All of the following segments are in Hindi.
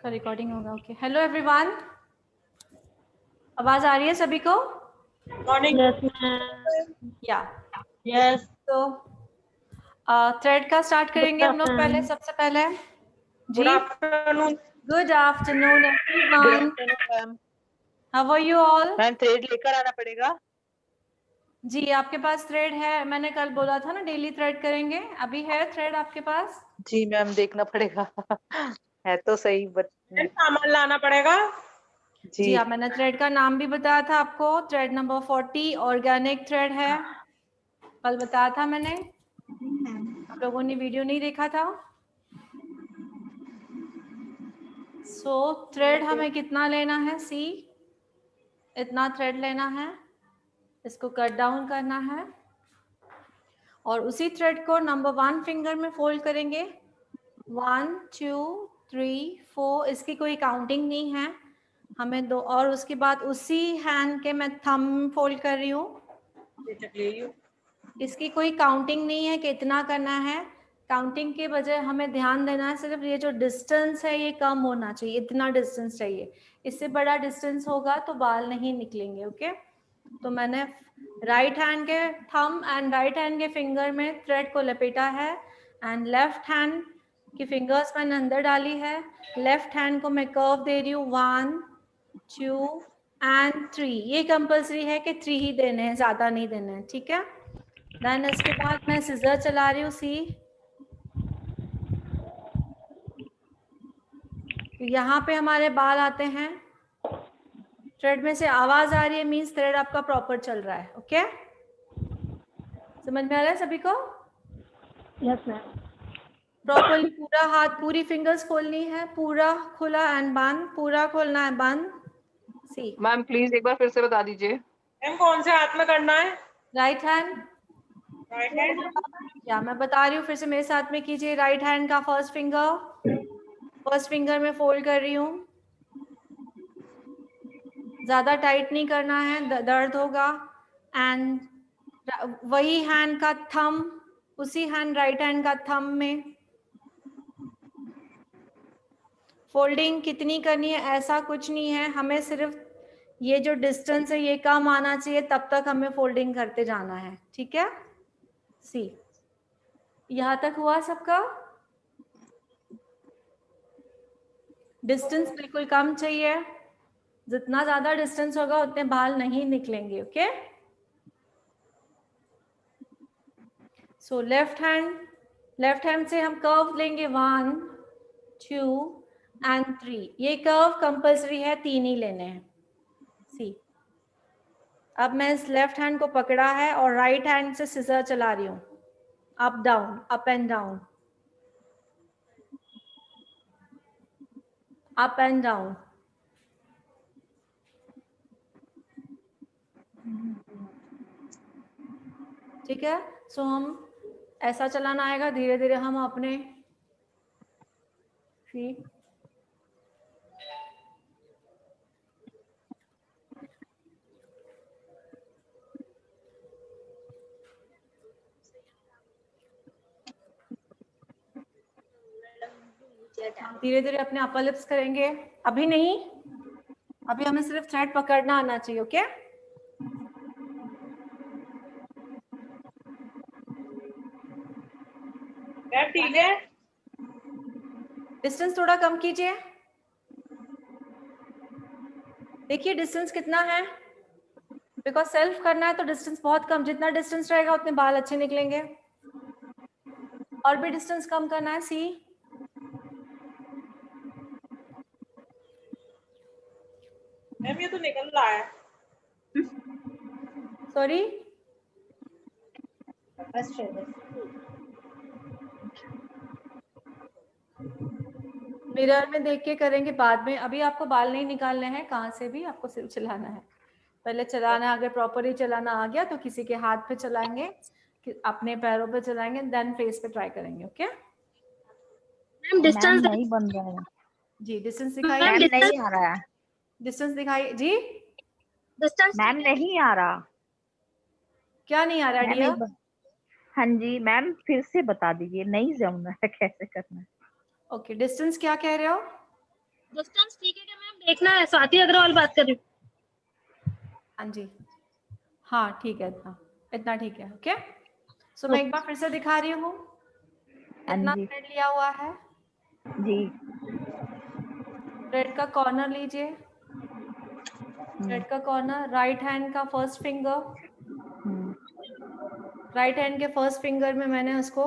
का रिकॉर्डिंग होगा। ओके, हेलो एवरीवन, आवाज आ रही है सभी को? मॉर्निंग। या यस। तो थ्रेड का स्टार्ट करेंगे हम लोग। पहले सबसे पहले गुड जी, afternoon. Good afternoon good everyone, afternoon ma'am. How are you all? Ma'am thread लेकर आना पड़ेगा। जी, आपके पास थ्रेड है? मैंने कल बोला था ना डेली थ्रेड करेंगे। अभी है थ्रेड आपके पास? जी मैम देखना पड़ेगा। है तो सही बट सामान लाना पड़ेगा। जी जी हाँ, मैंने थ्रेड का नाम भी बताया था आपको। थ्रेड नंबर 40 ऑर्गेनिक थ्रेड है, कल बताया था मैंने। आप लोगों ने वीडियो नहीं देखा था? सो थ्रेड हमें कितना लेना है? सी, इतना थ्रेड लेना है, इसको कट डाउन करना है और उसी थ्रेड को नंबर 1 फिंगर में फोल्ड करेंगे। 1 2 3 4, इसकी कोई काउंटिंग नहीं है हमें दो। और उसके बाद उसी हैंड के मैं थंब फोल्ड कर रही हूँ, इसकी कोई काउंटिंग नहीं है कि इतना करना है। काउंटिंग के बजाय हमें ध्यान देना है सिर्फ ये जो डिस्टेंस है ये कम होना चाहिए, इतना डिस्टेंस चाहिए। इससे बड़ा डिस्टेंस होगा तो बाल नहीं निकलेंगे। ओके, तो मैंने राइट हैंड के थंब एंड राइट हैंड के फिंगर में थ्रेड को लपेटा है एंड लेफ्ट हैंड की फिंगर्स मैंने अंदर डाली है। लेफ्ट हैंड को मैं कर्व दे रही हूँ, 1 2 एंड 3। ये कंपल्सरी है कि 3 ही देने हैं, ज़्यादा नहीं देने हैं, ठीक है। देन इसके बाद मैं सिजर चला रही हूँ, सी। तो यहाँ पे हमारे बाल आते हैं, थ्रेड में से आवाज आ रही है, मीन्स थ्रेड आपका प्रॉपर चल रहा है। ओके, समझ में आ रहा है सभी को? Yes ma'am. प्रॉपरली पूरा हाथ, पूरी फिंगर्स खोलनी है, पूरा खुला एंड बंद, पूरा खोलना है बंद। सी मैम प्लीज एक बार फिर से बता दीजिए। मैम कौन से हाथ में करना है? Right hand. Right hand. या मैं बता रही हूँ फिर से, मेरे साथ में कीजिए। राइट हैंड का फर्स्ट फिंगर में फोल्ड कर रही हूँ, ज्यादा टाइट नहीं करना है, दर्द होगा। एंड वही हैंड का थंब, उसी हैंड राइट हैंड का थंब में फोल्डिंग कितनी करनी है ऐसा कुछ नहीं है, हमें सिर्फ ये जो डिस्टेंस है ये कम आना चाहिए, तब तक हमें फोल्डिंग करते जाना है, ठीक है। सी, यहां तक हुआ सबका? डिस्टेंस बिल्कुल कम चाहिए, जितना ज्यादा डिस्टेंस होगा उतने बाल नहीं निकलेंगे। ओके, सो लेफ्ट हैंड से हम कर्व लेंगे, 1 2 एंड 3। ये कर्व कंपल्सरी है, 3 ही लेने हैं। सी, अब मैं इस लेफ्ट हैंड को पकड़ा है और राइट हैंड से सिजर चला रही हूँ, up down, up and down, up and down. ठीक है, सो हम ऐसा चलाना आएगा, धीरे धीरे हम अपने फीट धीरे धीरे अपने अपर लिप्स करेंगे। अभी नहीं, अभी हमें सिर्फ थ्रेड पकड़ना आना चाहिए। ओके, ठीक है। डिस्टेंस थोड़ा कम कीजिए, देखिए डिस्टेंस कितना है, बिकॉज सेल्फ करना है तो डिस्टेंस बहुत कम, जितना डिस्टेंस रहेगा उतने बाल अच्छे निकलेंगे। और भी डिस्टेंस कम करना है। सी, मैम ये तो निकल रहा है। सॉरी, मिरर में देख के करेंगे बाद में, अभी आपको बाल नहीं निकालने हैं कहाँ से भी, आपको सिर्फ चलाना है। पहले चलाना, अगर प्रॉपरली चलाना आ गया तो किसी के हाथ पे चलाएंगे, अपने पैरों पे चलाएंगे, देन फेस पे ट्राई करेंगे। ओके मैम नहीं बन रहा है। जी, डिस्टेंस दिखाइए, मैम नहीं आ रहा है। डिस्टेंस दिखाइए जी। मैम नहीं आ रहा। क्या नहीं आ रहा मैम डियर? हाँ जी मैम फिर से बता दीजिए, नहीं जम रहा है कैसे करना है। ओके, डिस्टेंस क्या कह रहे हो? डिस्टेंस ठीक है क्या मैम? देखना है, स्वाति अग्रवाल बात कर रही हूँ। हाँ जी, हाँ ठीक है, इतना इतना ठीक है। ओके, सो मैं एक बार फिर से दिखा रही हूँ। इतना हाँ जी। थ्रेड लिया हुआ है, जी। थ्रेड का कॉर्नर लीजिए, थ्रेड का कॉर्नर, राइट हैंड का फर्स्ट फिंगर, राइट हैंड के फर्स्ट फिंगर में मैंने उसको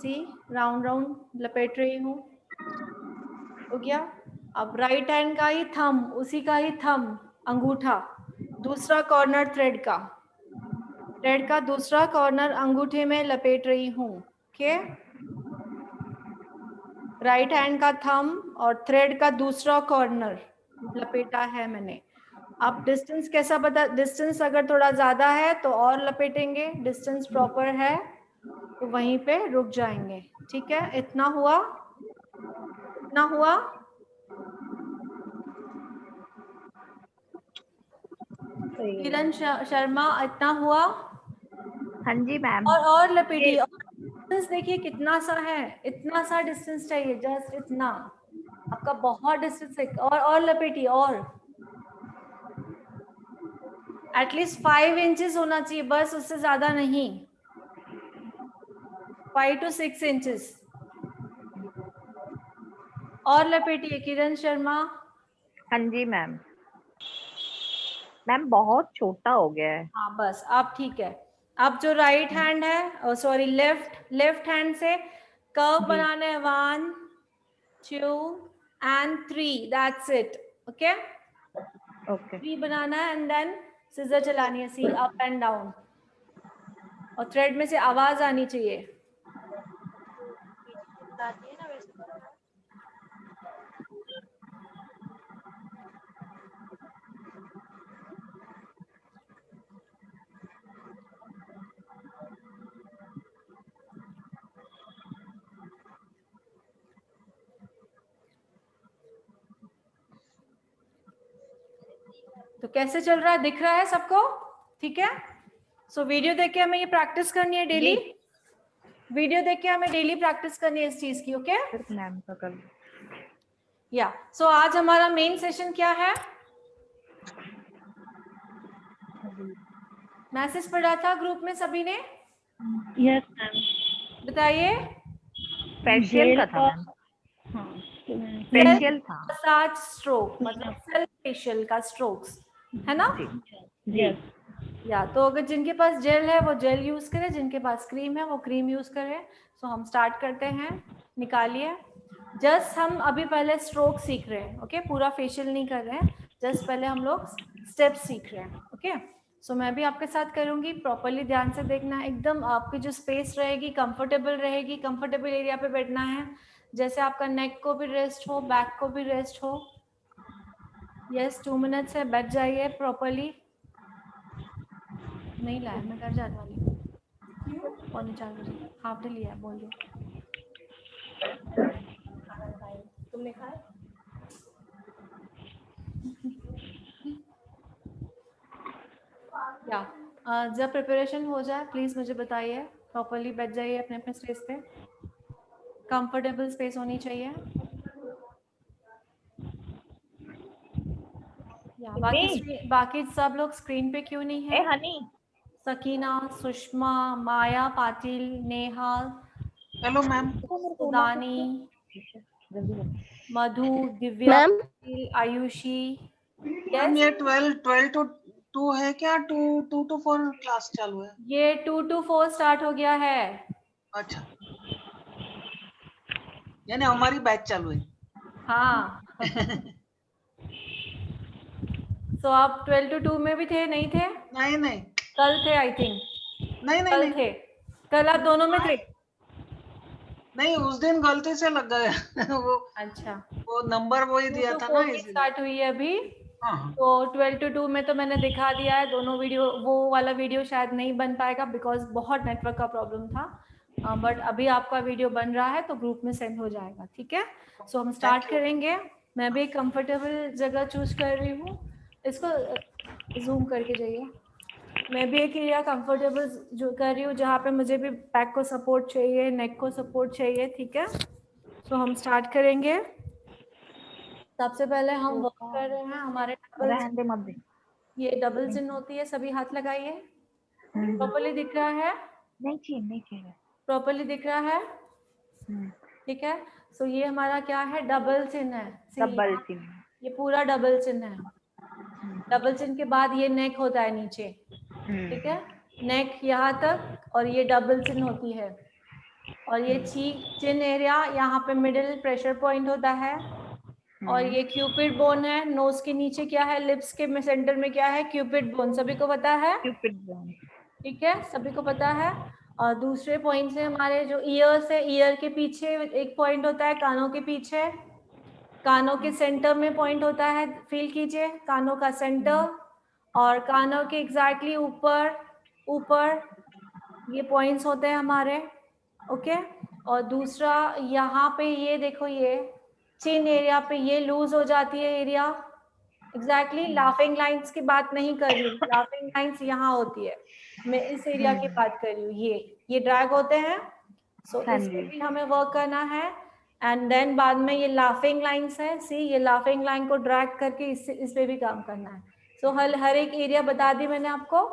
राउंड राउंड लपेट रही हूँ। हो गया। अब राइट हैंड का ही थंब, उसी का ही थंब, अंगूठा, दूसरा कॉर्नर थ्रेड का दूसरा कॉर्नर अंगूठे में लपेट रही हूँ। ओके, राइट हैंड का थंब और थ्रेड का दूसरा कॉर्नर लपेटा है मैंने। अब डिस्टेंस कैसा बता, डिस्टेंस अगर थोड़ा ज्यादा है तो और लपेटेंगे, डिस्टेंस प्रॉपर है तो वहीं पे रुक जाएंगे। ठीक है, इतना हुआ, इतना हुआ। किरण शर्मा, इतना हुआ। हाँ जी मैम। और लपेटिए, और डिस्टेंस देखिए कितना सा है, इतना सा डिस्टेंस चाहिए, जस्ट इतना। आपका बहुत डिस्टेंस है, और लपेटिए, और एटलीस्ट 5 इंचेस होना चाहिए, बस उससे ज्यादा नहीं, 5 to 6 इंचेस। और लपेटिए किरण शर्मा। हाँ जी मैम। मैम बहुत छोटा हो गया है। हाँ बस, अब ठीक है। अब जो राइट हैंड है, सॉरी लेफ्ट हैंड से कर्व बनाना है, 1 2 and 3, that's it. Okay, okay. 3 बनाना है एंड देन सिजर चलानी है, सी अप एंड डाउन, और थ्रेड में से आवाज आनी चाहिए। तो कैसे चल रहा है, दिख रहा है सबको? ठीक है, सो वीडियो देख के हमें ये प्रैक्टिस करनी है डेली, वीडियो देख के हमें डेली प्रैक्टिस करनी है इस चीज की। ओके मैम का कल। या सो आज हमारा मेन सेशन क्या है? मैसेज पढ़ा था ग्रुप में सभी ने? Yes ma'am. बताइए। फेशियल का था मैम। फेशियल था। मसाज स्ट्रोक, मतलब सेल्फ फेशियल का स्ट्रोक्स, है ना? जी। या तो अगर जिनके पास जेल है वो जेल यूज करें, जिनके पास क्रीम है वो क्रीम यूज करें। सो हम स्टार्ट करते हैं, निकालिए। जस्ट हम अभी पहले स्ट्रोक सीख रहे हैं। ओके, पूरा फेशियल नहीं कर रहे हैं, जस्ट पहले हम लोग स्टेप्स सीख रहे हैं। ओके, सो मैं भी आपके साथ करूंगी, प्रॉपरली ध्यान से देखना, एकदम आपकी जो स्पेस रहेगी कंफर्टेबल रहेगी, कंफर्टेबल एरिया पे बैठना है, जैसे आपका नेक को भी रेस्ट हो, बैक को भी रेस्ट हो। यस, 2 मिनट्स है, बैठ जाइए प्रॉपरली। नहीं लाया, मैं घर जाने वाली हूँ। 3:45 बजे हाफ डे लिया, बोल दो। तुमने खाया? या जब प्रिपरेशन हो जाए प्लीज मुझे बताइए, प्रॉपरली बैठ जाइए अपने अपने स्पेस पे, कंफर्टेबल स्पेस होनी चाहिए। या बाकी सब लोग स्क्रीन पे क्यों नहीं है? हनी। सकीना, सुषमा, माया पाटिल, नेहा, हेलो मैम। सुदानी, मधु, दिव्या, आयुषी। मैम ये 12 to 2 है क्या? 2 to 4 क्लास चालू है? ये 2 to 4 स्टार्ट हो गया है। अच्छा, यानी हमारी बैच चालू है। हाँ तो आप 12 to 2 में भी थे? नहीं थे? नहीं कल थे आई थिंक। नहीं थे कल, आप दोनों में थे? नहीं, उस दिन गलती से लग गया वो। अच्छा, वो नंबर वही दिया था ना, इसलिए। स्टार्ट हुई है अभी। हाँ। तो 12 to 2 में तो मैंने दिखा दिया है दोनों वीडियो, वो वाला वीडियो शायद नहीं बन पाएगा बिकॉज बहुत नेटवर्क का प्रॉब्लम था, बट अभी आपका वीडियो बन रहा है तो ग्रुप में सेंड हो जाएगा। ठीक है, सो हम स्टार्ट करेंगे। मैं भी एक कंफर्टेबल जगह चूज कर रही हूँ, इसको जूम करके जाइए। मैं भी एक एरिया कंफर्टेबल जो कर रही हूँ जहाँ पे मुझे भी बैक को सपोर्ट चाहिए, नेक को सपोर्ट चाहिए। ठीक है, तो हम स्टार्ट करेंगे। सबसे पहले हम वर्क कर रहे हैं हमारे रहने दे, मत दे। ये डबल चिन होती है, सभी हाथ लगाइए। प्रॉपर्ली दिख रहा है? नहीं चाहिए, नहीं चाहिए। प्रॉपर्ली दिख रहा है? ठीक है। सो ये हमारा क्या है? डबल चिन है। Double chin. ये पूरा डबल चिन है। डबल चिन के बाद ये नेक होता है नीचे, ठीक है, नेक यहाँ तक, और ये डबल चिन होती है। और ये चिन एरिया, यहाँ पे मिडिल प्रेशर पॉइंट होता है। और ये क्यूपिड बोन है। नोज के नीचे क्या है? लिप्स के सेंटर में क्या है? Cupid bone. सभी को पता है? Cupid bone. ठीक है, सभी को पता है। और दूसरे पॉइंट से हमारे जो ईयर्स है, ईयर के पीछे एक पॉइंट होता है, कानों के पीछे, कानों के सेंटर में पॉइंट होता है। फील कीजिए कानों का सेंटर, और कानों के एग्जैक्टली ऊपर ये पॉइंट्स होते हैं हमारे। ओके। और दूसरा यहाँ पे ये देखो, ये चिन एरिया पे ये लूज हो जाती है एरिया। एग्जैक्टली लाफिंग लाइंस की बात नहीं कर रही हूँ, लाफिंग लाइंस यहाँ होती है, मैं इस एरिया की बात कर रही हूँ। ये ड्रैग होते हैं। सो इस पे भी हमें वर्क करना है। एंड देन बाद में ये लाफिंग लाइंस है, सी ये लाफिंग लाइन को ड्रैग करके इस पे भी काम करना है। सो हर एक एरिया बता दी मैंने आपको,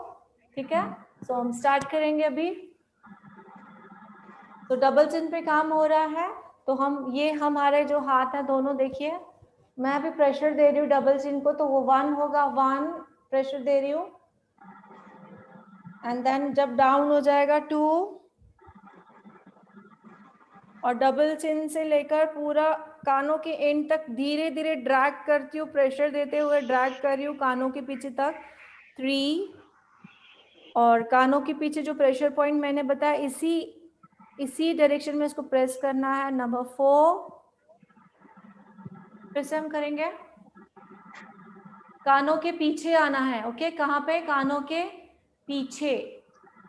ठीक है। सो हम स्टार्ट करेंगे अभी। तो डबल चिन पे काम हो रहा है, तो हम ये हमारे जो हाथ है दोनों, देखिए मैं अभी प्रेशर दे रही हूँ डबल चिन को, तो वो 1 होगा, 1 प्रेशर दे रही हूँ। एंड देन जब डाउन हो जाएगा 2, और डबल चिन से लेकर पूरा कानों के एंड तक धीरे धीरे ड्रैग करती हूँ, प्रेशर देते हुए ड्रैग कर रही हूँ कानों के पीछे तक 3, और कानों के पीछे जो प्रेशर पॉइंट मैंने बताया इसी डायरेक्शन में इसको प्रेस करना है। नंबर 4 फिर से हम करेंगे, कानों के पीछे आना है। ओके, कहाँ पे? कानों के पीछे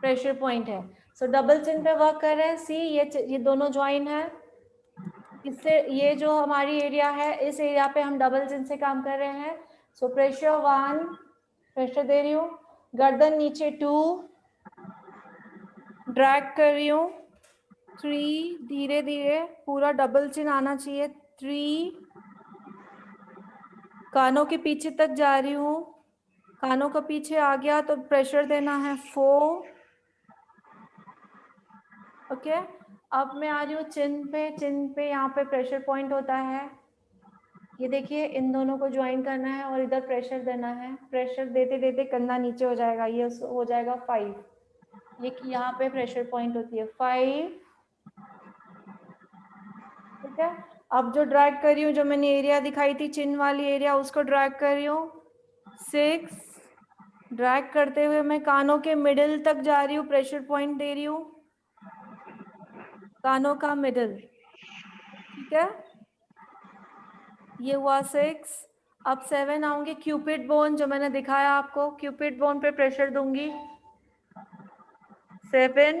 प्रेशर पॉइंट है। सो डबल चिन पे वर्क कर रहे हैं। सी ये दोनों ज्वाइन है, इससे ये जो हमारी एरिया है, इस एरिया पे हम डबल चिन से काम कर रहे हैं। सो प्रेशर 1, प्रेशर दे रही हूँ, गर्दन नीचे 2, ड्रैग कर रही हूँ 3, धीरे धीरे पूरा डबल चिन आना चाहिए 3, कानों के पीछे तक जा रही हूँ, कानों का पीछे आ गया तो प्रेशर देना है 4। ओके, अब मैं आ रही हूँ चिन पे यहाँ पे प्रेशर पॉइंट होता है। ये देखिए, इन दोनों को ज्वाइन करना है और इधर प्रेशर देना है। प्रेशर देते देते कंधा नीचे हो जाएगा, ये हो जाएगा 5। ये यहाँ पे प्रेशर पॉइंट होती है 5। ठीक है, अब जो ड्रैग कर रही हूँ, जो मैंने एरिया दिखाई थी चिन वाली एरिया, उसको ड्रैग कर रही हूँ 6। ड्रैग करते हुए मैं कानों के मिडिल तक जा रही हूँ, प्रेशर पॉइंट दे रही हूँ कानों का मिडिल। ठीक है, ये हुआ 6। अब 7 आऊंगी, क्यूपिड बोन जो मैंने दिखाया आपको, क्यूपिड बोन पे प्रेशर दूंगी 7,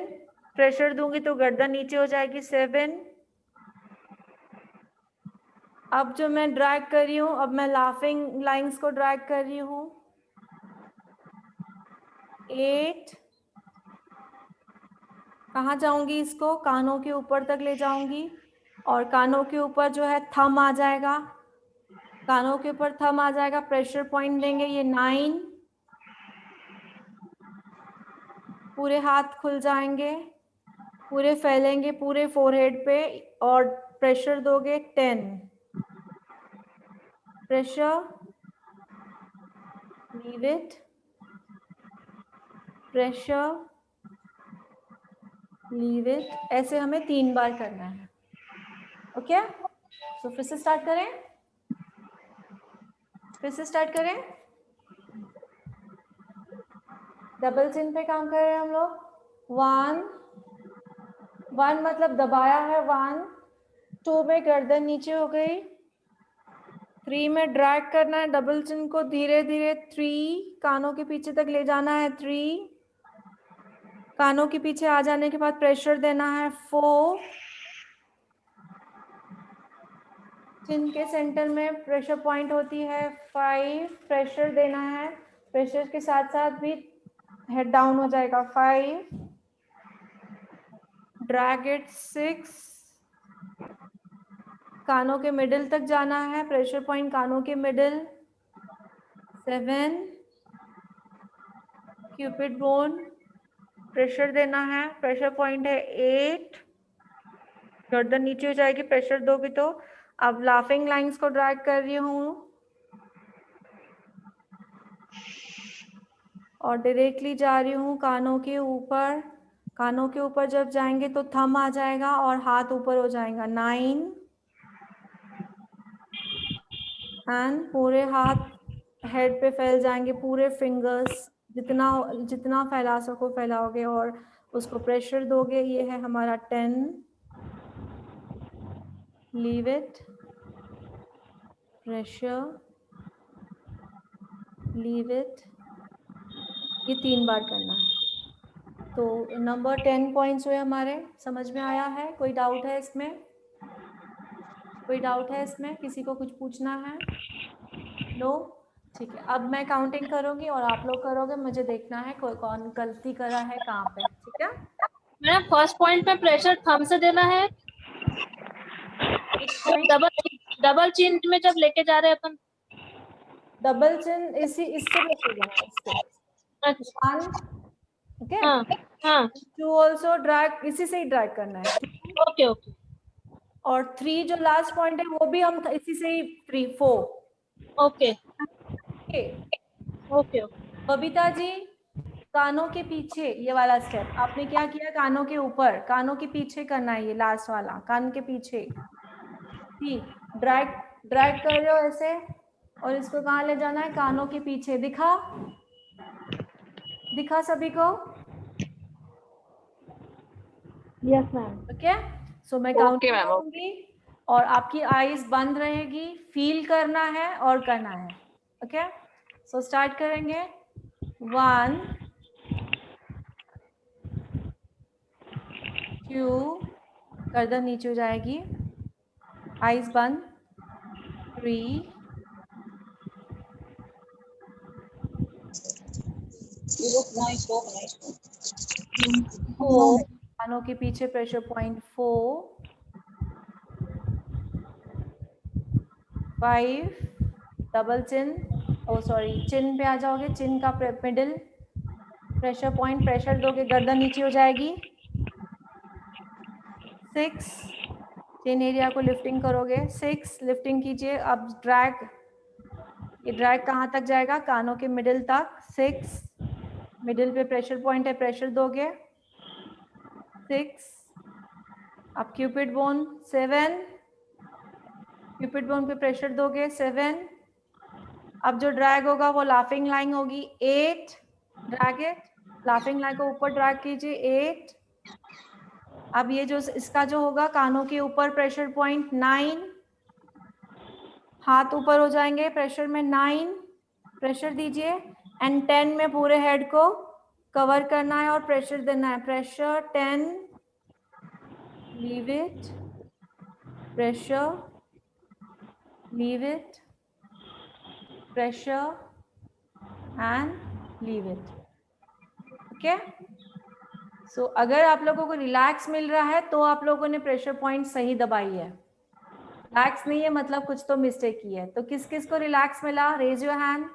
प्रेशर दूंगी तो गर्दन नीचे हो जाएगी 7। अब जो मैं ड्रैग कर रही हूँ, अब मैं लाफिंग लाइंस को ड्रैग कर रही हूँ 8। कहाँ जाऊंगी? इसको कानों के ऊपर तक ले जाऊंगी, और कानों के ऊपर जो है थंब आ जाएगा, कानों के ऊपर थंब आ जाएगा, प्रेशर पॉइंट देंगे ये 9, पूरे हाथ खुल जाएंगे, पूरे फैलेंगे पूरे फोरहेड पे, और प्रेशर दोगे 10। Pressure, leave it, pressure, leave it, ऐसे हमें 3 बार करना है। ओके, तो फिर से स्टार्ट करें, डबल चिन पे काम कर रहे हैं हम लोग। 1 मतलब दबाया है 1, 2 में गर्दन नीचे हो गई, 3 में ड्रैग करना है डबल चिन को धीरे धीरे 3, कानों के पीछे तक ले जाना है 3, कानों के पीछे आ जाने के बाद प्रेशर देना है 4, चिन के सेंटर में प्रेशर पॉइंट होती है 5, प्रेशर देना है, प्रेशर के साथ साथ भी हेड डाउन हो जाएगा 5, ड्रैग इट 6, कानों के मिडिल तक जाना है, प्रेशर पॉइंट कानों के मिडिल। 7, क्यूपिड बोन, प्रेशर देना है, प्रेशर पॉइंट है 8, गर्दन नीचे हो जाएगी प्रेशर दोगे तो। अब लाफिंग लाइंस को ड्रैग कर रही हूँ और डायरेक्टली जा रही हूँ कानों के ऊपर। कानों के ऊपर जब जाएंगे तो थंब आ जाएगा और हाथ ऊपर हो जाएगा। 9 एंड पूरे हाथ हेड पे फैल जाएंगे, पूरे फिंगर्स जितना जितना फैला सको फैलाओगे और उसको प्रेशर दोगे। ये है हमारा 10, leave it, pressure, leave it, ये 3 बार करना है। तो नंबर 10 पॉइंट्स हुए हमारे। समझ में आया है? कोई डाउट है इसमें? कोई डाउट है इसमें? किसी को कुछ पूछना है? नो? ठीक है, अब मैं काउंटिंग करूंगी और आप लोग करोगे, मुझे देखना है कोई कौन गलती करा है कहाँ पे। ठीक है? मैडम फर्स्ट पॉइंट पे प्रेशर थंब से देना है, डबल चिन में जब लेके जा रहे हैं अपन। डबल चिन इससे प्रेशर देना है, इससे। अच्छा, 1, ओके। हाँ हाँ, 2 ऑल्सो ड्रैग, इसी से ही ड्रैग करना है। ओके ओके और 3 जो लास्ट पॉइंट है वो भी हम इसी से ही 3, 4। Okay okay. Okay okay. Babita ji, कानों के पीछे ये वाला स्टेप आपने क्या किया? कानों के ऊपर, कानों के पीछे करना है, ये लास्ट वाला कान के पीछे। ठीक, ड्रैग ड्रैग कर रहे हो ऐसे और इसको कहाँ ले जाना है? कानों के पीछे। दिखा? दिखा सभी को? Yes ma'am. ओके, सो मैं काउंटिंग करूंगी और आपकी आईज बंद रहेगी, फील करना है और करना है। ओके, सो स्टार्ट करेंगे। 1, 2, गर्दन नीचे हो जाएगी, आईज बंद। 3, 4, कानों के पीछे प्रेशर पॉइंट 4, 5, डबल चिन, ओ सॉरी चिन पे आ जाओगे, चिन का मिडिल प्रेशर पॉइंट, प्रेशर दोगे गर्दन नीचे हो जाएगी। 6, चिन एरिया को लिफ्टिंग करोगे। 6 लिफ्टिंग कीजिए। अब ड्रैग, ये ड्रैग कहाँ तक जाएगा? कानों के मिडिल तक। 6, मिडिल पे प्रेशर पॉइंट है, प्रेशर दोगे। 6, अब क्यूपिड बोन। 7, क्यूपिड बोन पे प्रेशर दोगे। 7, अब जो ड्रैग होगा वो लाफिंग लाइन होगी। 8, ड्रैग इट, लाफिंग लाइन को ऊपर ड्रैग कीजिए। 8, अब ये जो इसका जो होगा कानों के ऊपर प्रेशर पॉइंट 9, हाथ ऊपर हो जाएंगे प्रेशर में। 9 प्रेशर दीजिए एंड 10 में पूरे हेड को कवर करना है और प्रेशर देना है। Pressure 10, leave it, pressure, leave it, pressure and leave it. Okay, so अगर आप लोगों को रिलैक्स मिल रहा है तो आप लोगों ने प्रेशर पॉइंट सही दबाई है। रिलैक्स नहीं है मतलब कुछ तो मिस्टेक की है। तो किस किस को रिलैक्स मिला? Raise your hand.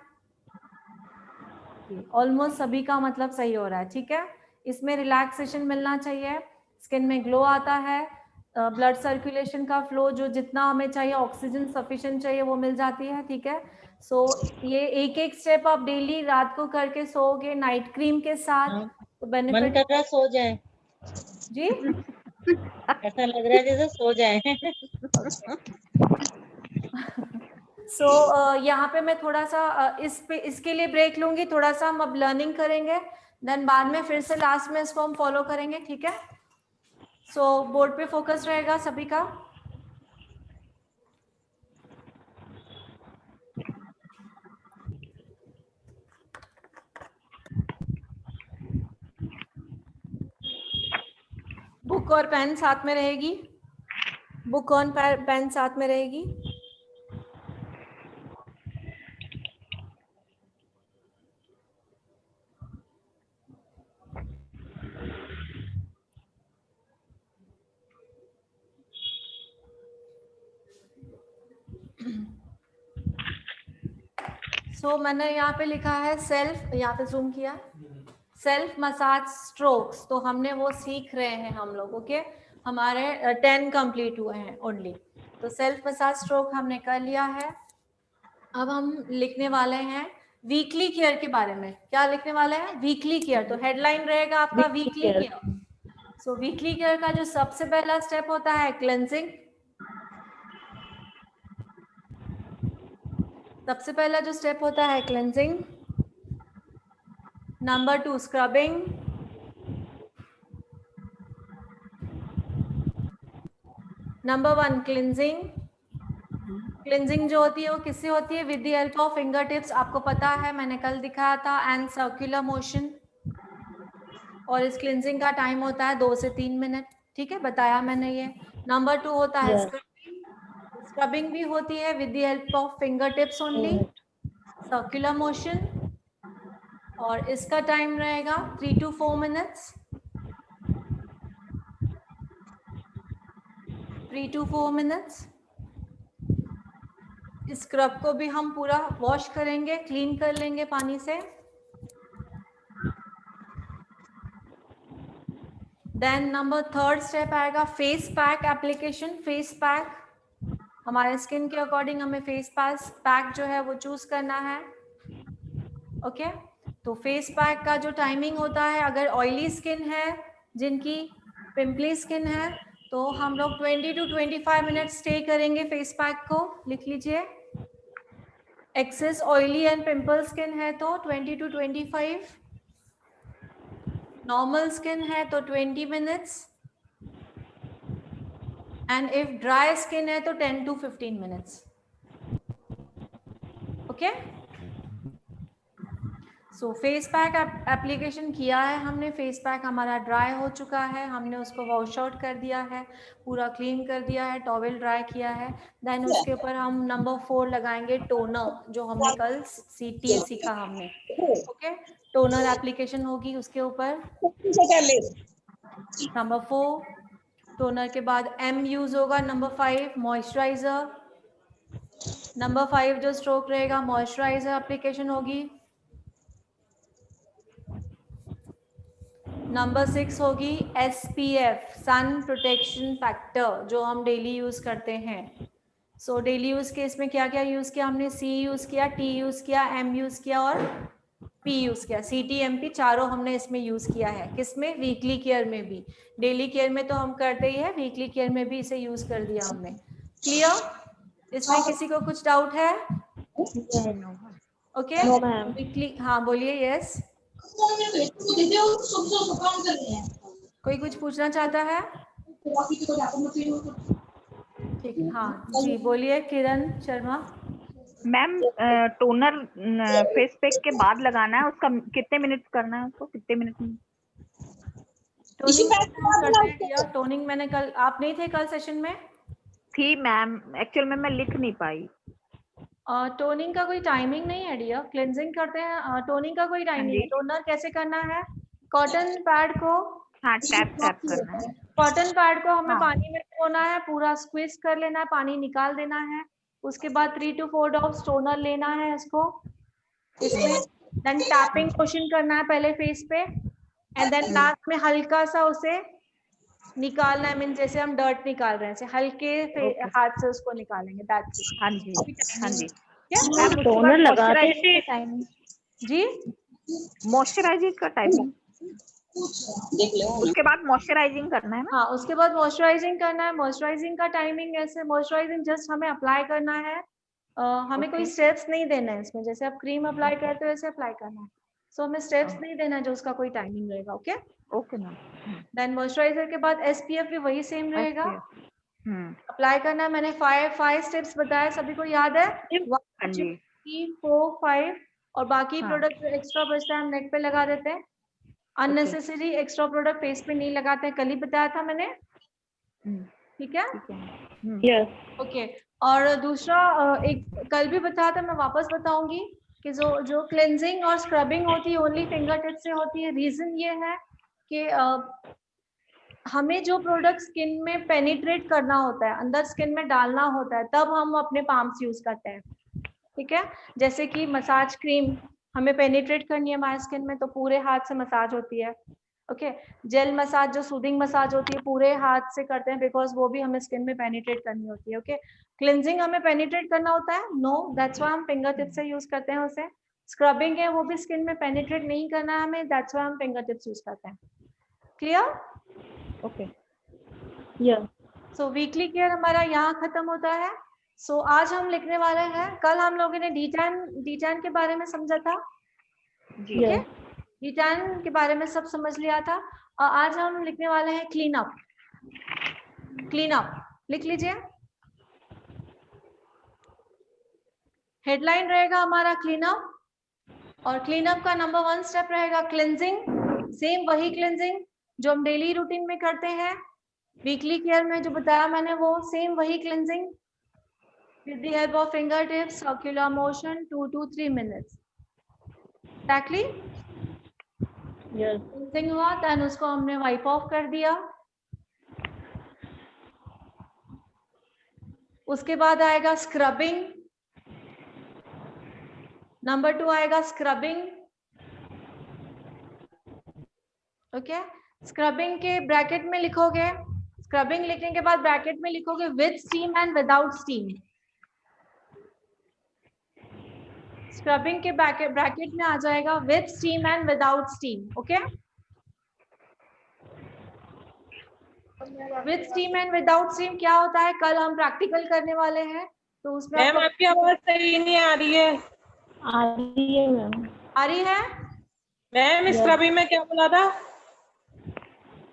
ऑलमोस्ट सभी का मतलब सही हो रहा है। ठीक है, इसमें रिलैक्सेशन मिलना चाहिए, स्किन में ग्लो आता है, ब्लड सर्कुलेशन का फ्लो जो जितना हमें चाहिए, ऑक्सीजन सफिशिएंट चाहिए वो मिल जाती है। ठीक है, सो ये एक एक स्टेप आप डेली रात को करके सोओगे नाइट क्रीम के साथ तो मन बेनिफिट। कर रहा है सो जाए, जी ऐसा लग रहा है जैसे सो जाए। सो यहाँ पे मैं थोड़ा सा इसके लिए ब्रेक लूंगी, थोड़ा सा हम अब लर्निंग करेंगे, देन बाद में फिर से लास्ट में इसको हम फॉलो करेंगे। ठीक है, सो बोर्ड पे फोकस रहेगा सभी का। बुक और पेन साथ में रहेगी, बुक और पेन साथ में रहेगी। सो मैंने यहाँ पे लिखा है सेल्फ, यहाँ पे जूम किया, सेल्फ मसाज स्ट्रोक्स, तो हमने वो सीख रहे हैं हम लोग। ओके, हमारे 10 कंप्लीट हुए हैं ओनली। तो सेल्फ मसाज स्ट्रोक हमने कर लिया है। अब हम लिखने वाले हैं वीकली केयर के बारे में। क्या लिखने वाले हैं? Weekly care. तो हेडलाइन रहेगा आपका वीकली केयर। सो वीकली केयर का जो सबसे पहला स्टेप होता है क्लेंजिंग। सबसे पहला जो स्टेप होता है cleansing. Number 2 scrubbing. Number 1 cleansing. Cleansing जो होती है वो किससे होती है? With the help of finger tips. आपको पता है, मैंने कल दिखाया था, एंड सर्कुलर मोशन। और इस क्लिनजिंग का टाइम होता है 2 से 3 मिनट। ठीक है, बताया मैंने ये। नंबर 2 होता है स्क्रबिंग। स्क्रबिंग भी होती है with the help of finger tips only, circular motion. और इसका टाइम रहेगा 3 to 4 minutes. 3 to 4 minutes. Scrub को भी हम पूरा वॉश करेंगे, क्लीन कर लेंगे पानी से। देन नंबर 3 स्टेप आएगा face pack application. Face pack, हमारे स्किन के अकॉर्डिंग हमें फेस पैक जो है वो चूज करना है। ओके, तो फेस पैक का जो टाइमिंग होता है, अगर ऑयली स्किन है, जिनकी पिंपली स्किन है, तो हम लोग 20 to 25 मिनट स्टे करेंगे फेस पैक को। लिख लीजिए। Excess oily and pimple skin है तो 20 to 25। नॉर्मल स्किन है तो 20 minutes. And if dry skin है तो 10 to 15 minutes. Okay, so face pack application किया है हमने। फेस पैक हमारा ड्राई हो चुका है, हमने उसको वॉश आउट कर दिया है, पूरा क्लीन कर दिया है, टॉवेल ड्राई किया है। देन उसके ऊपर हम नंबर 4 लगाएंगे टोनर, जो हमने कल सीटी सीखा हमने। ओके, टोनर एप्लीकेशन होगी उसके ऊपर। नंबर 4 टोनर के बाद एम यूज होगा। Number 5 moisturiser. नंबर 5 जो स्ट्रोक रहेगा मॉइस्चराइजर एप्लीकेशन होगी। नंबर 6 होगी SPF, सन प्रोटेक्शन फैक्टर, जो हम डेली यूज करते हैं। सो डेली यूज के इसमें क्या क्या यूज किया हमने? C यूज किया, T यूज किया, M यूज किया और P यूज किया। CTMP चारों हमने इसमें यूज किया है। किसमें? वीकली केयर में भी। डेली केयर में तो हम करते ही है, वीकली केयर में भी इसे यूज कर दिया हमने। क्लियर? इसमें किसी को कुछ डाउट है? Okay, No, ma'am. वीकली, हाँ बोलिए। यस, कोई कुछ पूछना चाहता है? ठीक, हाँ जी बोलिए Kiran Sharma. Ma'am toner face pack के बाद लगाना है, उसका कितने मिनट करना है, उसको कितने मिनट में? टोनिंग मैंने कल, आप नहीं थे कल सेशन में? थी मैम, एक्चुअल में मैं लिख नहीं पाई। टोनिंग का कोई टाइमिंग नहीं है डियर, क्लेंजिंग करते हैं। टोनिंग का कोई टाइमिंग है। टोनर कैसे करना है? कॉटन पैड को, हाँ टैप टैप करना है। कॉटन पैड को हमें हाँ। पानी में धोना है, पूरा स्क्वीज कर लेना है, पानी निकाल देना है। उसके बाद 3 to 4 ड्रॉप्स टोनर लेना है इसको, इसमें देन टैपिंग मोशन करना है पहले फेस पे, एंड देन लास्ट में हल्का सा उसे निकालना है। मीन जैसे हम डर्ट निकाल रहे हैं, ऐसे हल्के हाथ से उसको निकालेंगे। That's it. हाँ जी, हाँ जी। क्या टोनर लगाते थे जी? मॉइस्चराइजिंग का टाइमिंग, उसके बाद मॉइस्चराइजिंग करना है ना? हाँ, उसके बाद मॉइस्चराइजिंग करना है। मॉइस्चराइजिंग का टाइमिंग ऐसे, मॉइस्चराइजिंग जस्ट हमें अप्लाई करना है। हमें कोई स्टेप्स नहीं देना है इसमें, जैसे आप क्रीम अप्लाई करते हो वैसे अप्लाई करना है। सो हमें स्टेप्स नहीं देना है जो उसका कोई टाइमिंग रहेगा। Okay, okay ma'am. Then moisturiser के बाद SPF भी वही सेम रहेगा, अप्लाई करना है। मैंने 5 स्टेप्स बताया, सभी को याद है? 1 2 3 4 5। और बाकी प्रोडक्ट जो एक्स्ट्रा बचता है हम नेक पे लगा देते हैं। अननेसेसरी एक्स्ट्रा प्रोडक्ट फेस पे नहीं लगाते हैं, कल ही बताया था मैंने। ठीक है? यस ओके, और दूसरा एक कल भी बताया था, मैं वापस बताऊंगी कि जो क्लेंजिंग और स्क्रबिंग होती है ओनली फिंगर टिप से होती है। रीजन ये है कि हमें जो प्रोडक्ट स्किन में पेनिट्रेट करना होता है, अंदर स्किन में डालना होता है, तब हम अपने पाम्स यूज करते हैं। ठीक है, जैसे कि मसाज क्रीम हमें पेनिट्रेट करनी है हमारे स्किन में तो पूरे हाथ से मसाज होती है। ओके, जेल मसाज जो सूदिंग मसाज होती है पूरे हाथ से करते हैं बिकॉज वो भी हमें स्किन में पेनिट्रेट करनी होती है। ओके, क्लिनजिंग हमें पेनिट्रेट करना होता है, नो, दैट्स व्हाई हम फिंगर टिप से यूज करते हैं उसे। स्क्रबिंग है वो भी स्किन में पेनिट्रेट नहीं करना है हमें, दैट्स व्हाई हम फिंगर टिप्स यूज करते हैं। क्लियर? ओके या सो वीकली केयर हमारा यहाँ खत्म होता है। सो आज हम लिखने वाले हैं, कल हम लोगों ने D10 के बारे में समझा था, जी या D10 के बारे में सब समझ लिया था, और आज हम लिखने वाले हैं क्लीन अप। क्लीन अप लिख लीजिए, हेडलाइन रहेगा हमारा क्लीन अप, और क्लीन अप का नंबर 1 स्टेप रहेगा क्लिनजिंग। सेम वही क्लिनजिंग जो हम डेली रूटीन में करते हैं, वीकली केयर में जो बताया मैंने वो सेम वही cleansing with the help of fingertips, circular motion, 2 to 3 minutes. Exactly? Yes Cleansing हुआ, then उसको हमने वाइप ऑफ कर दिया। उसके बाद आएगा स्क्रबिंग, नंबर 2 आएगा स्क्रबिंग। ओके, स्क्रबिंग के ब्रैकेट में लिखोगे, स्क्रबिंग लिखने के बाद ब्रैकेट में लिखोगे with steam and without steam. Scrubbing के ब्रैकेट में आ जाएगा with steam and without steam. Okay, with steam and without steam क्या होता है कल हम प्रैक्टिकल करने वाले हैं, तो उसमें मैम आपकी आवाज सही नहीं आ रही है। आ रही है मैम। आ रही है मैम स्क्रबिंग में क्या बोला था?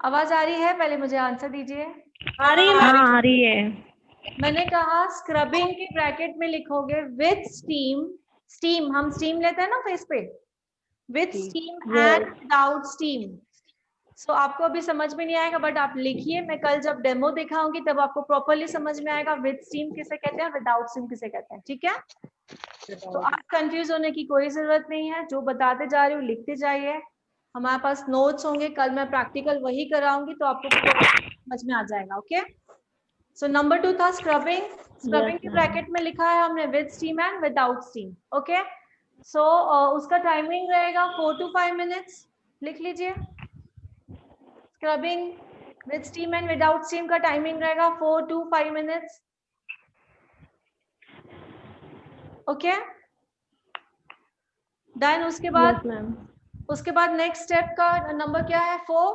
आवाज आ रही है? पहले मुझे आंसर दीजिए। आ रही है हाँ आ रही है। मैंने कहा स्क्रबिंग के ब्रैकेट में लिखोगे विद स्टीम, स्टीम हम स्टीम लेते हैं ना फेस पे, with steam and without steam. So आपको अभी समझ में नहीं आएगा बट आप लिखिए, मैं कल जब डेमो दिखाऊंगी तब आपको प्रॉपरली समझ में आएगा विद स्टीम किसे कहते हैं, विदाउट स्टीम किसे कहते हैं। ठीक है, तो आप कंफ्यूज होने की कोई जरूरत नहीं है, जो बताते जा रही हूँ लिखते जाइए, हमारे पास नोट्स होंगे, कल मैं प्रैक्टिकल वही कराऊंगी तो आपको समझ में आ जाएगा। ओके, सो नंबर 2 था स्क्रबिंग। स्क्रबिंग के ब्रैकेट में लिखा है हमने with steam and without steam. Okay, so उसका टाइमिंग रहेगा 4 to 5 मिनट्स, लिख लीजिए। Scrubbing with steam and without steam का टाइमिंग रहेगा 4 to 5 मिनट्स। ओके, देन उसके बाद यस मैम। उसके बाद नेक्स्ट स्टेप का नंबर क्या है? 4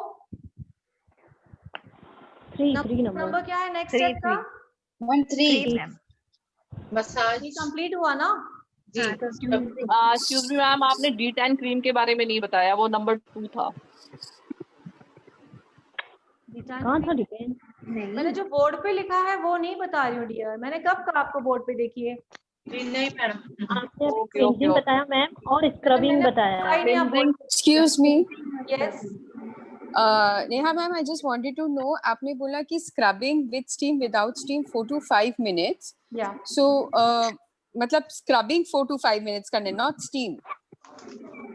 थ्री नंबर क्या है नेक्स्ट स्टेप का? 3 मैम। मसाज ये कंप्लीट हुआ ना? जी। एक्सक्यूज मी मैम, आपने D10 क्रीम के बारे में नहीं बताया, वो नंबर 2 था। कहाँ था डिपेंड? मैंने जो बोर्ड पे लिखा है वो नहीं बता रही हूँ डियर, मैंने कब कहा आपको बोर्ड पे देखिए। जी नहीं मैडम। आपने क्लींजिंग बताया मैम और स्क्रबिंग बताया। Excuse me yes, Neha ma'am, I just wanted to know, आपने बोला कि scrubbing with steam without steam 4 to 5 minutes, या सो मतलब स्क्रबिंग 4 to 5 मिनट्स करने, नॉट स्टीम।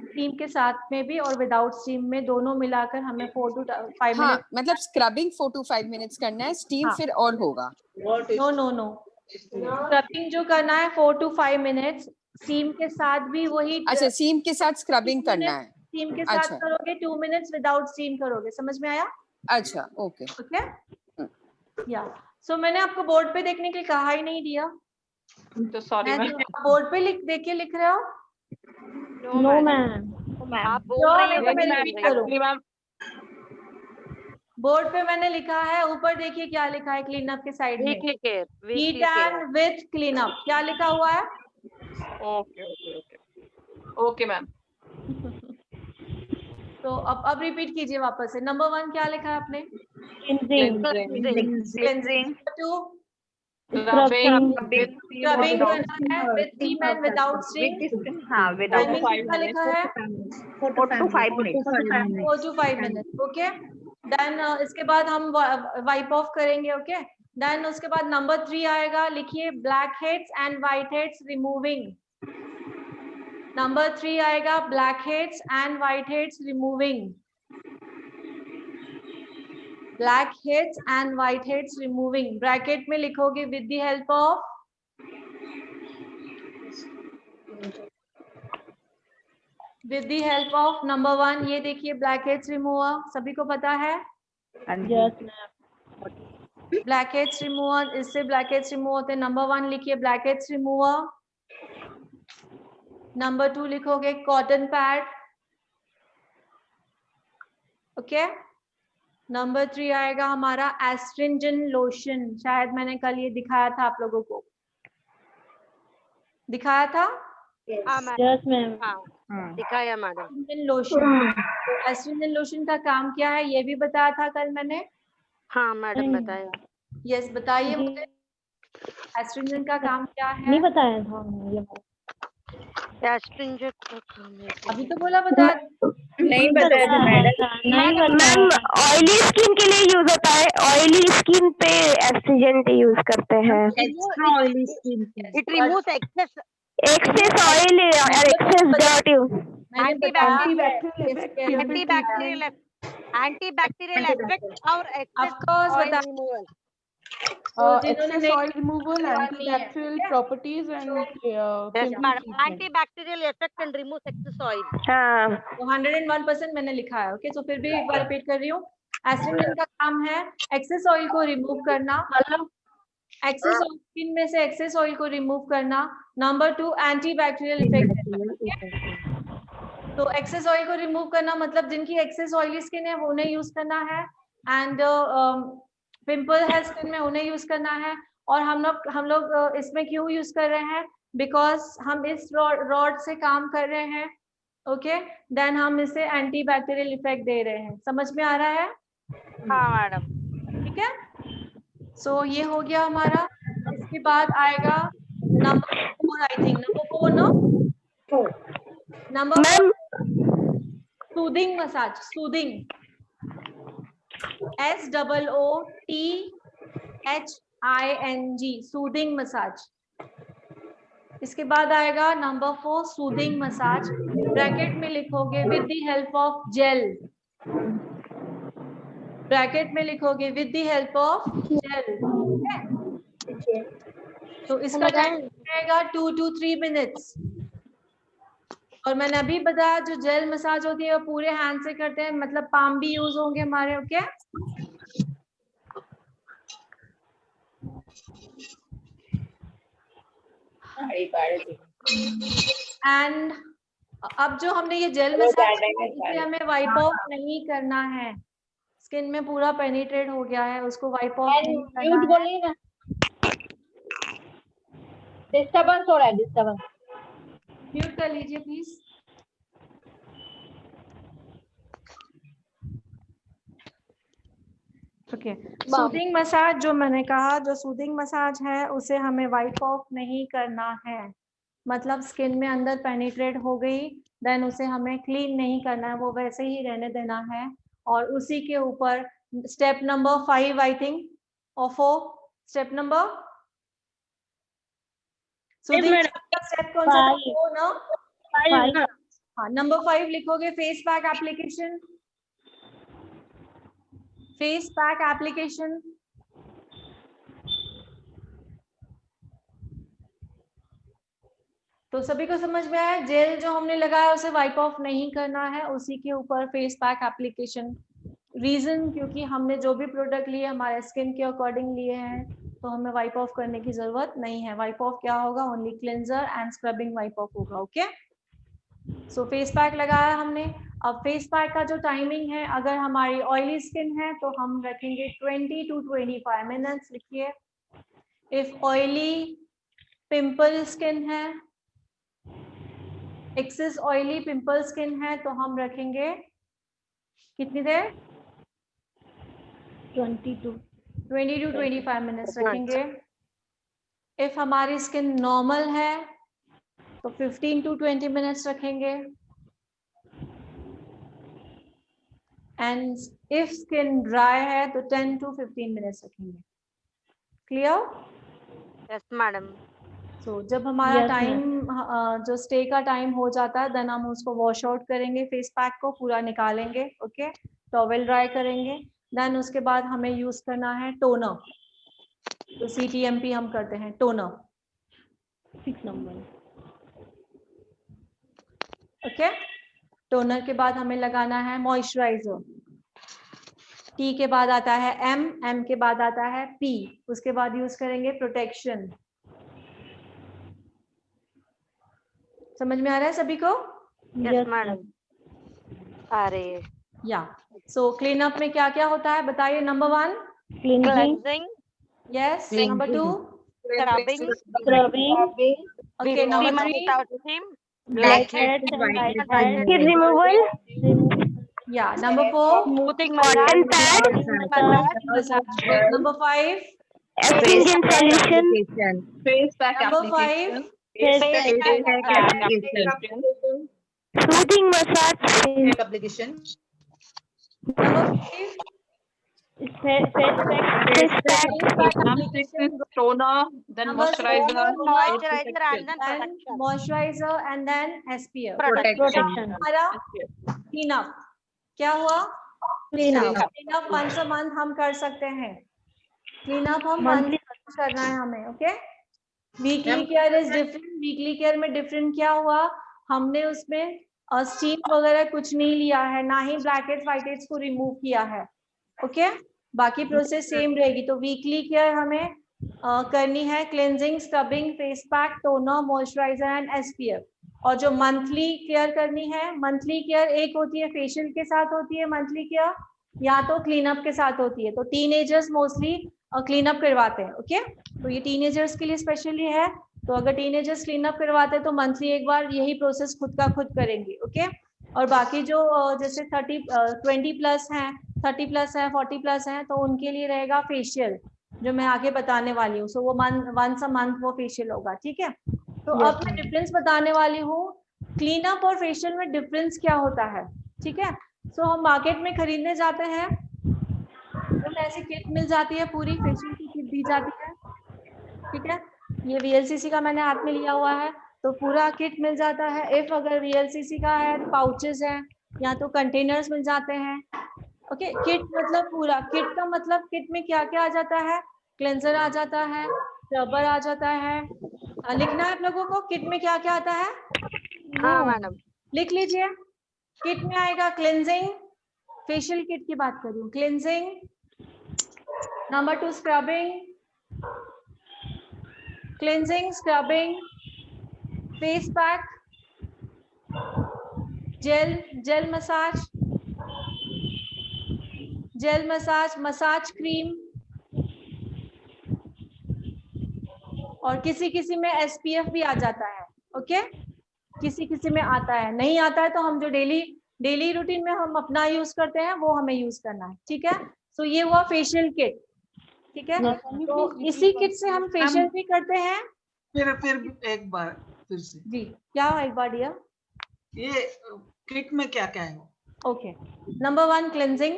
स्टीम के साथ में भी और विदाउट स्टीम में दोनों मिलाकर हमें 4 to 5 हाँ, मिनट। मतलब स्क्रबिंग 4 to 5 मिनट्स करना है, स्टीम हाँ। फिर और होगा। नो नो नो, स्क्रबिंग जो करना है 4 to 5 मिनट्स, स्टीम के साथ भी वही। अच्छा, स्टीम के साथ स्क्रबिंग करना है। स्टीम के साथ अच्छा। करोगे 2 मिनट्स, विदाउट स्टीम करोगे। समझ में आया? अच्छा, ओके। ओके, या सो मैंने आपको बोर्ड पे देखने के लिए कहा ही नहीं दिया, तो सॉरी मैम। बोर्ड पे देख के लिख रहे हो? No ma'am. मैम बोल रही है मैं रिपीट करूं? एक्चुअली मैम, बोर्ड पे मैंने लिखा है, ऊपर देखिए क्या लिखा है क्लीन अप के साइड में, D10 विद क्लीन अप, क्या लिखा हुआ है? Okay okay okay okay ma'am. तो अब रिपीट कीजिए वापस से। नंबर 1 क्या लिखा है आपने? क्लींजिंग। 2 स्क्रबिंग स्क्रबिंग करना है with steam and without steam. हाँ विदाउट टाइमिंग कितना लिखा है? 4 to 5 minutes. 4 to 5 minutes. Okay, then इसके बाद हम वाइप ऑफ करेंगे। ओके, देन उसके बाद नंबर 3 आएगा, लिखिए blackheads and whiteheads removing. Number 3 आएगा blackheads and whiteheads removing. Blackheads and whiteheads removing, bracket में लिखोगे with the help of with the help of number 1, ये देखिए ब्लैकहेड्स रिमूवर, सभी को पता है यस मैम। ब्लैकहेड्स रिमूवर, इससे ब्लैकहेड्स रिमूव होते हैं। नंबर 1 लिखिए ब्लैकहेड्स रिमूवर। नंबर 2 लिखोगे कॉटन पैड, ओके। नंबर 3 आएगा हमारा एस्ट्रिंजेंट लोशन, शायद मैंने कल ये दिखाया था आप लोगों को, दिखाया था यस मैम। दिखाया मैडम। Astringent lotion. तो एस्ट्रिंजेंट लोशन का काम क्या है ये भी बताया था कल मैंने। हाँ मैडम बताया। यस, बताइए मुझे एस्ट्रिंजेंट का काम क्या है। नहीं बताया था हमने ये। एस्ट्रिंजेंट का काम है। अभी तो बोला बता। नहीं बताया था मैडम। नहीं मैम बताया। ऑयली स्किन के लिए यूज होता है, ऑयली स्किन पे एस्ट्रिजेंट यूज करते हैं। Extra oily skin. It removes excess oil और एक्सेस डर्ट। मैंने एंटीबैक्टीरियल एफेक्ट और ऑफकोर्स बता removal. excess oil removal, antibacterial properties and antibacterial effect and removes excess oil. हाँ 101% मैंने लिखा है, ओके। तो फिर भी एक बार रिपीट कर रही हूँ, एस्ट्रिंजेंट का काम है एक्सेस ऑयल को रिमूव करना, एक्सेस ऑयल स्किन में से एक्सेस ऑयल को रिमूव करना। Number 2 antibacterial effect. तो एक्सेस ऑयल को रिमूव करना मतलब जिनकी एक्सेस ऑयली स्किन है वो उन्हें यूज करना है, एंड पिंपल है स्किन में उन्हें यूज करना है। और हम लोग इसमें क्यों यूज कर रहे हैं, बिकॉज हम इस रॉड से काम कर रहे हैं, ओके। देन हम इसे एंटीबैक्टीरियल इफेक्ट दे रहे हैं, समझ में आ रहा है? हाँ मैडम। ठीक है, सो ये हो गया हमारा। इसके बाद आएगा number 4, I think number 4 no, number 4 soothing massage. Soothing, SOOTHING, soothing massage. इसके बाद आएगा नंबर 4 सूदिंग मसाज, ब्रैकेट में लिखोगे with the help of gel, bracket में लिखोगे with the help of gel, तो इसका टाइम रहेगा 2 to 3 मिनट्स। और मैंने अभी बताया जो जेल मसाज होती है वो पूरे हैंड से करते हैं, मतलब पाम भी यूज होंगे हमारे, ओके। एंड अब जो हमने ये जेल मसाज इसे हमें वाइप ऑफ नहीं करना है, स्किन में पूरा पेनिट्रेट हो गया है, उसको वाइप ऑफ नहीं करना है। डिस्टर्बेंस हो रहा है, डिस्टर्बेंस। म्यूट कर लीजिए प्लीज। ओके, सूदिंग मसाज जो मैंने कहा, जो सूदिंग मसाज है उसे हमें वाइप ऑफ नहीं करना है, मतलब स्किन में अंदर पेनिट्रेट हो गई, देन उसे हमें क्लीन नहीं करना है, वो वैसे ही रहने देना है। और उसी के ऊपर स्टेप नंबर 5 आई थिंक, और 4 स्टेप नंबर सूदिंग स्टेप कौन सा था? 4 ना? हाँ, नंबर 5 लिखोगे face pack application, face pack application. तो सभी को समझ में आया, जेल जो हमने लगाया उसे वाइप ऑफ नहीं करना है, उसी के ऊपर फेस पैक एप्लीकेशन। रीजन क्योंकि हमने जो भी प्रोडक्ट लिए हमारे स्किन के अकॉर्डिंग लिए हैं, तो हमें वाइप ऑफ करने की जरूरत नहीं है। वाइप ऑफ क्या होगा, only cleanser and scrubbing wipe off होगा, ओके। सो फेस पैक लगाया हमने। अब फेस पैक का जो टाइमिंग है, अगर हमारी ऑयली स्किन है तो हम रखेंगे 20 to 25 मिनट्स, लिखिए। इफ ऑयली पिंपल स्किन है, एक्सेस ऑयली पिंपल स्किन है, तो हम रखेंगे कितनी देर, 20 to 25 मिनट्स रखेंगे। इफ हमारी स्किन नॉर्मल है तो 15 to 20 मिनट्स रखेंगे। एंड इफ स्किन ड्राई है तो 10 to 15 मिनट्स रखेंगे। क्लियर? Yes madam. सो जब हमारा Yes, टाइम जो स्टे का टाइम हो जाता है, देन हम उसको वॉश आउट करेंगे, फेस पैक को पूरा निकालेंगे, ओके। टॉवेल ड्राई करेंगे, देन उसके बाद हमें यूज करना है टोनर। तो CTMP हम करते हैं टोनर, 6 number। ओके। टोनर के बाद हमें लगाना है मॉइस्चराइजर। टी के बाद आता है एम, एम के बाद आता है पी, उसके बाद यूज करेंगे प्रोटेक्शन। समझ में आ रहा है सभी को? Yes madam. अरे या सो क्लीन अप में क्या क्या होता है बताइए। Number 1 cleansing, yes, number 2 scrubbing, okay, number 3 without steam, Blackheads and whiteheads. Skin removal, या number 4 smoothing cotton massage, pad, massage, number 5 astringent solution, face pack number 5 soothing massage, number 5 face pack, toner, then Number moisturizer, moisturizer and then and protection. moisturizer and then SPF। Protection. हमारा क्लीन अप क्या हुआ? Clean up once a month हम कर सकते हैं। क्लीन अप हम मंथली करना है हमें। Okay. Weekly care is different. Weekly care में डिफरेंट क्या हुआ? हमने उसमें स्टीम वगैरह कुछ नहीं लिया है, ना ही ब्लैकहेड्स व्हाइटहेड्स को रिमूव किया है। ओके, बाकी प्रोसेस सेम रहेगी। तो वीकली केयर हमें करनी है cleansing, scrubbing, face pack, toner, moisturiser and SPF. और जो मंथली केयर करनी है, मंथली केयर एक होती है फेशियल के साथ होती है मंथली केयर, या तो क्लीनअप के साथ होती है। तो टीनेजर्स मोस्टली क्लीनअप करवाते हैं। ओके, तो ये टीनेजर्स के लिए स्पेशली है। तो अगर टीनेजर्स क्लीनअप करवाते हैं तो मंथली एक बार यही प्रोसेस खुद का खुद करेंगे। ओके, और बाकी जो जैसे 20 प्लस हैं, 30 प्लस है, 40 प्लस हैं, तो उनके लिए रहेगा फेशियल, जो मैं आगे बताने वाली हूँ। सो वो वंस अ मंथ वो फेशियल होगा। ठीक है, तो अब मैं डिफरेंस बताने वाली हूँ क्लीनअप और फेशियल में डिफरेंस क्या होता है। ठीक है, सो हम मार्केट में खरीदने जाते हैं तो ऐसी किट मिल जाती है, पूरी फेशियल की किट दी जाती है। ठीक है, ये वीएलसीसी का मैंने हाथ में लिया हुआ है, तो पूरा किट मिल जाता है। इफ अगर वीएलसीसी का है, पाउचेस हैं या तो कंटेनर्स मिल जाते हैं। ओके, किट मतलब पूरा। किट का मतलब किट में क्या क्या आ जाता है? क्लेंजर आ जाता है, रबर आ जाता है। लिखना है आप लोगों को किट में क्या क्या आता है। हाँ मैडम, लिख लीजिए। किट में आएगा क्लेंजिंग, फेशियल किट की बात कर रही हूँ, cleansing. Number 2 scrubbing, cleansing, scrubbing, face pack, gel massage, massage cream, और किसी किसी में एसपीएफ भी आ जाता है। ओके, किसी किसी में आता है, नहीं आता है तो हम जो डेली रूटीन में हम अपना यूज करते हैं वो हमें यूज करना है। ठीक है, सो ये हुआ फेशियल किट। ठीक है, तो इसी किट से हम फेशियल भी करते हैं। फिर एक बार फिर से जी, क्या एक बार दिया? ये किट में क्या क्या है? ओके, नंबर 1 क्लेंजिंग,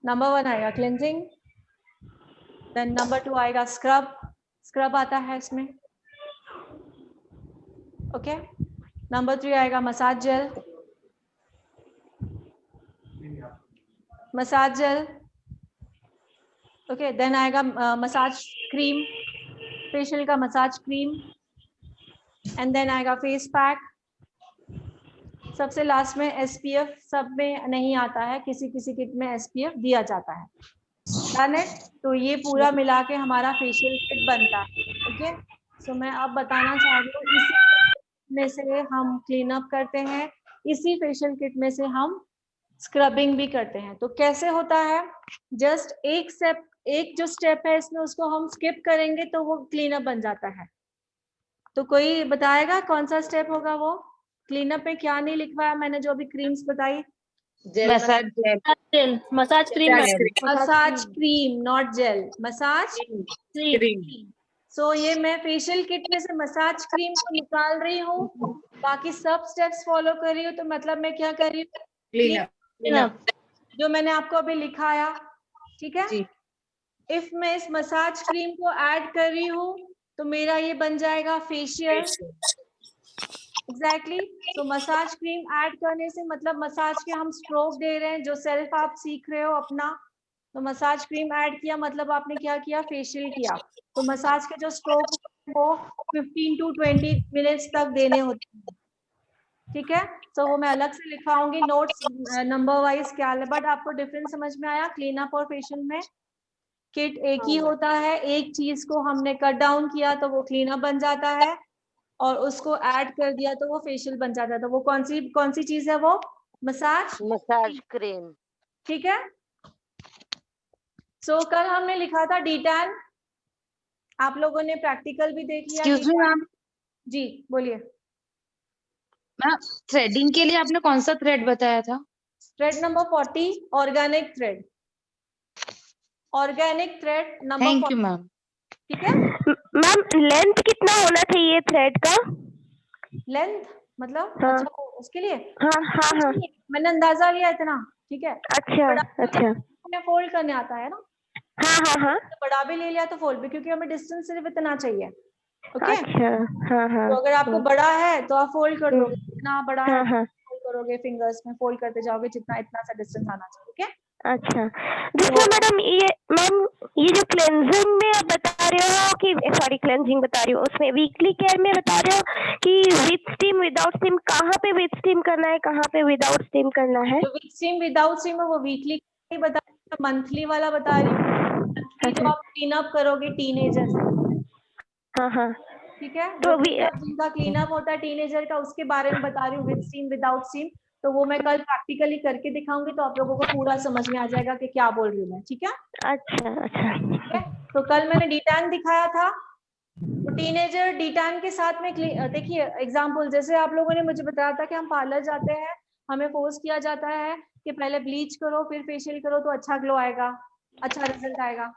नंबर 1 आएगा क्लेंजिंग। देन नंबर 2 आएगा स्क्रब आता है इसमें। ओके, नंबर 3 आएगा मसाज जेल, ओके। देन आएगा मसाज क्रीम, फेशियल का मसाज क्रीम, एंड देन आएगा फेस पैक। सबसे लास्ट में एसपीएफ, सब में नहीं आता है, किसी किसी किट में एसपीएफ दिया जाता है। Done it. तो ये पूरा मिला के हमारा फेशियल किट बनता है। ओके, सो मैं अब बताना चाह रही हूँ, इसी में से हम क्लीन अप करते हैं, इसी फेशियल किट में से हम स्क्रबिंग भी करते हैं। तो कैसे होता है? जस्ट एक जो स्टेप है इसमें, उसको हम स्किप करेंगे तो वो क्लीन अप बन जाता है। तो कोई बताएगा कौन सा स्टेप होगा वो? क्लीनअप में क्या नहीं लिखवाया मैंने, जो अभी क्रीम्स बताई? Massage cream, not gel, massage cream. So ये मैं फेशियल किट में से मसाज क्रीम को निकाल रही हूँ, बाकी सब स्टेप्स फॉलो कर रही हूँ। तो मतलब मैं क्या कर रही हूँ? क्लीनअप, जो मैंने आपको अभी लिखाया। ठीक है, इफ मैं इस मसाज क्रीम को ऐड कर रही हूँ तो मेरा ये बन जाएगा फेशियल। एग्जैक्टली। तो मसाज क्रीम ऐड करने से मतलब मसाज के हम स्ट्रोक दे रहे हैं, जो सेल्फ आप सीख रहे हो अपना। तो मसाज क्रीम ऐड किया मतलब आपने क्या किया? फेशियल किया। तो मसाज के जो स्ट्रोक वो 15 to 20 मिनट्स तक देने होते हैं, ठीक है। तो वो मैं अलग से लिखवाऊंगी नोट्स नंबर वाइज क्या है, बट आपको डिफरेंस समझ में आया क्लीन अप और फेशियल में? किट एक ही होता है, एक चीज को हमने कट डाउन किया तो वो क्लीन अप बन जाता है, और उसको ऐड कर दिया तो वो फेशियल बन जाता है। तो वो कौन सी चीज है? वो मसाज क्रीम, ठीक है। सो कल हमने लिखा था D10, आप लोगों ने प्रैक्टिकल भी देख लिया। एक्सक्यूज मी मैम, जी बोलिए। मैम थ्रेडिंग के लिए आपने कौन सा थ्रेड बताया था? Thread number 40 organic thread, organic thread number thank you ma'am. ठीक है मैम लेंथ कितना होना चाहिए थ्रेड का? लेंथ मतलब हाँ। अच्छा उसके लिए हाँ हाँ हाँ। मैंने अंदाजा लिया इतना, ठीक है। अच्छा अच्छा। हमें फोल्ड करने आता है ना, हाँ हाँ हाँ। तो बड़ा भी ले लिया तो फोल्ड भी, क्योंकि हमें डिस्टेंस सिर्फ इतना चाहिए। ओके अच्छा हाँ हाँ। तो अगर आपको बड़ा है तो आप फोल्ड कर दोगे, जितना बड़ा है हाँ हाँ। फोल्ड करोगे, फिंगर्स में फोल्ड करते जाओगे जितना इतना सा डिस्टेंस आना चाहिए। ओके अच्छा दूसरा मैडम ये मैम ये जो क्लेंजिंग में आप बता रहे हो कि सॉरी क्लेंजिंग बता रही हो, उसमें वीकली केयर में बता रहे हो कि विद स्टीम विदाउट स्टीम, कहाँ पे विद स्टीम करना है कहाँ पे विदाउट स्टीम करना है? तो विद स्टीम विदाउट स्टीम वो वीकली बता, मंथली वाला बता रही हूँ, जो आप क्लीन अप करोगे टीनेजर से। हाँ हाँ ठीक है, तो जिनका क्लीन अप होता है टीनेजर का, उसके बारे में बता रही हूँ विद स्टीम विदाउट स्टीम। तो वो मैं कल प्रैक्टिकली करके दिखाऊंगी, तो आप लोगों को पूरा समझ में आ जाएगा कि क्या बोल रही हूँ मैं। ठीक है अच्छा अच्छा। ठीक है, तो कल मैंने D10 दिखाया था, तो टीनेजर D10 के साथ में देखिए एग्जांपल, जैसे आप लोगों ने मुझे बताया था कि हम पार्लर जाते हैं, हमें फोर्स किया जाता है कि पहले ब्लीच करो फिर फेशियल करो तो अच्छा ग्लो आएगा, अच्छा रिजल्ट आएगा।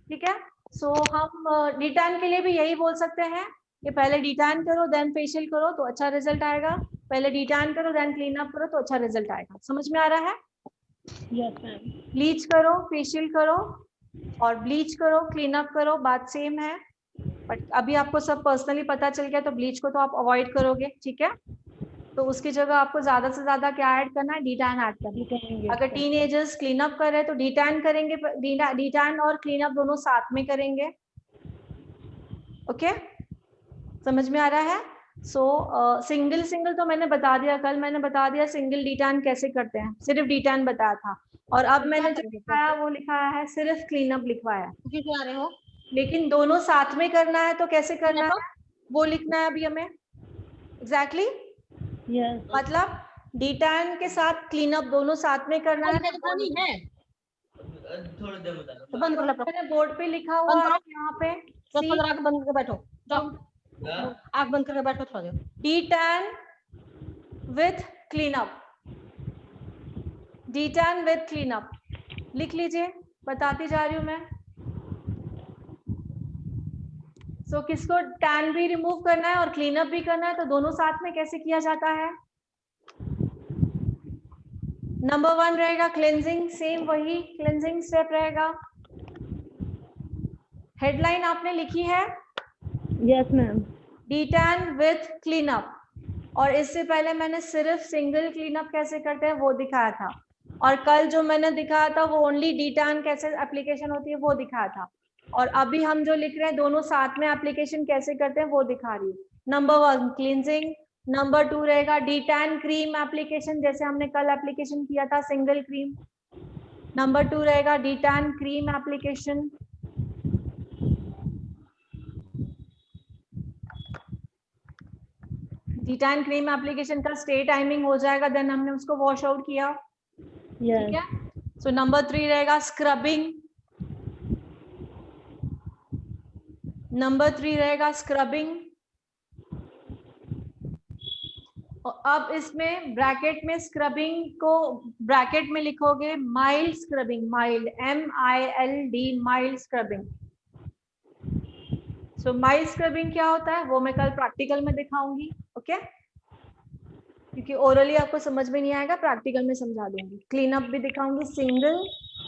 ठीक है, सो हम D10 के लिए भी यही बोल सकते हैं कि पहले D10 करो देन फेशियल करो तो अच्छा रिजल्ट आएगा, पहले D10 करो देन क्लीन अप करो तो अच्छा रिजल्ट आएगा। समझ में आ रहा है? Yes ma'am. ब्लीच करो फेशियल करो और ब्लीच करो क्लीन अप करो, बात सेम है, बट अभी आपको सब पर्सनली पता चल गया तो ब्लीच को तो आप अवॉइड करोगे। ठीक है, तो उसकी जगह आपको ज्यादा से ज्यादा क्या ऐड करना है? D10 ऐड करना है। अगर टीनेजर्स क्लीन अप कर रहे हैं तो D10 करेंगे, D10 और क्लीन अप दोनों साथ में करेंगे। ओके समझ में आ रहा है? सो सिंगल तो मैंने बता दिया, कल मैंने बता दिया सिंगल D10 कैसे करते हैं, सिर्फ D10 बताया था, और अब मैंने जो लिखाया वो लिखाया है सिर्फ क्लीन अप लिखवाया, लेकिन दोनों साथ में करना है तो कैसे करना है वो लिखना है अभी हमें एग्जैक्टली। मतलब D10 के साथ क्लीन अप दोनों साथ में करना है। तो बंद कर लो, मैंने बोर्ड पे लिखा हुआ है यहाँ पे, आँख बंद करके बैठो, जाओ आँख बंद करके बैठो थोड़ा देर। D10 with clean up, D10 with clean up लिख लीजिए, बताती जा रही हूँ मैं। सो किसको टैन भी रिमूव करना है और क्लीन अप भी करना है तो दोनों साथ में कैसे किया जाता है? नंबर 1 रहेगा क्लेंजिंग, सेम वही क्लेंजिंग स्टेप रहेगा। हेडलाइन आपने लिखी है? Yes ma'am. D10 with clean up, और इससे पहले मैंने सिर्फ सिंगल क्लीन अप कैसे करते हैं वो दिखाया था, और कल जो मैंने दिखाया था वो ओनली D10 कैसे एप्लीकेशन होती है वो दिखाया था, और अभी हम जो लिख रहे हैं दोनों साथ में एप्लीकेशन कैसे करते हैं वो दिखा रही हूँ। नंबर 1 क्लींजिंग, नंबर 2 रहेगा D10 क्रीम एप्लीकेशन, जैसे हमने कल एप्लीकेशन किया था सिंगल क्रीम। नंबर 2 रहेगा D10 cream application. D10 cream application का स्टे टाइमिंग हो जाएगा, देन हमने उसको वॉश आउट किया। ठीक है, सो नंबर 3 रहेगा स्क्रबिंग, नंबर 3 रहेगा स्क्रबिंग। और अब इसमें ब्रैकेट में स्क्रबिंग को ब्रैकेट में लिखोगे mild scrubbing, mild MILD, mild scrubbing. So mild scrubbing क्या होता है वो मैं कल प्रैक्टिकल में दिखाऊंगी। ओके, क्योंकि ओरली आपको समझ में नहीं आएगा, प्रैक्टिकल में समझा दूंगी। क्लीन अप भी दिखाऊंगी सिंगल,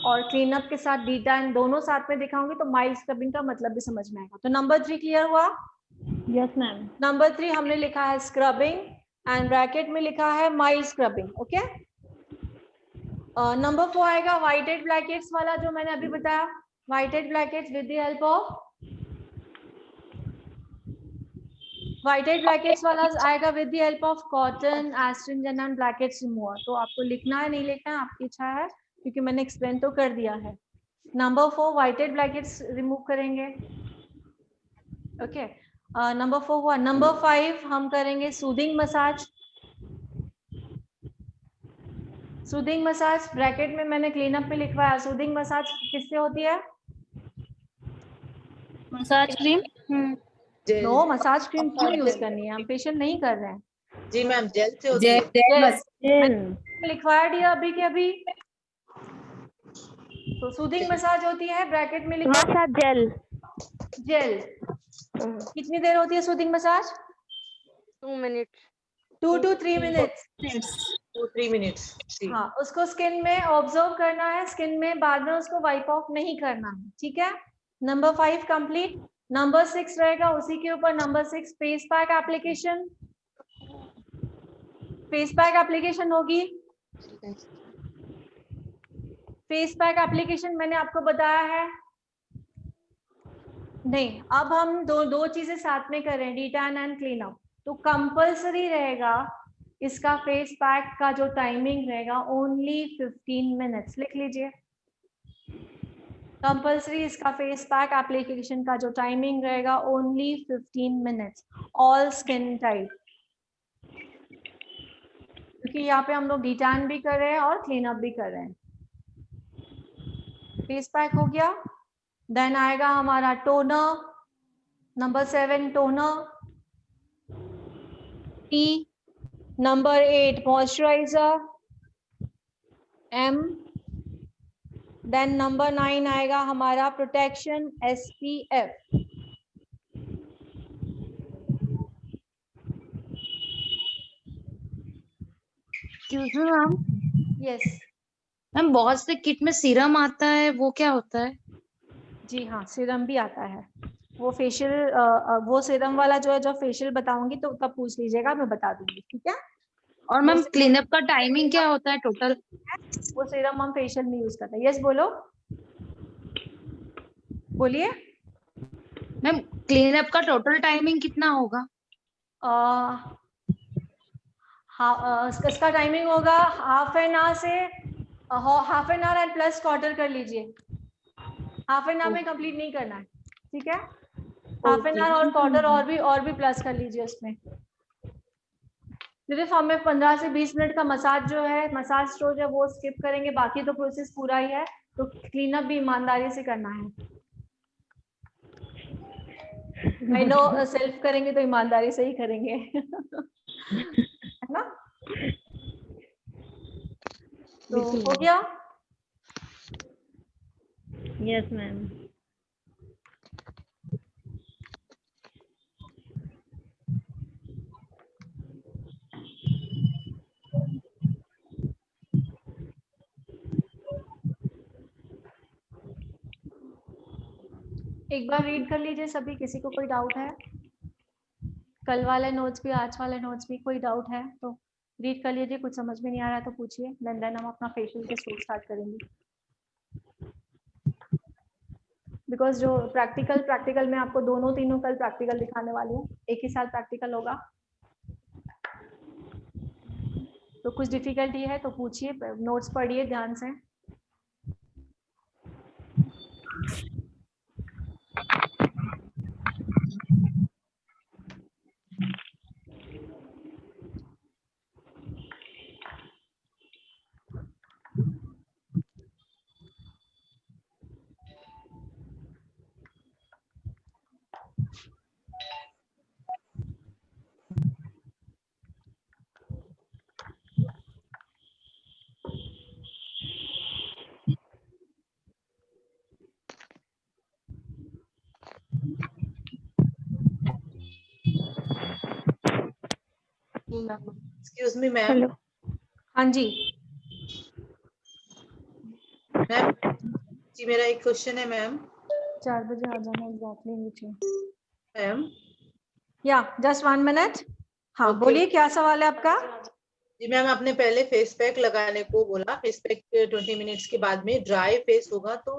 और क्लीन अप के साथ D10 दोनों साथ में दिखाऊंगी, तो माइल्ड स्क्रबिंग का मतलब भी समझ में आएगा। तो नंबर 3 क्लियर हुआ? Yes ma'am. नंबर 3 हमने लिखा है स्क्रबिंग एंड ब्रैकेट में लिखा है माइल्ड स्क्रबिंग। ओके, नंबर 4 आएगा व्हाइटेड ब्लैकेट्स वाला, जो मैंने अभी बताया whited brackets with the help of whited brackets वाला आएगा with the help of cotton, astringent and brackets remover. तो आपको लिखना है नहीं लिखना है आपकी इच्छा है, क्योंकि मैंने एक्सप्लेन तो कर दिया है. नंबर 4 whited brackets रिमूव करेंगे. ओके, नंबर 4 हुआ. नंबर 5 हम करेंगे soothing massage. Soothing massage bracket में मैंने क्लीन अप पे लिखवाया. सूदिंग मसाज किससे होती है? Massage cream. No, massage cream क्यों यूज करनी है? हम फेशियल नहीं कर रहे हैं. जी मैम, जेल से होती है. लिखवा दिया अभी के अभी. तो सूदिंग मसाज होती है, ब्रैकेट में लिखा मसाज जेल. जेल. कितनी देर होती है soothing massage? 2 minutes. 2 to 3 minutes. 2-3 minutes. हाँ, उसको स्किन में ऑब्जर्व करना है, स्किन में, बाद में उसको वाइप ऑफ नहीं करना है. ठीक है. Number 5 complete. नंबर 6 रहेगा उसी के ऊपर. Number 6 face pack application. Face pack application होगी. फेस पैक एप्लीकेशन मैंने आपको बताया है नहीं. अब हम दो चीजें साथ में करें, डीटैन एंड क्लीन अप. तो कंपल्सरी रहेगा इसका फेस पैक का जो टाइमिंग रहेगा ओनली 15 मिनट्स. लिख लीजिए. कंपल्सरी इसका फेस पैक एप्लीकेशन का जो टाइमिंग रहेगा only 15 minutes. All skin type, क्योंकि यहाँ पे हम लोग डीटैन भी कर रहे हैं और क्लीन अप भी कर रहे हैं. फेस पैक हो गया. देन आएगा हमारा toner. Number 7 toner. T. Number 8 moisturiser M. Then number 9 आएगा हमारा protection SPF. Excuse me ma'am. Yes ma'am, बहुत से किट में सीरम आता है, वो क्या होता है? जी हाँ, सीरम भी आता है. वो फेशियल, वो सीरम वाला जो है, जो फेशियल बताऊंगी तो तब पूछ लीजिएगा, मैं बता दूंगी. ठीक है. और मैम क्लीनअप का टाइमिंग क्या होता है टोटल? वो सीरम हम फेशियल में यूज करते हैं. यस बोलो, बोलिए. मैम क्लीनअप का टोटल टाइमिंग कितना होगा? इसका टाइमिंग होगा हाफ एन आवर से half an hour and plus quarter कर लीजिए. हाफ एन आवर में कंप्लीट नहीं करना है. ठीक है. हाफ एन आवर और क्वार्टर और भी प्लस कर लीजिए उसमें. सिर्फ हमें 15 से 20 मिनट का मसाज जो है, मसाज स्ट्रोक है, वो स्किप करेंगे. बाकी तो प्रोसेस पूरा ही है. तो क्लीन अप भी ईमानदारी से करना है. आई नो, सेल्फ करेंगे तो ईमानदारी से ही करेंगे. है ना. तो हो गया. Yes ma'am. एक बार रीड कर लीजिए सभी. किसी को कोई डाउट है? कल वाले नोट्स भी, आज वाले नोट्स भी, कोई डाउट है तो रीड कर लीजिए. कुछ समझ में नहीं आ रहा है तो पूछिए. देन हम अपना फेशियल के स्टेप स्टार्ट करेंगे. बिकॉज जो प्रैक्टिकल में आपको दोनों तीनों कल प्रैक्टिकल दिखाने वाले हैं. एक ही साथ प्रैक्टिकल होगा. तो कुछ डिफिकल्टी है तो पूछिए. नोट्स पढ़िए ध्यान से. Excuse me ma'am. हाँ जी. मैम जी, मेरा एक क्वेश्चन है मैम. 4 बजे आ जाना एग्जैक्टली नीचे. मैम या जस्ट 1 मिनट. हाँ बोलिए, क्या सवाल है आपका? जी मैम, आपने पहले फेस पैक लगाने को बोला, फेस पैक 20 मिनट्स के बाद में ड्राई फेस होगा तो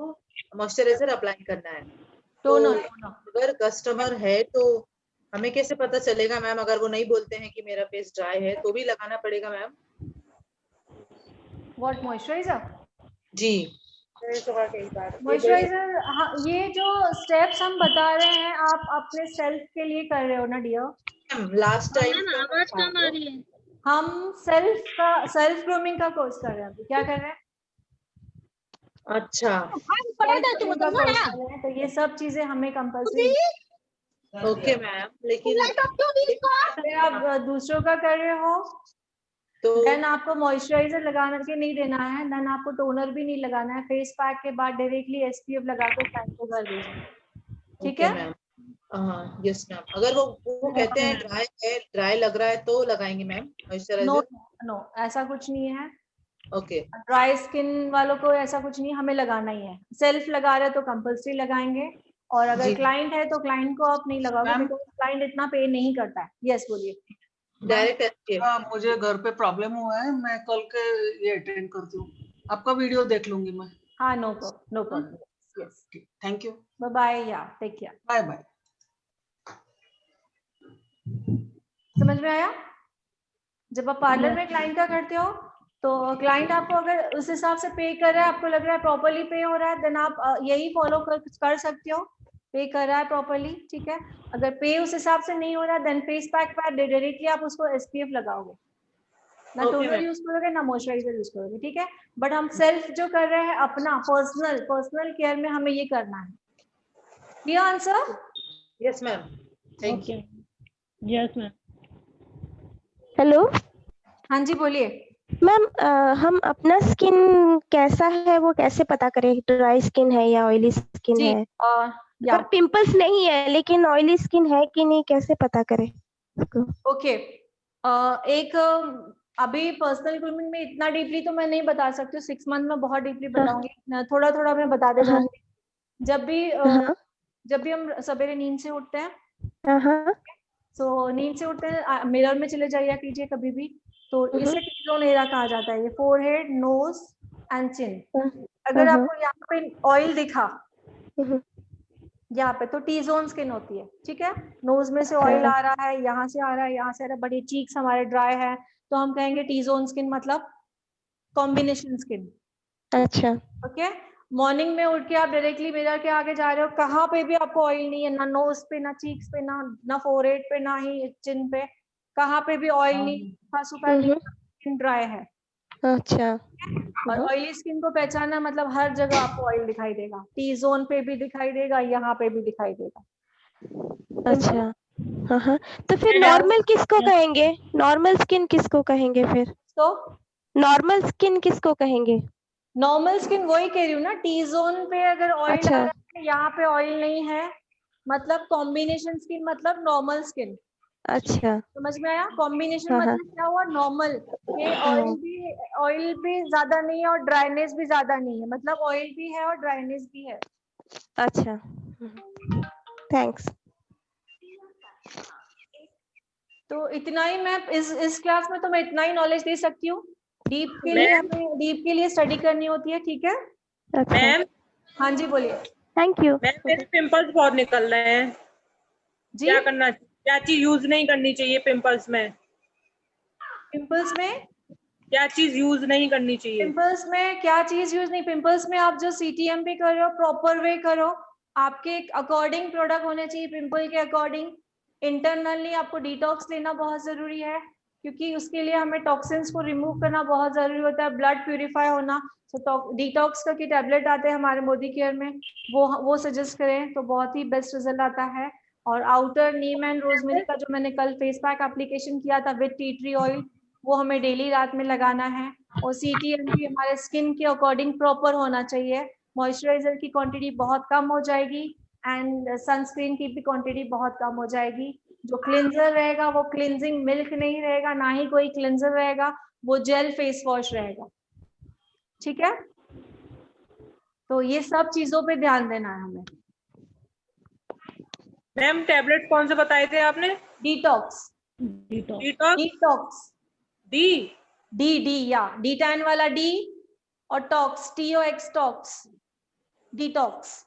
मॉइस्चराइजर अप्लाई करना है। तो अगर कस्टमर है तो हमें कैसे पता चलेगा मैम, अगर वो नहीं बोलते हैं कि मेरा फेस ड्राई है तो भी लगाना पड़ेगा मैम? What moisturiser? जी मॉइस्चराइजर, हाँ, ये जो स्टेप्स हम बता रहे हैं आप अपने सेल्फ के लिए कर रहे हो ना डियर? लास्ट टाइम आवाज कम आ रही है। हम सेल्फ ग्रूमिंग का कोर्स कर रहे हैं। क्या कर रहे हैं? अच्छा, तो ये सब चीजें हमें कंपल्सरी। ओके मैम, लेकिन अगर आप दूसरों का कर रहे हो तो देन आपको मॉइस्चराइजर लगाना के नहीं देना है, देन आपको टोनर भी नहीं लगाना है। फेस पैक के बाद डायरेक्टली SPF लगा के क्लाइंट को कर दीजिए, ठीक है? मैम यस मैम, अगर वो कहते हैं ड्राई लग रहा है तो लगाएंगे मैम मॉइस्चराइजर? नो, ऐसा कुछ नहीं है। ओके, ड्राई स्किन वालों को ऐसा कुछ नहीं, हमें लगाना ही है। सेल्फ लगा रहे तो कंपल्सरी लगाएंगे, और अगर क्लाइंट है तो क्लाइंट को आप नहीं लगाओगे बिकॉज क्लाइंट इतना पे नहीं करता है। यस बोलिए। डायरेक्ट मुझे घर पे प्रॉब्लम हुआ है, मैं कल के ये अटेंड करती हूँ, आपका वीडियो देख लूंगी मैं। हाँ, no problem. Yes, thank you, bye bye, या टेक केयर, बाय बाय। समझ में आया? जब आप पार्लर में क्लाइंट का करते हो तो क्लाइंट आपको अगर उस हिसाब से पे कर रहा है, आपको लग रहा है प्रॉपर्ली पे हो रहा है, देन आप यही फॉलो कर सकते हो, पे कर रहा है प्रॉपर्ली, ठीक है? अगर पे उस हिसाब से नहीं हो रहा देन फेस पैक पर डायरेक्टली आप उसको SPF लगाओगे, ना टोनर यूज करोगे ना मॉइस्चराइजर यूज करोगे, ठीक है? बट हम सेल्फ जो कर रहे हैं अपना पर्सनल केयर में हमें ये करना है। Clear answer? Yes ma'am, thank you. Yes ma'am. Hello हाँ जी बोलिए। मैम, हम अपना स्किन कैसा है वो कैसे पता करें? ड्राई स्किन है या ऑयली स्किन है? या पिंपल्स नहीं है लेकिन ऑयली स्किन है कि नहीं, कैसे पता करें? ओके, एक अभी पर्सनल ग्रूमिंग में इतना डीपली तो मैं नहीं बता सकती हूँ, 6 मंथ में बहुत डीपली बताऊंगी, थोड़ा थोड़ा मैं बताते जाऊंगी। जब भी हम सवेरे नींद से उठते हैं, तो नींद से उठते हैं मिरर में चले जाइए कीजिए कभी भी, तो इसे टी जोन एरिया कहा जाता है। ये फोरहेड, नोज एंड चिन। अगर आपको यहाँ पे ऑयल दिखा यहाँ पे तो टी जोन स्किन होती है, ठीक है? नोज में से ऑयल आ रहा है, यहाँ से आ रहा है, यहाँ से आ रहा है, बड़ी चीक्स हमारे ड्राई है तो हम कहेंगे टी जोन स्किन, मतलब कॉम्बिनेशन स्किन। अच्छा, ओके? मॉर्निंग में उठ के आप डायरेक्टली मिरर के आगे जा रहे हो, कहाँ पे भी आपको ऑयल नहीं है, ना नोज पे, ना चीक्स पे, ना फोरहेड पे, ना ही चिन पे, कहाँ पे भी ऑयल नहीं, स्किन ड्राई है। अच्छा। और ऑयली स्किन को पहचानना मतलब हर जगह आपको ऑयल दिखाई देगा, टी जोन पे भी दिखाई देगा, यहाँ पे भी दिखाई देगा। अच्छा, हाँ। तो फिर नॉर्मल किसको कहेंगे? नॉर्मल स्किन किसको कहेंगे फिर? तो नॉर्मल स्किन किसको कहेंगे? नॉर्मल स्किन वही कह रही हूँ ना, टी जोन पे अगर ऑयल आ रहा है, यहाँ पे ऑयल नहीं है, मतलब कॉम्बिनेशन स्किन मतलब नॉर्मल स्किन। अच्छा, समझ में आया? कॉम्बिनेशन मतलब क्या हुआ? नॉर्मल के ऑयल भी ज्यादा नहीं है और ड्राइनेस भी ज्यादा नहीं है, मतलब ऑयल भी है और ड्राइनेस भी है। अच्छा, थैंक्स। तो इतना ही मैं इस क्लास में तो मैं इतना ही नॉलेज दे सकती हूँ। डीप के लिए हमें डीप के लिए स्टडी करनी होती है, ठीक है मैम? हाँ जी बोलिए। Thank you. मैम मेरे पिंपल्स बहुत निकल रहे हैं जी, क्या करना, क्या चीज यूज नहीं करनी चाहिए पिंपल्स में? पिंपल्स में क्या चीज यूज नहीं करनी चाहिए? पिंपल्स में क्या चीज यूज नहीं, पिंपल्स में आप जो CTMP कर रहे हो प्रॉपर वे करो, आपके अकॉर्डिंग प्रोडक्ट होने चाहिए पिंपल के अकॉर्डिंग। इंटरनली आपको डिटॉक्स लेना बहुत जरूरी है, क्योंकि उसके लिए हमें टॉक्सिन्स को रिमूव करना बहुत जरूरी होता है, ब्लड प्यूरिफाई होना। तो डिटॉक्स का की टैबलेट आते हैं हमारे मोदी केयर में, वो सजेस्ट करें तो बहुत ही बेस्ट रिजल्ट आता है। और आउटर नीम एंड रोजमेरी का जो मैंने कल फेस पैक एप्लीकेशन किया था विद टी ट्री ऑयल, वो हमें डेली रात में लगाना है। और CTMP हमारे स्किन के अकॉर्डिंग प्रॉपर होना चाहिए। मॉइस्चराइजर की क्वांटिटी बहुत कम हो जाएगी एंड सनस्क्रीन की भी क्वांटिटी बहुत कम हो जाएगी। जो क्लिंजर रहेगा वो क्लिंजिंग मिल्क नहीं रहेगा, ना ही कोई क्लिंजर रहेगा, वो जेल फेस वॉश रहेगा, ठीक है? तो ये सब चीजों पे ध्यान देना है हमें। मैम टैबलेट कौन से बताए थे आपने? Detox detox detox D D या D10 वाला D और talks TOX talks detox.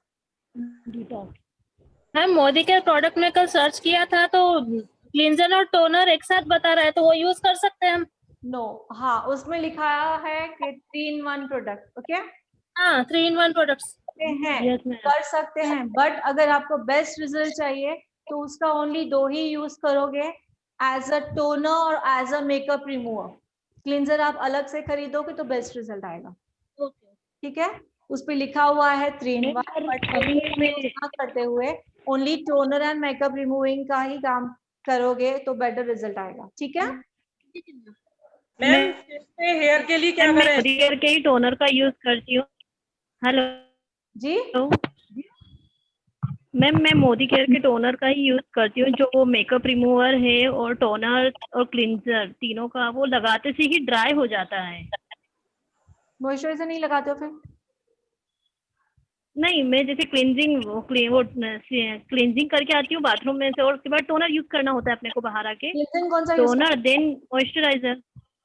Ma'am Modi के प्रोडक्ट में कल सर्च किया था तो क्लींजर और टोनर एक साथ बता रहा है, तो वो यूज कर सकते हैं हम? नो, हाँ उसमें लिखा है कि 3-in-1 प्रोडक्ट। ओके, हाँ 3-in-1 प्रोडक्ट्स हैं कर सकते हैं, बट अगर आपको बेस्ट रिजल्ट चाहिए तो उसका ओनली 2 ही यूज करोगे, एज अ टोनर और as a makeup remover. Cleanser आप अलग से खरीदोगे तो बेस्ट रिजल्ट आएगा। ठीक है, उस पे लिखा हुआ है 3-in-1, बट करते हुए only toner and makeup removing का ही काम करोगे तो बेटर रिजल्ट आएगा। ठीक है मैम, हेयर के लिए क्या करें? हेयर के ही टोनर का यूज करती हूँ। हेलो जी मैम, मैं मोदी केयर के टोनर का ही यूज करती हूँ, जो वो मेकअप रिमूवर है और टोनर और क्लिंजर तीनों का, वो लगाते से ही ड्राई हो जाता है। मॉइस्चराइजर नहीं लगाते हो फिर? नहीं, मैं जैसे क्लिंजिंग क्लिंजिंग करके आती हूँ बाथरूम में से, और उसके बाद टोनर यूज करना होता है अपने को बाहर आके। क्लींजिंग कौन सा यूज टोनर देन मॉइस्चराइजर।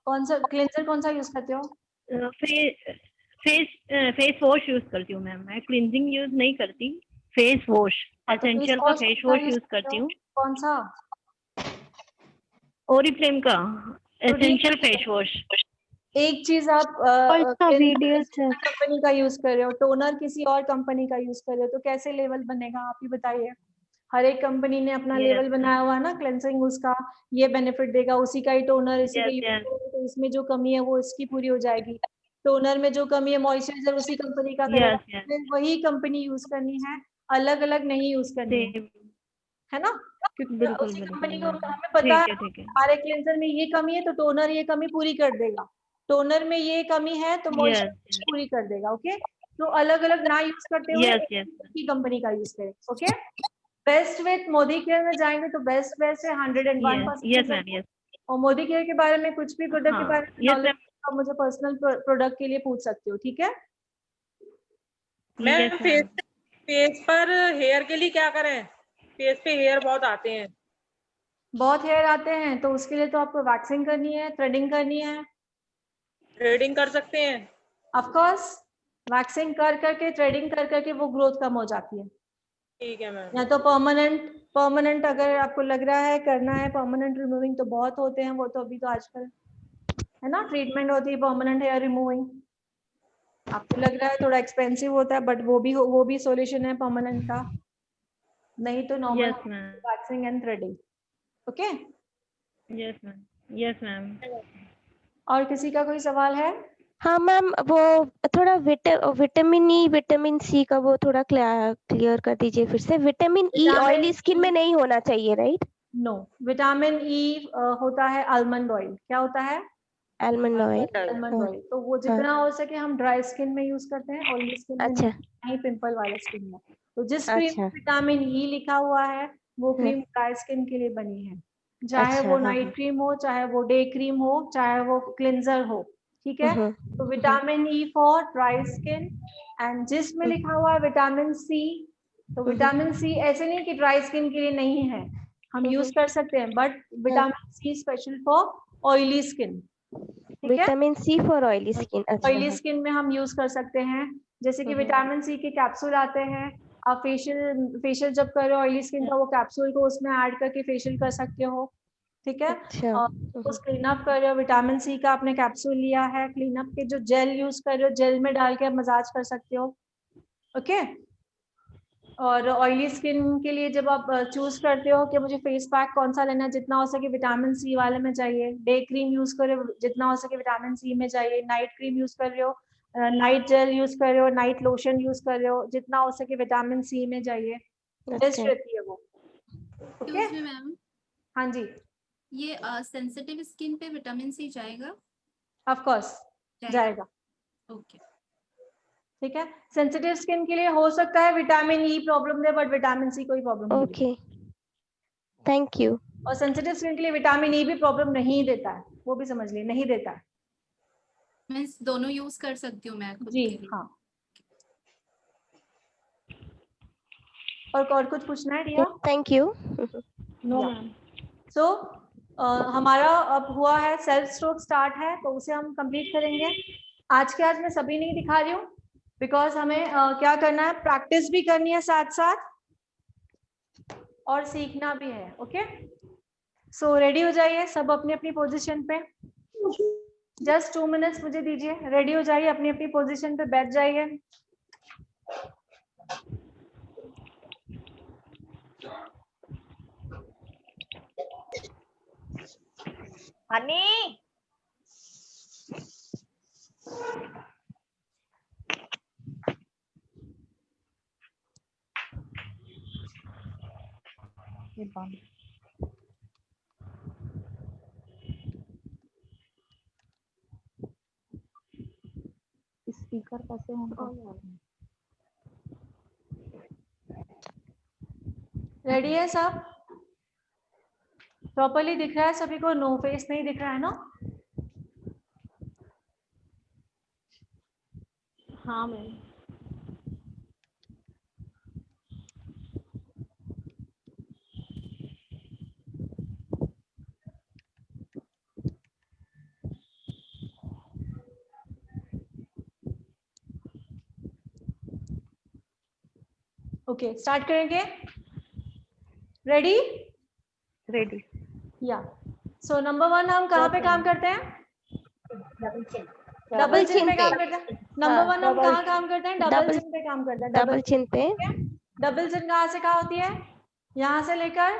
कौन सा क्लींजर कौन सा यूज करते हो? फेस वॉश यूज करती हूँ मैम, मैं क्लिंजिंग यूज नहीं करती। फेस वॉश, एसेंशियल का फेस वॉश यूज करती हूँ। कौन सा? ओरिफ्लेम का एसेंशियल फेस वॉश। एक चीज आप कंपनी का यूज कर रहे हो, टोनर किसी और कंपनी का यूज कर रहे हो, तो कैसे लेवल बनेगा आप ही बताइए। हर एक कंपनी ने अपना लेवल बनाया हुआ है ना, क्लेंसिंग उसका ये बेनिफिट देगा, उसी का ही टोनर इसी का यूज करोगे तो इसमें जो कमी है वो इसकी पूरी हो जाएगी। टोनर में जो कमी है मॉइस्चराइजर उसी कंपनी का करेगा, फिर वही कंपनी यूज करनी है, अलग अलग नहीं यूज करनी है ना, क्योंकि उसी कंपनी को हमें पता है हमारे क्लेंसर में ये कमी है तो टोनर ये कमी पूरी कर देगा, टोनर में ये कमी है तो मॉइस्चराइजर पूरी कर देगा। ओके, तो अलग अलग ना यूज करते हुए एक कंपनी का यूज करें। Okay, best with Modi care में जाएंगे तो बेस्ट है 101%। और मोदी केयर के बारे में कुछ भी प्रोडक्ट के बारे में नॉलेज आप मुझे पर्सनल प्रोडक्ट के लिए पूछ सकते हो। ठीक है मैम, फेस पर हेयर के लिए क्या करें? फेस पे हेयर बहुत आते हैं। बहुत हेयर आते हैं तो उसके लिए तो आपको वैक्सिंग करनी है, थ्रेडिंग करनी है। थ्रेडिंग कर सकते हैं? ऑफ कोर्स, वैक्सिंग कर करके थ्रेडिंग कर करके वो ग्रोथ कम हो जाती है। ठीक है मैम। या तो परमानेंट अगर आपको लग रहा है करना है परमानेंट रिमूविंग तो बहुत होते हैं, वो तो अभी तो आजकल है ना ट्रीटमेंट होती है परमानेंट हेयर रिमूविंग। आपको लग रहा है थोड़ा एक्सपेंसिव होता है, बट वो भी सॉल्यूशन है परमानेंट का, नहीं तो normal waxing and threading. Okay, yes ma'am. और किसी का कोई सवाल है? हाँ मैम, वो थोड़ा विटामिन ई विटामिन सी का वो थोड़ा क्लियर कर दीजिए फिर से। विटामिन ई ऑयली स्किन में नहीं होना चाहिए, राइट? नो, विटामिन ई होता है आलमंड ऑयल। क्या होता है? Almond oil. तो वो जितना हो सके हम ड्राई स्किन में यूज करते हैं, ऑयली स्किन में नहीं, पिंपल वाले स्किन में। तो जिस क्रीम में विटामिन ई लिखा हुआ है वो क्रीम ड्राई स्किन के लिए बनी है, चाहे वो नाइट क्रीम हो, चाहे वो डे क्रीम हो, चाहे वो क्लिंजर हो। ठीक है, तो vitamin E for dry skin. And जिसमें लिखा हुआ है विटामिन सी, तो विटामिन सी ऐसे नहीं कि ड्राई स्किन के लिए नहीं है, हम यूज कर सकते हैं, but vitamin C special for oily skin. Vitamin C for oily skin. Oily skin में हम यूज कर सकते हैं, जैसे कि विटामिन सी के कैप्सूल आते हैं, आप फेशियल जब कर रहे हो ऑयली स्किन का, वो कैप्सूल को उसमें ऐड करके फेशियल कर सकते हो। ठीक है, उस क्लीन अप कर रहे हो, विटामिन सी का आपने कैप्सूल लिया है, क्लीन अप के जो जेल यूज कर रहे हो, जेल में डाल के आप मसाज कर सकते हो। ओके, और ऑयली स्किन के लिए जब आप चूज करते हो कि मुझे फेस पैक कौन सा लेना है, जितना हो सके विटामिन सी वाले में चाहिए, डे क्रीम यूज कर रहे हो जितना हो सके विटामिन सी में चाहिए, नाइट क्रीम यूज कर रहे हो, नाइट जेल यूज कर रहे हो, नाइट लोशन यूज कर रहे हो, जितना हो सके विटामिन सी में चाहिए, बेस्ट रहती है वो। ओके मैम, हाँ जी, ये सेंसिटिव स्किन पे विटामिन सी जाएगा? ऑफ कोर्स जाएगा। ओके, ठीक है, सेंसिटिव स्किन के लिए हो सकता है विटामिन ई प्रॉब्लम दे, बट विटामिन सी कोई प्रॉब्लम नहीं। Okay, thank you. और सेंसिटिव स्किन के लिए विटामिन ई भी प्रॉब्लम नहीं देता है, वो भी समझ लिए, नहीं देता है। मींस दोनों यूज कर सकती हूँ मैं खुद जी के लिए? हाँ। और कुछ पूछना है Riya? Thank you. No ma'am. So हमारा अब हुआ है, सेल्फ स्ट्रोक स्टार्ट है तो उसे हम कंप्लीट करेंगे। आज के आज मैं सभी नहीं दिखा रही हूँ बिकॉज हमें क्या करना है, प्रैक्टिस भी करनी है साथ साथ और सीखना भी है। ओके, सो रेडी हो जाइए सब अपनी अपनी पोजीशन पे। जस्ट 2 मिनट्स मुझे दीजिए, रेडी हो जाइए, अपनी अपनी पोजीशन पे बैठ जाइए। हनी ये बंद। स्पीकर कैसे होगा? रेडी है सब? प्रॉपर्ली दिख रहा है सभी को? नो फेस नहीं दिख रहा है ना? हाँ मैम। ओके, स्टार्ट करेंगे। रेडी? रेडी। या सो नंबर 1 हम कहाँ पे काम करते हैं? डबल चिन पे काम करते हैं। नंबर 1 हम कहाँ काम करते हैं? डबल चिन पे काम करते हैं। डबल चिन पे। डबल चिन कहाँ से कहाँ होती है? यहाँ से लेकर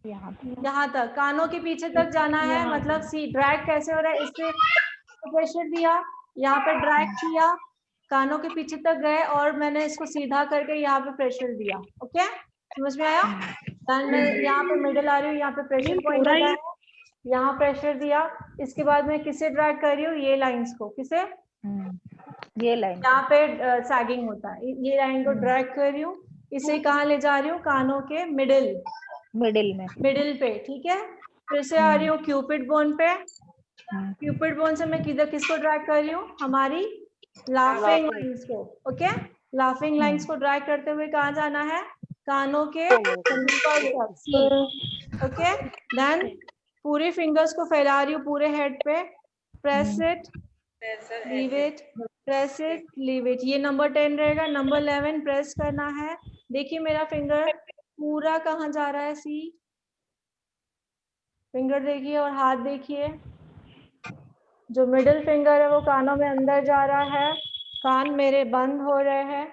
यहाँ तक, कानों के पीछे तक जाना है। मतलब सी ड्रैग कैसे हो रहा है, इससे प्रेशर दिया, यहाँ पे ड्रैग किया, कानों के पीछे तक गए और मैंने इसको सीधा करके यहाँ पे प्रेशर दिया। ओके, समझ में आया? मैं यहाँ पे मिडल आ रही हूँ, यहाँ पे प्रेशर पॉइंट आता है, यहाँ प्रेशर दिया। इसके बाद मैं किसे ड्रैग कर रही हूँ? ये लाइंस को। किसे? ये लाइन यहाँ पे सैगिंग होता है, ये लाइन को ड्रैग कर रही हूँ। इसे कहाँ ले जा रही हूँ? कानों के मिडिल में, मिडिल पे। ठीक है, फिर से आ रही हूँ क्यूपिड बोन पे। क्यूपिड बोन से मैं किसको ड्रैग कर रही हूँ? हमारी लाफिंग लाइंस को। ओके, लाफिंग लाइंस को ड्रैग करते हुए कहाँ जाना है? कानों के ओके, देन पूरे फिंगर्स को फैला रही हूँ पूरे हेड पे। Press it, leave it, press it, leave it. ये नंबर 10 रहेगा। नंबर 11 प्रेस करना है। देखिए मेरा फिंगर पूरा कहाँ जा रहा है? सी फिंगर देखिए और हाथ देखिए। जो मिडिल फिंगर है वो कानों में अंदर जा रहा है, कान मेरे बंद हो रहे हैं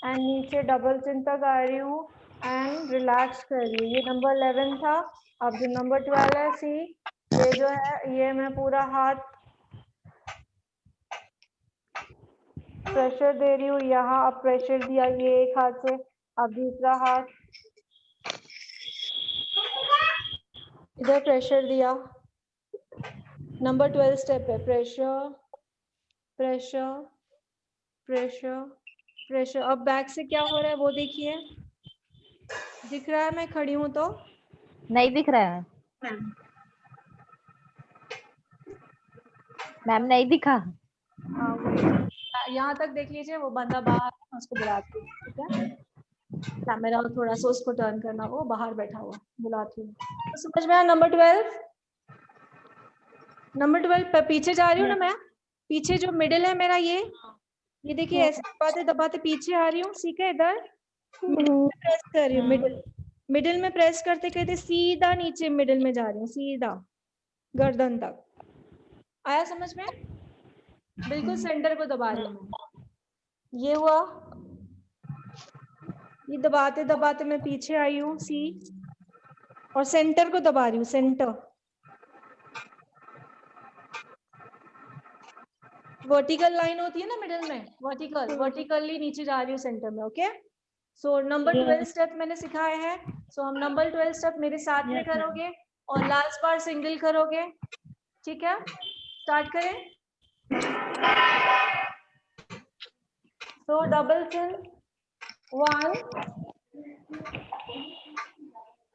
एंड नीचे डबल चिन तक आ रही हूँ एंड रिलैक्स कर रही हूँ। ये नंबर 11 था। अब जो नंबर 12 है, सी ये जो है, ये मैं पूरा हाथ प्रेशर दे रही हूँ यहाँ। अब प्रेशर दिया ये एक हाथ से, अब दूसरा हाथ इधर प्रेशर दिया। नंबर 12 स्टेप है, प्रेशर प्रेशर प्रेशर प्रेशर। अब बैक से क्या हो रहा है वो देखिए। दिख रहा है मैं खड़ी हूँ तो? नहीं दिख रहा है मैम, नहीं दिखा। यहाँ तक देख लीजिए, वो बंदा बाहर, उसको बुलाती हूँ। ठीक है, कैमरा थोड़ा सा उसको टर्न करना, वो बाहर बैठा हुआ, बुलाती हूँ। तो समझ में आया? नंबर 12, नंबर 12 पीछे जा रही हूँ ना मैं, पीछे जो मिडिल है मेरा, ये देखिए ऐसे दबाते दबाते पीछे आ रही हूँ। ठीक है, इधर प्रेस कर रही हूँ, मिडिल में प्रेस करते करते सीधा नीचे मिडिल में जा रही हूँ, सीधा गर्दन तक। आया समझ में? बिल्कुल सेंटर को दबा रही हूँ। ये हुआ, ये दबाते दबाते मैं पीछे आई हूँ, सी, और सेंटर को दबा रही हूँ, सेंटर। वर्टिकल लाइन होती है ना मिडिल में, वर्टिकली नीचे जा रही हूँ सेंटर में। ओके, सो नंबर 12 स्टेप मैंने सिखाए हैं। सो हम नंबर 12 स्टेप मेरे साथ में करोगे और लास्ट बार सिंगल करोगे। ठीक है, स्टार्ट करें। सो double chin 1,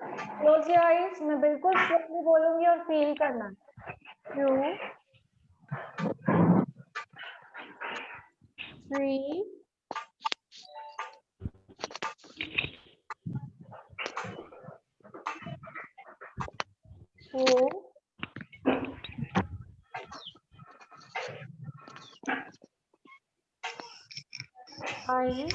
close your eyes. मैं बिल्कुल स्लोली बोलूंगी और फील करना। 2, 3, 4, 4 5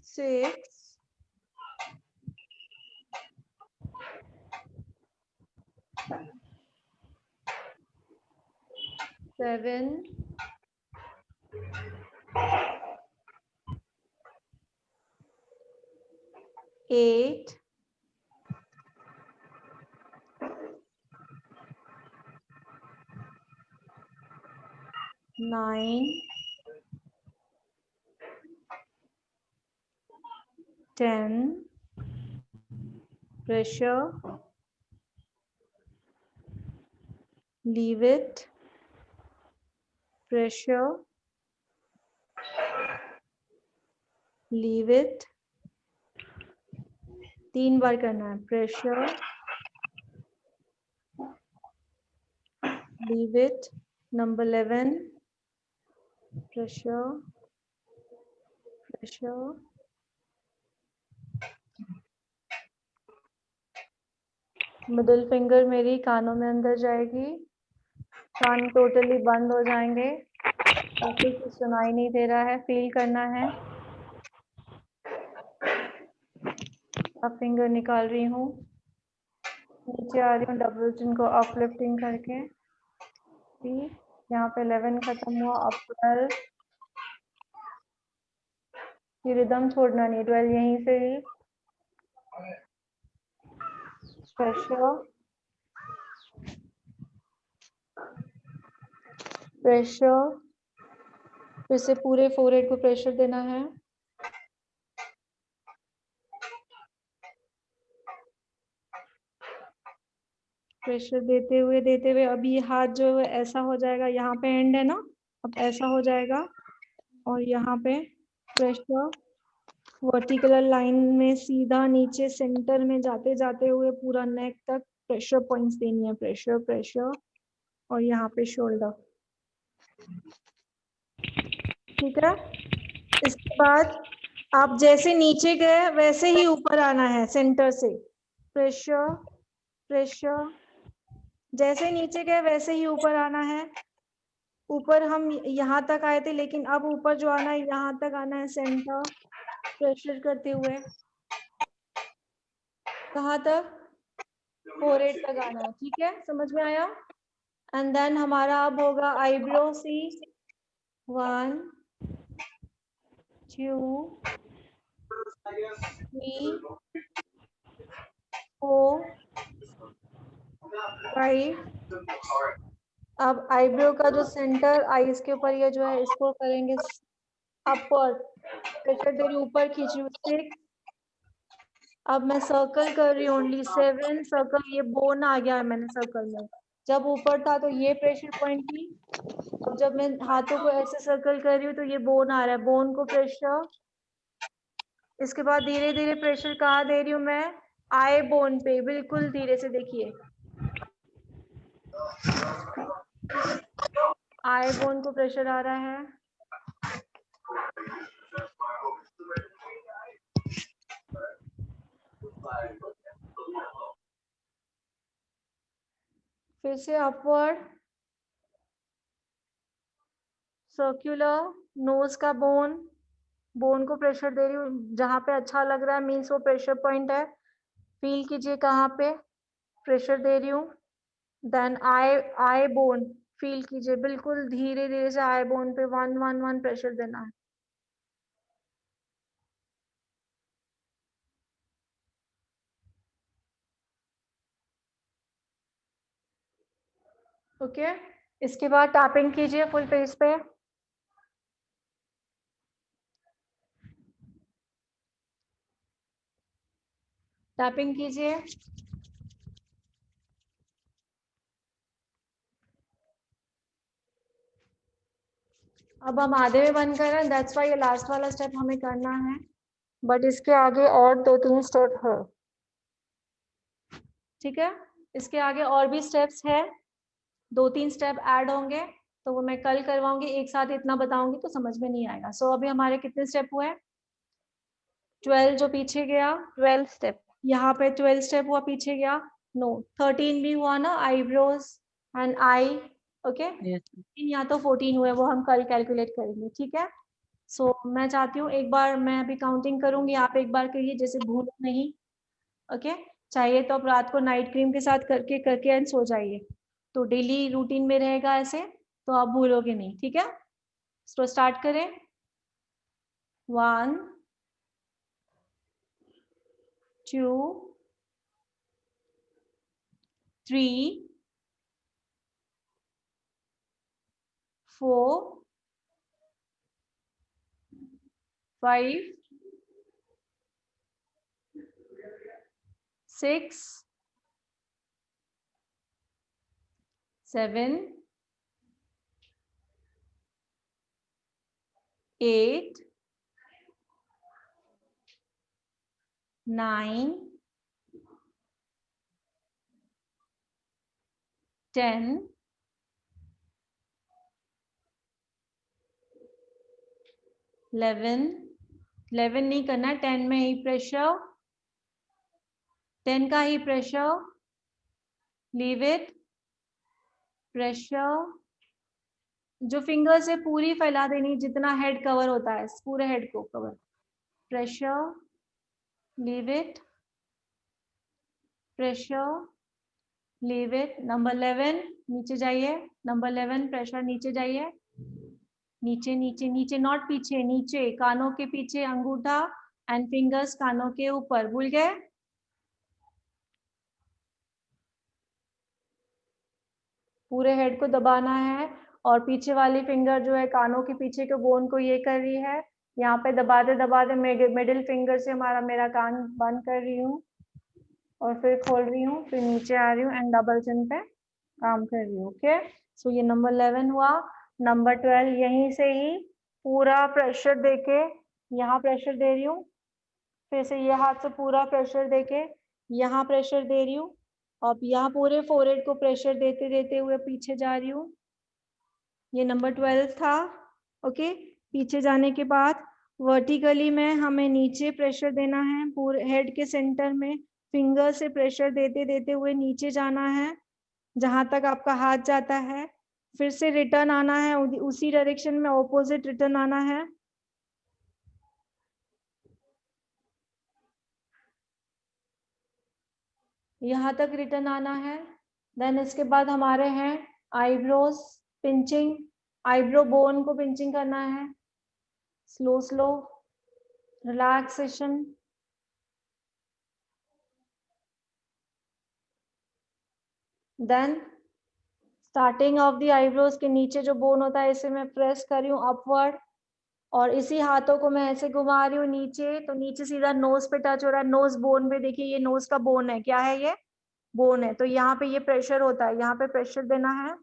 6 7 8 9 10 pressure, leave it, pressure, leave it, 3 बार करना है, pressure, leave it, number 11, pressure, pressure, middle finger मेरी कानों में अंदर जाएगी, कान टोटली बंद हो जाएंगे, कुछ सुनाई नहीं दे रहा है, फील करना है। अब फिंगर निकाल रही हूँ, नीचे आ रही हूँ, डबल चिन को अपलिफ्टिंग करके, ठीक, यहाँ पे 11 खत्म हुआ, अब 12, ये रिदम छोड़ना नहीं, 12 यहीं से ही, प्रेशर, प्रेशर, फिर से पूरे फोरहेड को प्रेशर देना है, प्रेशर देते हुए अब ये हाथ जो है ऐसा हो जाएगा, यहाँ पे एंड है ना, अब ऐसा हो जाएगा और यहाँ पे प्रेशर वर्टिकल लाइन में सीधा नीचे सेंटर में जाते जाते हुए पूरा नेक तक प्रेशर पॉइंट्स देनी है, प्रेशर प्रेशर, और यहाँ पे शोल्डर, ठीक है। इसके बाद आप जैसे नीचे गए वैसे ही ऊपर आना है, सेंटर से प्रेशर प्रेशर, जैसे नीचे गए वैसे ही ऊपर आना है। ऊपर हम यहाँ तक आए थे, लेकिन अब ऊपर जो आना है यहाँ तक आना है, सेंटर प्रेशर करते हुए, कहाँ तक, फोरहेड तक आना है, ठीक है, समझ में आया। एंड देन हमारा अब होगा आईब्रो सी, 1 2 3 4 5। अब आईब्रो का जो सेंटर आईज के ऊपर ये जो है इसको करेंगे अपवर्ड, प्रेशर दे रही हूँ, ऊपर खींच रही हूँ, 6। अब मैं सर्कल कर रही हूँ, ओनली 7 सर्कल, ये बोन आ गया है मैंने सर्कल में, जब ऊपर था तो ये प्रेशर पॉइंट थी, अब जब मैं हाथों को ऐसे सर्कल कर रही हूँ तो ये बोन आ रहा है, बोन को प्रेशर। इसके बाद धीरे धीरे प्रेशर कहाँ दे रही हूँ मैं, आई बोन पे, बिल्कुल धीरे से देखिए, आई बोन को प्रेशर आ रहा है, फिर से अपवर्ड, सर्कुलर, नोज का बोन, बोन को प्रेशर दे रही हूँ, जहाँ पे अच्छा लग रहा है मीन्स वो प्रेशर पॉइंट है, फील कीजिए कहाँ पे प्रेशर दे रही हूँ। देन आई बोन, फील कीजिए, बिल्कुल धीरे धीरे से आई बोन पे 1 1 1 प्रेशर देना है। ओके, इसके बाद टैपिंग कीजिए फुल फेस पे, टैपिंग कीजिए, अब हम आधे में बंद कर रहे हैं, दैट्स व्हाई ये लास्ट वाला स्टेप हमें करना है, बट इसके आगे और 2-3 स्टेप है, ठीक है, इसके आगे और भी स्टेप्स है, 2-3 स्टेप ऐड होंगे, तो वो मैं कल करवाऊंगी, एक साथ इतना बताऊंगी तो समझ में नहीं आएगा। सो अभी हमारे कितने स्टेप हुए, 12 जो पीछे गया, 12 स्टेप यहाँ पे 12 स्टेप हुआ पीछे गया, नो 13 भी हुआ ना, आईब्रोज एंड आई, ओके, या तो 14 हुए, वो हम कल कैलकुलेट करेंगे, ठीक है। सो मैं चाहती हूँ एक बार मैं अभी काउंटिंग करूंगी, आप एक बार करिए, जैसे भूलो नहीं, ओके। चाहिए तो आप रात को नाइट क्रीम के साथ करके करके एंड सो जाइए, तो डेली रूटीन में रहेगा ऐसे, तो आप भूलोगे नहीं, ठीक है। तो स्टार्ट करें, 1 2 3 4 5 6 7 8 9 10 11 11 नहीं करना, 10 में ही प्रेशर, 10 का ही प्रेशर, लीव इट, प्रेशर, जो फिंगर से पूरी फैला देनी, जितना हेड कवर होता है पूरे हेड को cover, pressure, leave it, pressure, leave it, number 11 नीचे जाइए, नंबर 11 प्रेशर नीचे जाइए, नीचे नीचे नीचे, नॉट पीछे, नीचे, कानों के पीछे अंगूठा एंड फिंगर्स कानों के ऊपर, भूल गए, पूरे हेड को दबाना है, और पीछे वाली फिंगर जो है कानों के पीछे के बोन को ये कर रही है, यहाँ पे दबाते दबाते मिडिल फिंगर से मेरा कान बंद कर रही हूँ, और फिर खोल रही हूँ, फिर नीचे आ रही हूँ एंड डबल चिन पे काम कर रही हूँ, ओके। सो ये नंबर 11 हुआ। नंबर 12 यहीं से ही पूरा प्रेशर देके, यहाँ प्रेशर दे रही हूँ, फिर से ये हाथ से पूरा प्रेशर देके यहाँ प्रेशर दे रही हूँ, अब यहाँ पूरे फोरहेड को प्रेशर देते देते हुए पीछे जा रही हूँ, ये नंबर 12 था, ओके। पीछे जाने के बाद वर्टिकली में हमें नीचे प्रेशर देना है, पूरे हेड के सेंटर में फिंगर से प्रेशर देते देते हुए नीचे जाना है, जहां तक आपका हाथ जाता है, फिर से रिटर्न आना है, उसी डायरेक्शन में ऑपोजिट रिटर्न आना है, यहाँ तक रिटर्न आना है। देन इसके बाद हमारे हैं आईब्रोज, पिंचिंग, आईब्रो बोन को पिंचिंग करना है, slow slow, relaxation, then starting of the eyebrows के नीचे जो बोन होता है, इसे मैं प्रेस कर रही हूँ अपवर्ड, और इसी हाथों को मैं ऐसे घुमा रही हूँ नीचे, तो नीचे सीधा नोज पे टच हो रहा है, नोज बोन पे, देखिए ये नोज का बोन है, क्या है ये, बोन है, तो यहाँ पे ये प्रेशर होता है, यहाँ पे प्रेशर देना है,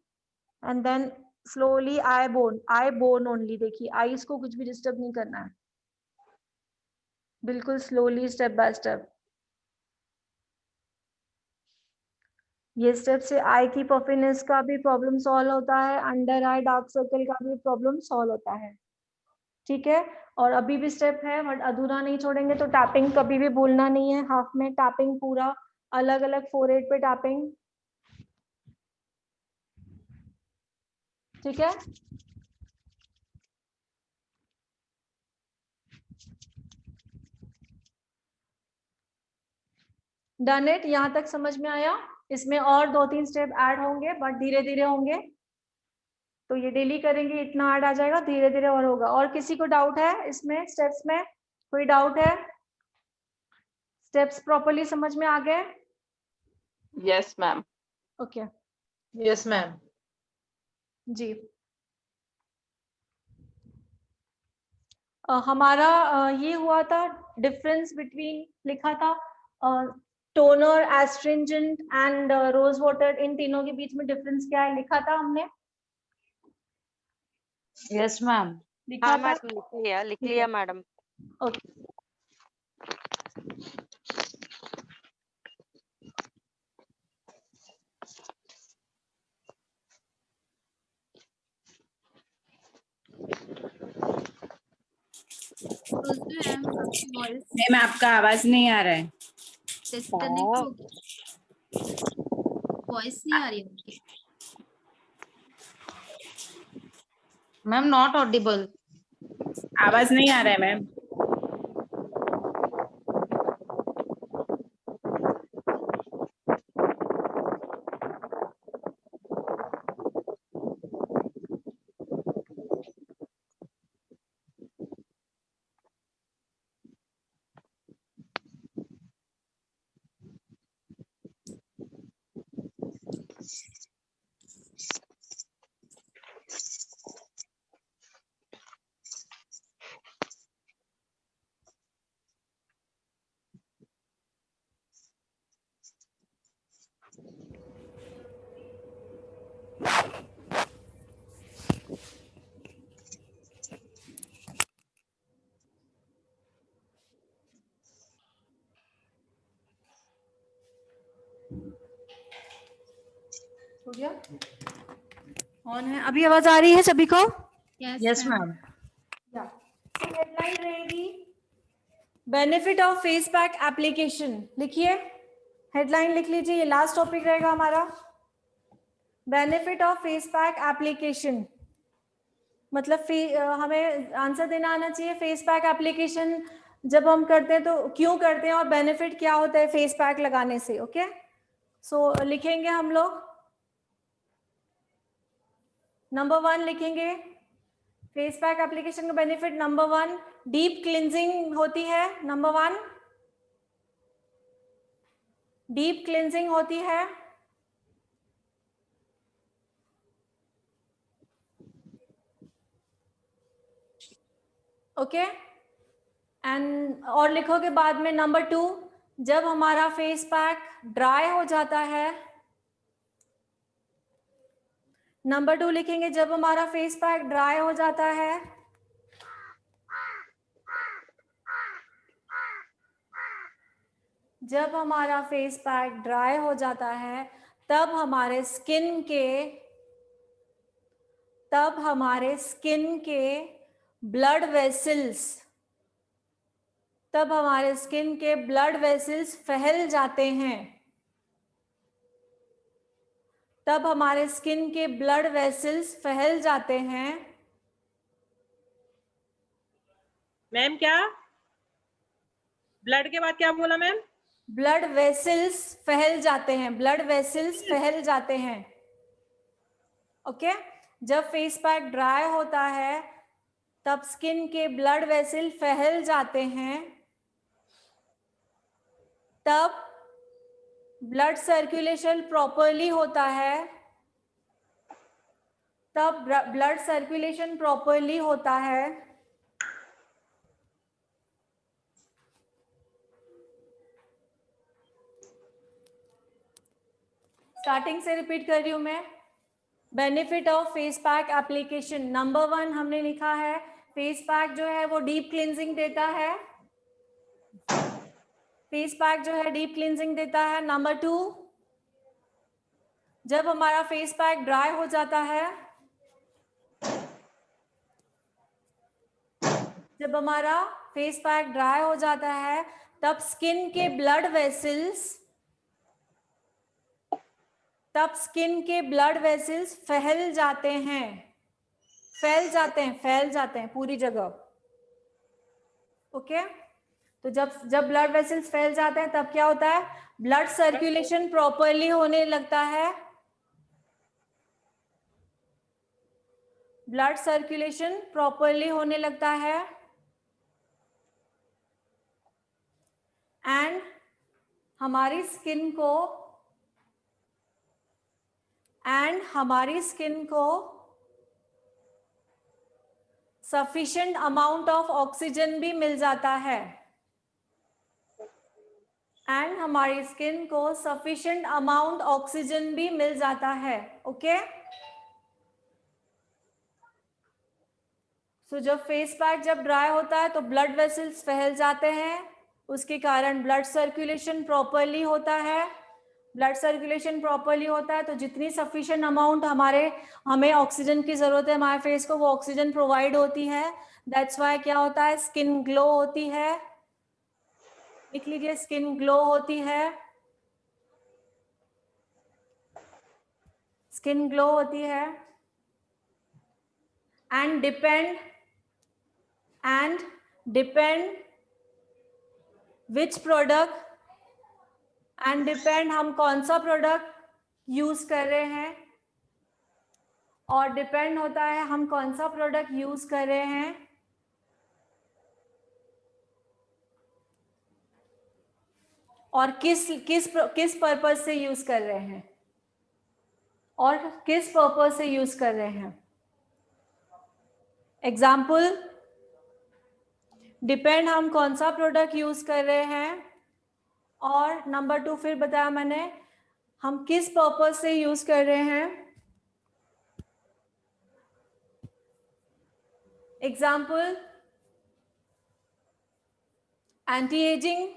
and then slowly eye bone only, देखिए आईज को कुछ भी डिस्टर्ब नहीं करना है, बिल्कुल स्लोली स्टेप बाय स्टेप। ये स्टेप से आई की पफिनेस का भी प्रॉब्लम सॉल्व होता है, अंडर आई डार्क सर्कल का भी प्रॉब्लम सॉल्व होता है, ठीक है। और अभी भी स्टेप है बट अधूरा नहीं छोड़ेंगे, तो टैपिंग कभी भी भूलना नहीं है, हाफ में टैपिंग, पूरा अलग अलग फोरहेड पे टैपिंग, ठीक है। डन इट, यहाँ तक समझ में आया। इसमें और 2-3 स्टेप ऐड होंगे बट धीरे धीरे होंगे, तो ये डेली करेंगे इतना ऐड आ जाएगा, धीरे धीरे और होगा। और किसी को डाउट है इसमें स्टेप्स में, कोई डाउट है? स्टेप्स प्रॉपर्ली समझ में आ गए? Yes ma'am. Okay, yes ma'am. जी। हमारा ये हुआ था डिफरेंस बिटवीन, लिखा था toner, astringent and rose water, इन तीनों के बीच में डिफरेंस क्या है लिखा था हमने? Yes ma'am. लिखा हाँ था? मैडम, लिख लिया मैडम। ओके, नमस्ते मैम, आपकी वॉइस मैम आपका आवाज नहीं आ रहा है। डिस्कनेक्ट हो गई, वॉइस नहीं आ रही है आपकी। मैम नॉट ऑडिबल, आवाज नहीं आ रहा है मैम। हो गया? ऑन है? अभी आवाज आ रही है सभी को? Yes ma'am. हेडलाइन रहेगी benefit of face pack application. लिखिए, हेडलाइन लिख लीजिए, ये लास्ट टॉपिक रहेगा हमारा। Benefit of face pack application मतलब हमें आंसर देना आना चाहिए। फेस पैक एप्लीकेशन जब हम करते हैं तो क्यों करते हैं और बेनिफिट क्या होता है फेस पैक लगाने से। ओके, सो लिखेंगे हम लोग। नंबर 1 लिखेंगे, फेस पैक एप्लीकेशन का बेनिफिट नंबर 1 डीप क्लिनजिंग होती है। नंबर 1 डीप क्लिनजिंग होती है। ओके, एंड और लिखोगे बाद में नंबर 2 जब हमारा फेस पैक ड्राई हो जाता है। नंबर 2 लिखेंगे जब हमारा फेस पैक ड्राई हो जाता है। जब हमारा फेस पैक ड्राई हो जाता है तब हमारे स्किन के ब्लड वेसल्स फैल जाते हैं। तब हमारे स्किन के ब्लड वेसल्स फैल जाते हैं। मैम क्या ब्लड के बाद क्या बोला मैम? ब्लड वेसल्स फैल जाते हैं। ब्लड वेसल्स फैल जाते हैं। ओके, जब फेस पैक ड्राई होता है तब स्किन के ब्लड वेसल फैल जाते हैं। तब ब्लड सर्कुलेशन प्रॉपरली होता है। तब ब्लड सर्कुलेशन प्रॉपरली होता है। स्टार्टिंग से रिपीट कर रही हूं मैं। Benefit of face pack application number 1 हमने लिखा है, फेस पैक जो है वो डीप क्लींजिंग देता है। फेस पैक जो है डीप क्लींजिंग देता है। नंबर 2 जब हमारा फेस पैक ड्राई हो जाता है, जब हमारा फेस पैक ड्राई हो जाता है तब स्किन के ब्लड वेसल्स फैल जाते हैं पूरी जगह। ओके, तो जब ब्लड वेसल्स फैल जाते हैं तब क्या होता है, ब्लड सर्कुलेशन प्रॉपरली होने लगता है। ब्लड सर्कुलेशन प्रॉपरली होने लगता है एंड हमारी स्किन को सफिशिएंट अमाउंट ऑफ ऑक्सीजन भी मिल जाता है। एंड हमारी स्किन को सफिशिएंट अमाउंट ऑक्सीजन भी मिल जाता है। ओके, सो जब फेस पैक जब ड्राई होता है तो ब्लड वेसल्स फैल जाते हैं, उसके कारण ब्लड सर्कुलेशन प्रॉपरली होता है। ब्लड सर्कुलेशन प्रॉपरली होता है तो जितनी सफिशिएंट अमाउंट हमें ऑक्सीजन की जरूरत है हमारे फेस को, वो ऑक्सीजन प्रोवाइड होती है। दैट्स वाई क्या होता है, स्किन ग्लो होती है। लिख लीजिए, स्किन ग्लो होती है, स्किन ग्लो होती है। And depend which product, and depend हम कौन सा प्रोडक्ट यूज कर रहे हैं, और डिपेंड होता है हम कौन सा प्रोडक्ट यूज कर रहे हैं और किस पर्पस से यूज कर रहे हैं, और किस पर्पस से यूज कर रहे हैं। एग्जाम्पल, डिपेंड हम कौन सा प्रोडक्ट यूज कर रहे हैं, और नंबर 2 फिर बताया मैंने, हम किस पर्पस से यूज कर रहे हैं। एग्जाम्पल, एंटी एजिंग,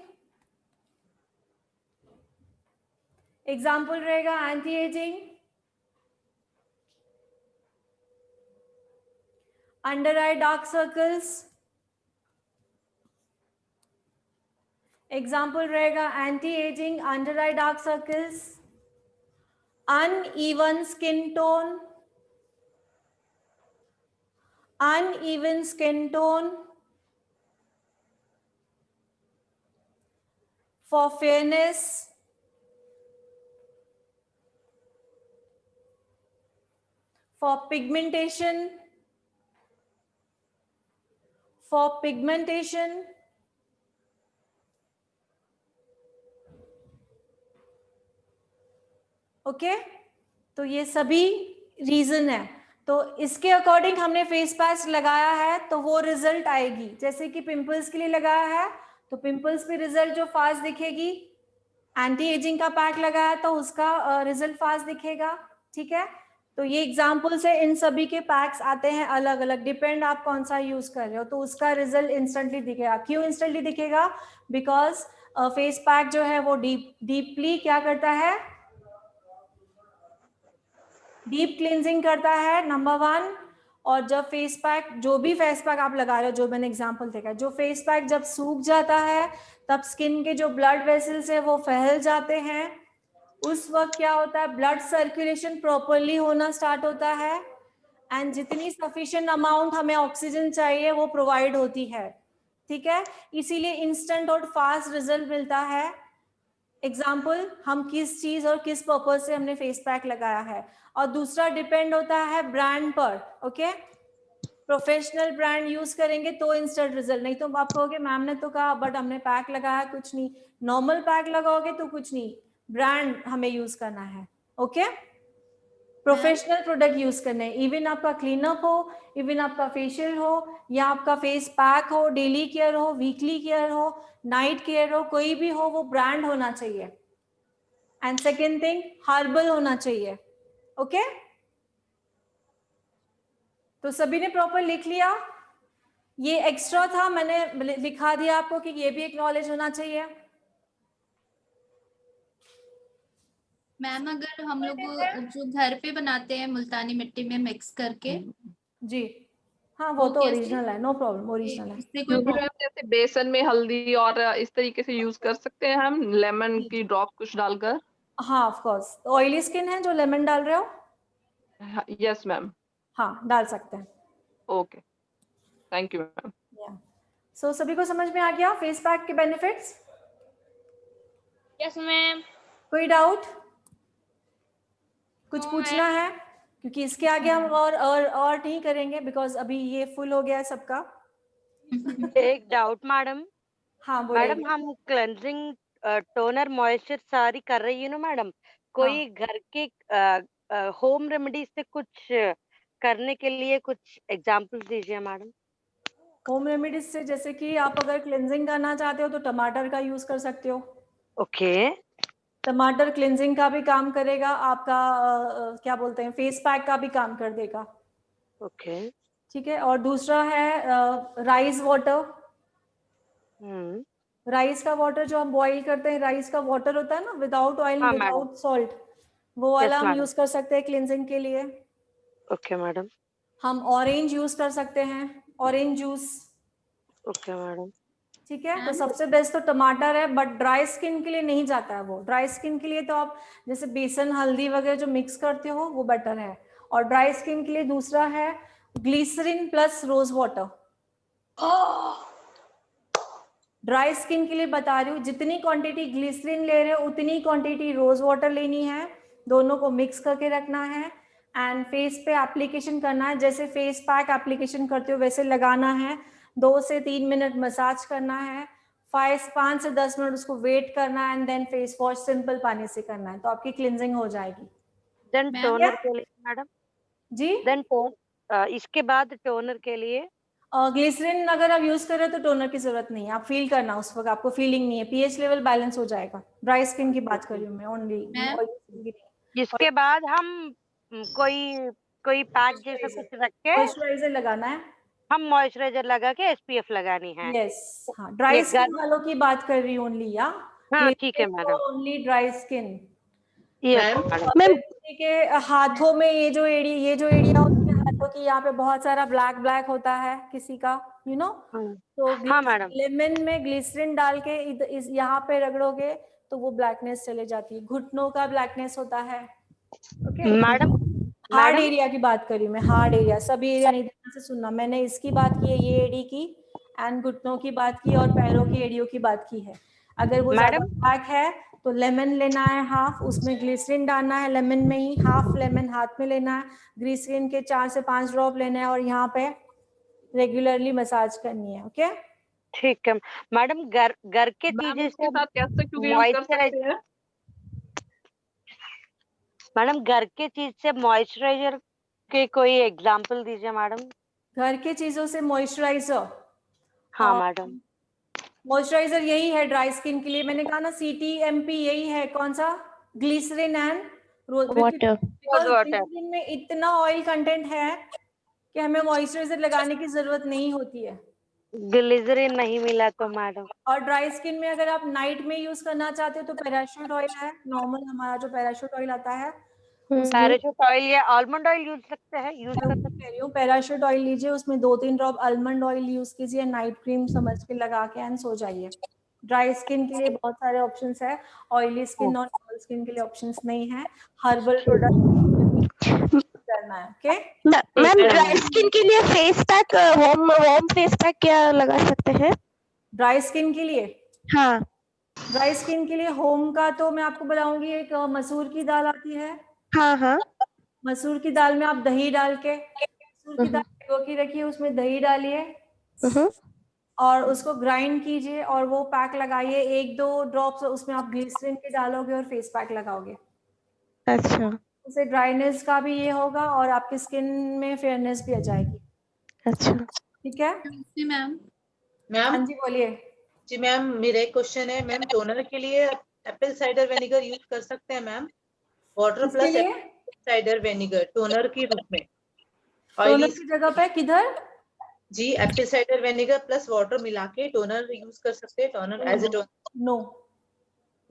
एग्जाम्पल रहेगा anti ageing, under eye dark circles, example रहेगा anti ageing, under eye dark circles, uneven skin tone, uneven skin tone, for fairness, for pigmentation, okay तो ये सभी रीजन है। तो इसके अकॉर्डिंग हमने फेस पैच लगाया है तो वो रिजल्ट आएगी। जैसे कि पिंपल्स के लिए लगाया है तो पिंपल्स पे रिजल्ट जो फास्ट दिखेगी, एंटी एजिंग का पैक लगाया तो उसका रिजल्ट फास्ट दिखेगा। ठीक है, तो ये एग्जाम्पल्स है, इन सभी के पैक्स आते हैं अलग अलग, डिपेंड आप कौन सा यूज कर रहे हो तो उसका रिजल्ट इंस्टेंटली दिखेगा। क्यों इंस्टेंटली दिखेगा? बिकॉज फेस पैक जो है वो डीपली क्या करता है, डीप क्लींजिंग करता है, नंबर 1। और जब फेस पैक, जो भी फेस पैक आप लगा रहे हो, जो मैंने एग्जांपल देखा, जो फेस पैक जब सूख जाता है तब स्किन के जो ब्लड वेसल्स है वो फैल जाते हैं। उस वक्त क्या होता है, ब्लड सर्कुलेशन प्रॉपरली होना स्टार्ट होता है एंड जितनी सफिशिएंट अमाउंट हमें ऑक्सीजन चाहिए वो प्रोवाइड होती है। ठीक है, इसीलिए इंस्टेंट और फास्ट रिजल्ट मिलता है। एग्जाम्पल, हम किस चीज और किस पर्पज से हमने फेस पैक लगाया है। और दूसरा डिपेंड होता है ब्रांड पर। ओके, प्रोफेशनल ब्रांड यूज करेंगे तो इंस्टेंट रिजल्ट, नहीं तो आप कहोगे मैम ने तो कहा बट हमने पैक लगाया कुछ नहीं। नॉर्मल पैक लगाओगे तो कुछ नहीं, ब्रांड हमें यूज करना है। ओके, प्रोफेशनल प्रोडक्ट यूज करने हैं। इवन आपका क्लीनअप हो, इवन आपका फेशियल हो, या आपका फेस पैक हो, डेली केयर हो, वीकली केयर हो, नाइट केयर हो, कोई भी हो, वो ब्रांड होना चाहिए। एंड सेकेंड थिंग, हर्बल होना चाहिए। ओके, तो सभी ने प्रॉपर लिख लिया? ये एक्स्ट्रा था, मैंने लिखा दिया आपको कि ये भी एक नॉलेज होना चाहिए। मैम अगर हम लोग जो घर पे बनाते हैं मुल्तानी मिट्टी में मिक्स करके, जी हाँ, वो तो ओरिजिनल है, नो प्रॉब्लम, ओरिजिनल है। जैसे बेसन में हल्दी और इस तरीके से यूज कर सकते हैं हम, लेमन की ड्रॉप कुछ डालकर। हाँ ऑफ कोर्स, ऑयली स्किन है जो लेमन डाल रहे हो? Yes ma'am. हाँ, डाल सकते हैं। Okay, thank you ma'am. So सभी को समझ में आ गया फेस पैक के बेनिफिट्स? Yes ma'am. कोई डाउट? कुछ पूछना है? क्योंकि इसके आगे हम और नहीं करेंगे बिकॉज अभी ये फुल हो गया है सबका। एक डाउट मैडम। हाँ बोलिए। मैडम, हम क्लेंजिंग, टोनर, मॉइस्चर सारी कर रही है ना मैडम, कोई घर के होम रेमेडी से कुछ करने के लिए कुछ एग्जांपल्स दीजिए मैडम। होम रेमेडीज से जैसे कि आप अगर क्लेंजिंग करना चाहते हो तो टमाटर का यूज कर सकते हो। ओके, टमाटर क्लेंजिंग का भी काम करेगा, आपका क्या बोलते हैं, फेस पैक का भी काम कर देगा। ओके। ठीक है, और दूसरा है राइस वाटर। राइस का वाटर जो हम बॉईल करते हैं, राइस का वाटर होता है ना, विदाउट ऑयल, हाँ, विदाउट सॉल्ट, वो वाला यस हम मैडम। यूज कर सकते हैं क्लिनजिंग के लिए। Okay madam. हम ऑरेंज यूज कर सकते हैं, ऑरेंज जूस। Okay madam. ठीक है, तो सबसे बेस्ट तो टमाटर है, बट ड्राई स्किन के लिए नहीं जाता है वो। ड्राई स्किन के लिए तो आप जैसे बेसन हल्दी वगैरह जो मिक्स करते हो वो बेटर है। और ड्राई स्किन के लिए दूसरा है glycerine plus rose water. Dry skin के लिए बता रही हूँ, जितनी क्वांटिटी ग्लिसरीन ले रहे हो उतनी क्वांटिटी रोज वाटर लेनी है, दोनों को मिक्स करके रखना है एंड फेस पे एप्लीकेशन करना है। जैसे फेस पैक एप्लीकेशन करते हो वैसे लगाना है, 2 से 3 मिनट मसाज करना है, 5 से 10 मिनट उसको वेट करना है and then face wash simple पानी से करना है, तो आपकी क्लिनजिंग हो जाएगी। देन टोनर के लिए मैडम? जी, देन इसके बाद टोनर के लिए ग्लिसरीन अगर आप यूज कर रहे हो तो टोनर की जरूरत नहीं है, आप फील करना उस वक्त, आपको फीलिंग नहीं है, पीएच लेवल बैलेंस हो जाएगा। ड्राई स्किन की बात कर रही हूँ मैं ओनली। इसके बाद हम कोई पैक जैसा कुछ रख के मॉइस्चराइजर लगाना है, हम मॉइस्चराइजर लगा के SPF लगानी है। यस। हाँ, ड्राई स्किन वालों की बात कर रही हूँ ओनली। हाँ ठीक है madam. Only dry skin. Ma'am के हाथों में ये जो एरिया होती है हाथों की, यहाँ पे बहुत सारा ब्लैक होता है किसी का, यू नो, तो हाँ मैडम। लेमन में ग्लिसरीन डाल के यहाँ पे रगड़ोगे तो वो ब्लैकनेस चले जाती है। घुटनों का ब्लैकनेस होता है। ओके मैडम, हार्ड एरिया की बात करी मैं, हार्ड एरिया, सभी एरिया नहीं, ध्यान से सुनना, मैंने इसकी बात की है, ये एडी की एंड घुटनों की बात की और पैरों की एडियो की बात की है। अगर वो ज्यादा ब्लैक है तो लेमन लेना है हाफ, उसमें ग्लिसरीन डालना है, लेमन में ही हाफ लेमन हाथ में लेना है, ग्लिसरीन के 4 से 5 ड्रॉप लेना है और यहाँ पे रेगुलरली मसाज करनी है। ओके ठीक है मैडम। घर के चीजें से मॉइस्चराइजर, मैडम घर के चीज से मॉइस्चराइजर के कोई एग्जांपल दीजिए मैडम। घर के चीजों से मॉइस्चराइजर? हाँ मैडम। मॉइस्चराइजर यही है ड्राई स्किन के लिए, मैंने कहा ना CTMP यही है। कौन सा? Glycerine and water. ग्लिसरीन में इतना ऑयल कंटेंट है कि हमें मॉइस्चराइजर लगाने की जरूरत नहीं होती है। ग्लिसरीन नहीं मिला तो मैडम। और ड्राई स्किन में अगर आप नाइट में यूज करना चाहते हो तो पैराशूट ऑयल है, नॉर्मल हमारा जो पैराशूट ऑयल आता है, पैराशूट ऑयल या आलमंड ऑयल यूज कर सकते हैं। पैराशूट ऑयल लीजिए, उसमें 2-3 ड्रॉप आलमंड ऑयल यूज कीजिए, नाइट क्रीम समझ के लगा के एंड सो जाइए। ड्राई स्किन के लिए बहुत सारे ऑप्शंस है, ऑयली स्किन और नॉर्मल स्किन के लिए ऑप्शंस नहीं है। हर्बल प्रोडक्ट करना है। ओके मैम, ड्राई स्किन के लिए face pack, home face pack क्या लगा सकते हैं ड्राई स्किन के लिए? हाँ, ड्राई स्किन के लिए होम का तो मैं आपको बताऊंगी, एक मसूर की दाल आती है। हाँ, मसूर की दाल में आप दही डाल के, मसूर की दाल भिगो के रखिए, उसमें दही डालिए और उसको ग्राइंड कीजिए और वो पैक लगाइए, 1-2 ड्रॉप्स उसमें आप ग्लिसरीन के डालोगे और फेस पैक लगाओगे। अच्छा, उससे ड्राइनेस का भी ये होगा और आपकी स्किन में फेयरनेस भी आ जाएगी। अच्छा, ठीक है मैम। हाँ जी बोलिए। जी मैम, मेरा एक क्वेश्चन है मैम, टोनर के लिए एप्पल साइडर विनेगर यूज कर सकते हैं ma'am? Water plus apple cider vinegar toner के रूप में, टोनर की जगह पे किधर? जी, apple cider vinegar plus water मिला के टोनर यूज कर सकते हैं, toner as a toner?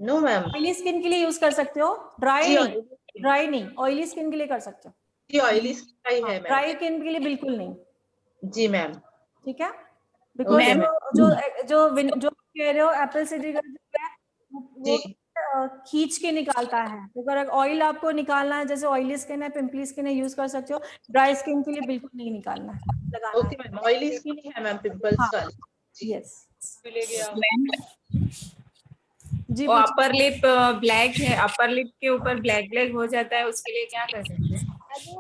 No ma'am. Oily skin के लिए यूज कर सकते हो, ड्राई नहीं, ऑयली स्किन के लिए कर सकते हो। जी, ऑयली स्किन का ही है मैम। ड्राई स्किन के लिए बिल्कुल नहीं। जी मैम। ठीक है, बिकॉज जो कह रहे हो एप्पल साइडर वो खींच के निकालता है, तो अगर ऑयल आपको निकालना है, जैसे ऑयली स्किन है, पिंपली स्किन है, यूज कर सकते हो। ड्राई स्किन के लिए बिल्कुल नहीं निकालना है, लगाना ओके मैम, ऑयली स्किन ही है मैम, पिंपल्स का। यस जी, वो अपर लिप ब्लैक है, अपर लिप के ऊपर ब्लैक हो जाता है, उसके लिए क्या कर सकते हैं?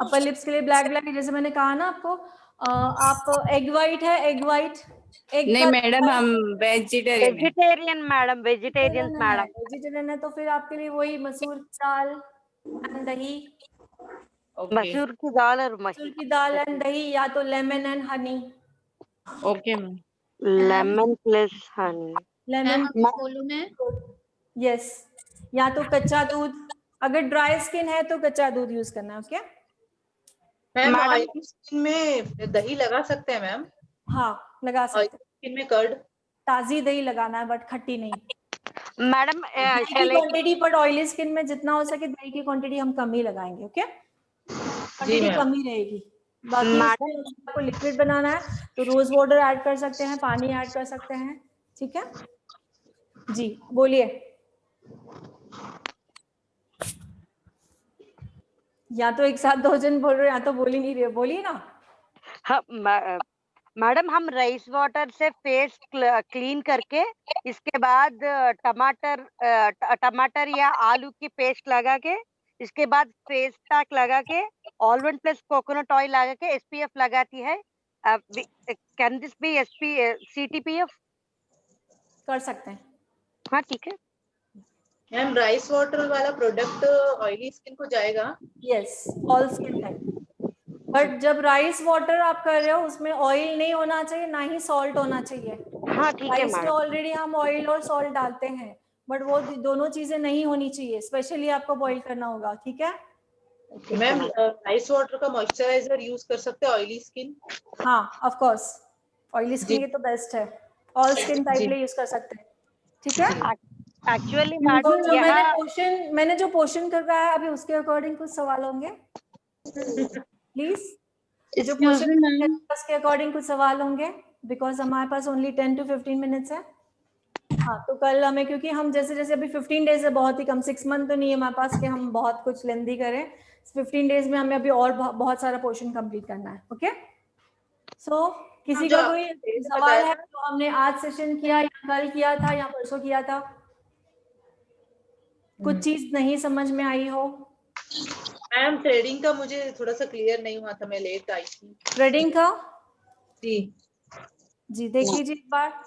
अपर लिप्स के लिए ब्लैक जैसे मैंने कहा ना आपको, आप एग वाइट है, एग वाइट नहीं मैडम, हम वेजिटेरियन मैडम, वेजिटेरियन है तो फिर आपके लिए वही मसूर की दाल एंड दही। मसूर की दाल और मसूर की दाल एंड दही, या तो lemon and honey. Okay ma'am. Lemon plus Honey. Lemon yes, या तो कच्चा दूध, अगर ड्राई स्किन है तो कच्चा दूध यूज करना है। ओके मैम, ऑयली स्किन में दही लगा सकते हैं मैम? हाँ लगा सकते हैं। स्किन में कर्ड? ताजी दही लगाना है, बट खट्टी नहीं। मैडम दही की क्वांटिटी बट ऑयली स्किन में जितना हो सके दही की क्वांटिटी हम कम ही लगाएंगे। ओके, क्वांटिटी कम ही रहेगी। बाकी आपको लिक्विड बनाना है तो रोज वाटर ऐड कर सकते हैं, पानी ऐड कर सकते हैं। ठीक है जी, बोलिए। या तो एक साथ 2 जन बोल रहे हो या तो बोल ही नहीं रहे, बोलिए ना। हाँ मैडम, हम राइस वाटर से फेस क्लीन करके इसके बाद टमाटर या आलू की पेस्ट लगा के इसके बाद फेस पैक लगा के ऑलमंड प्लस कोकोनट ऑयल लगा के SPF लगाती है। Can this be CTPF? कर सकते हैं। हाँ ठीक है मैम। राइस वाटर वाला प्रोडक्ट ऑयली स्किन को जाएगा? Yes, all skin type. But जब राइस वाटर आप कर रहे हो उसमें ऑयल नहीं होना चाहिए, ना ही सॉल्ट होना चाहिए। हाँ ठीक है राइस में ऑलरेडी हम ऑयल और सॉल्ट डालते हैं, बट वो दोनों चीजें नहीं होनी चाहिए। स्पेशली आपको बॉईल करना होगा। ठीक है मैम, राइस वाटर का मॉइस्चराइजर यूज कर सकते हैं ऑयली स्किन? हाँ ऑफ कोर्स, ऑयली स्किन के तो बेस्ट है, ऑल स्किन टाइप लिए यूज कर सकते हैं। ठीक है। एक्चुअली मैंने जो पोर्शन करवाया है अभी उसके अकॉर्डिंग कुछ सवाल होंगे प्लीज। जो पोर्शन उसके अकॉर्डिंग कुछ सवाल होंगे, बिकॉज हमारे पास ओनली 10 to 15 मिनट्स है। हाँ तो कल हमें, क्योंकि हम जैसे जैसे अभी 15 डेज है, बहुत ही कम, 6 मंथ तो नहीं है हमारे पास कि हम बहुत कुछ लेंदी करें। 15 डेज में हमें अभी और बहुत सारा पोर्शन कंप्लीट करना है। ओके सो किसी का कोई सवाल है तो हमने आज सेशन किया या कल किया था या परसों किया था, कुछ चीज नहीं समझ में आई हो? मैम थ्रेडिंग का मुझे थोड़ा सा क्लियर नहीं हुआ था, मैं लेट आई थी। थ्रेडिंग का जी देख लीजिए एक बार।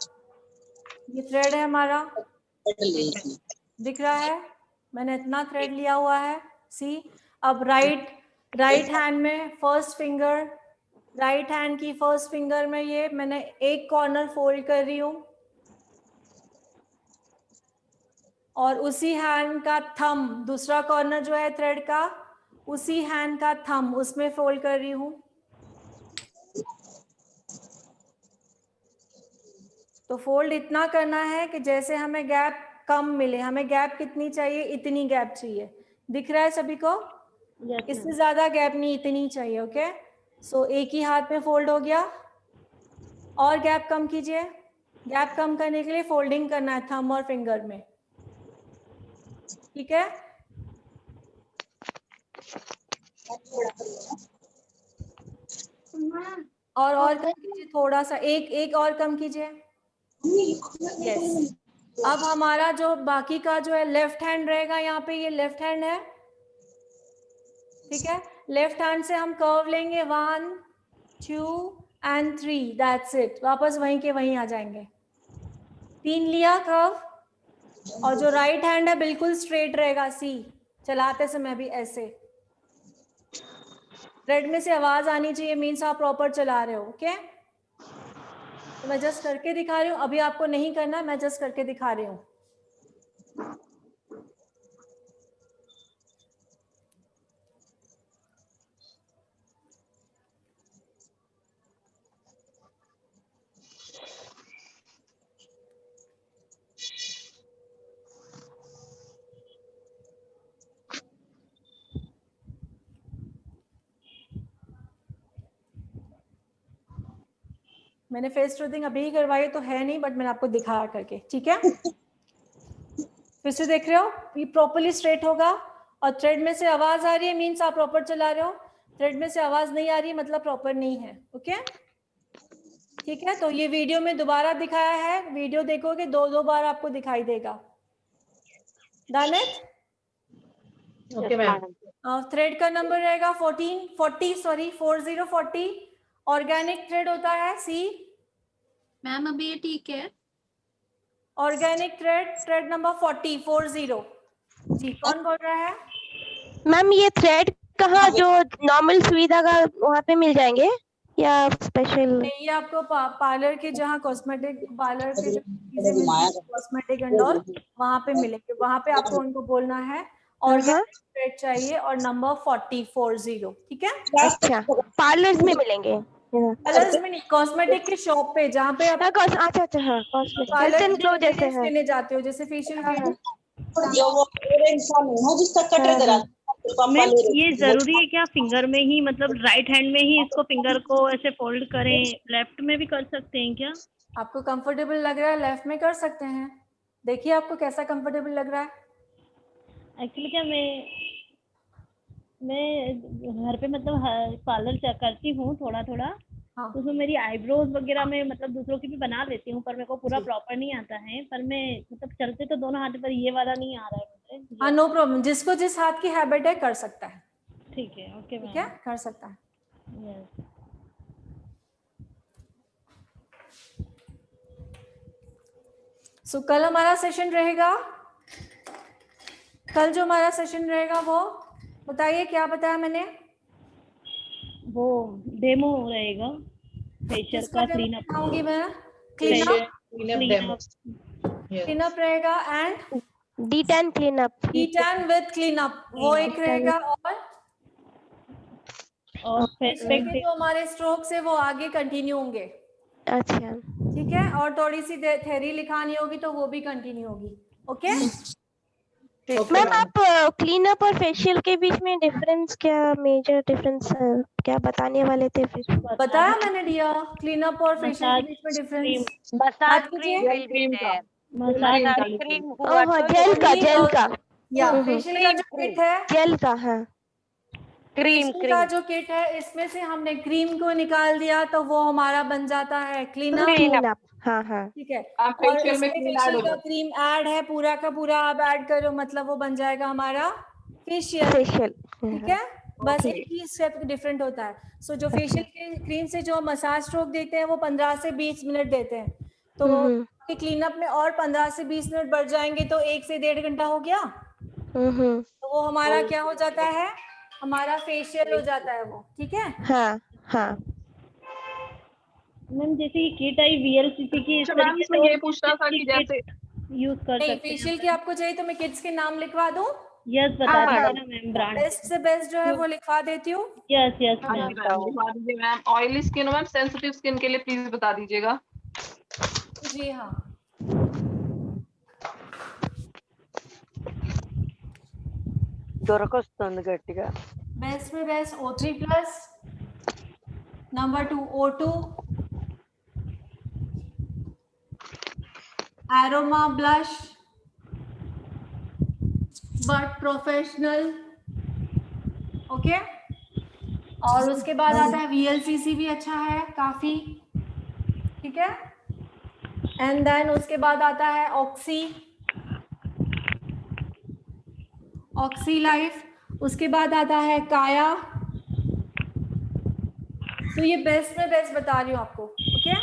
ये थ्रेड है हमारा, दिख रहा है? मैंने इतना थ्रेड लिया हुआ है। सी, अब राइट हैंड में फर्स्ट फिंगर, राइट हैंड की फर्स्ट फिंगर में ये मैंने एक कॉर्नर फोल्ड कर रही हूँ और उसी हैंड का थंब, दूसरा कॉर्नर जो है थ्रेड का, उसी हैंड का थंब उसमें फोल्ड कर रही हूँ। तो फोल्ड इतना करना है कि जैसे हमें गैप कम मिले। हमें गैप कितनी चाहिए? इतनी गैप चाहिए। दिख रहा है सभी को? इससे ज्यादा गैप नहीं, इतनी चाहिए। ओके सो एक ही हाथ में फोल्ड हो गया और गैप कम कीजिए। गैप कम करने के लिए फोल्डिंग करना है थंब और फिंगर में। ठीक है, और कम कीजिए थोड़ा सा, एक और कम कीजिए। यस। अब हमारा जो बाकी का जो है लेफ्ट हैंड रहेगा, यहाँ पे ये लेफ्ट हैंड है। ठीक है, लेफ्ट हैंड से हम कर्व लेंगे 1 2 and 3, दैट्स इट। वापस वहीं के वहीं आ जाएंगे। 3 लिया कर्व, और जो राइट हैंड है बिल्कुल स्ट्रेट रहेगा। सी, चलाते समय भी ऐसे। थ्रेड में से आवाज आनी चाहिए, मीन्स आप प्रॉपर चला रहे हो। ओके तो मैं जस्ट करके दिखा रही हूँ, अभी आपको नहीं करना, मैं जस्ट करके दिखा रही हूँ। मैंने फेस ट्रूथिंग अभी ही करवाई तो है नहीं, बट मैंने आपको दिखाया करके। ठीक है, फिर से देख रहे हो? ये प्रॉपर्ली स्ट्रेट होगा और थ्रेड में से आवाज आ रही है, मीन्स आप प्रॉपर चला रहे हो। थ्रेड में से आवाज नहीं आ रही मतलब प्रॉपर नहीं है। ओके ठीक है, तो ये वीडियो में दोबारा दिखाया है, वीडियो देखोगे 2 बार आपको दिखाई देगा। Done it? Okay ma'am. Thread का नंबर रहेगा 40 ऑर्गेनिक थ्रेड होता है। सी मैम अभी ये ठीक है? Organic thread number 40। जी कौन बोल रहा है? मैम ये थ्रेड कहाँ, जो नॉर्मल सुविधा का वहाँ पे मिल जाएंगे या स्पेशल? नहीं, ये आपको पार्लर के, जहाँ कॉस्मेटिक पार्लर के जो चीजें मिलती है कॉस्मेटिक एंड ऑल, वहाँ पे मिलेंगे। वहाँ पे आपको उनको बोलना है ऑर्गेनिक थ्रेड चाहिए और नंबर 40। ठीक है, अच्छा पार्लर्स में मिलेंगे? कलर्स में नहीं, कॉस्मेटिक की शॉप पे जहाँ पे आप अच्छा अच्छा हाँ कॉस्मेटिक हेल्थ एंड ग्लो जैसे है लेने जाते हो, जैसे फेशियल किट। जो वो जिसका कटर करा मैम ये जरूरी है क्या फिंगर में ही, मतलब राइट हैंड में ही इसको फिंगर को ऐसे फोल्ड करें, लेफ्ट में भी कर सकते हैं क्या? आपको कंफर्टेबल लग रहा है लेफ्ट में कर सकते हैं, देखिए आपको कैसा कंफर्टेबल लग रहा है। एक्चुअली क्या मैं घर पे मतलब पार्लर करती हूँ थोड़ा थोड़ा, तो उसमें मेरी आईब्रोज वगैरह में मतलब दूसरों की भी बना लेती हूँ, पर मेरे को पूरा प्रॉपर नहीं आता है, पर मैं मतलब चलते तो दोनों हाथ पर ये वाला नहीं आ रहा है मुझे। हाँ नो प्रॉब्लम, जिसको जिस हाथ की हैबिट है कर सकता है। ठीक है, ओके ठीक है, कर सकता है। यस। सो कल हमारा सेशन रहेगा, कल जो हमारा सेशन रहेगा वो बताइए क्या बताया मैंने? वो डेमो रहेगा फेशियल का, क्लीन अप दिखाऊंगी मैं, क्लीन अप रहेगा and D10 cleanup, D10 with clean up वो एक रहेगा, और जो हमारे स्ट्रोक्स है वो आगे कंटिन्यू होंगे। अच्छा ठीक है, और थोड़ी सी थ्योरी लिखानी होगी तो वो भी कंटिन्यू होगी। ओके मैम, आप क्लीनअप और फेशियल के बीच में डिफरेंस क्या, मेजर डिफरेंस क्या बताने वाले थे? फिर बताया मैंने दिया, क्लीनअप और फेशियल के बीच में difference. Massage cream will be there, massage cream हुआ तो जेल का या फेशियल का जो किट है, जेल का, हाँ क्रीम का जो किट है इसमें से हमने क्रीम को निकाल दिया तो वो हमारा बन जाता है क्लीनअप। हाँ हाँ ठीक है, आप और फेशियल में इसमें क्रीम ऐड फेशियल का होगा। क्रीम ऐड है, पूरा का पूरा आप ऐड करो मतलब वो बन जाएगा हमारा फेशियल। ठीक है, बस एक ही स्टेप डिफरेंट होता है। सो जो फेशियल के क्रीम से जो मसाज स्ट्रोक देते हैं वो 15 से 20 मिनट देते हैं, तो क्लीनअप में और 15 से 20 मिनट बढ़ जाएंगे तो 1 से 1.5 घंटा हो गया। तो वो हमारा क्या हो जाता है, हमारा फेशियल हो जाता है वो। ठीक है, हाँ हाँ मैम जैसे ये किट आई VLCC की, इस मैम तरीके इसमें ये पूछना था कि जैसे यूज कर सकते हैं। फेशियल की आपको चाहिए तो मैं किट्स के नाम लिखवा दूं? यस बता दीजिए ना मैम, ब्रांड बेस्ट से बेस्ट जो है वो लिखवा देती हूँ। यस यस हाँ जी मैम लिखवा दीजिए ma'am. Oily skin ma'am, sensitive skin के लिए प्लीज बता दीजिएगा। जी हाँ, దొరకొస్తుంది గట్టిగా। बेस्ट में best O3+, number 2 O2, aroma blush, but professional. Okay, और उसके बाद आता है VLCC भी अच्छा है काफी। ठीक है, एंड देन उसके बाद आता है ऑक्सी लाइफ, उसके बाद आता है काया। तो ये बेस्ट में बेस्ट बता रही हूँ आपको। ओके,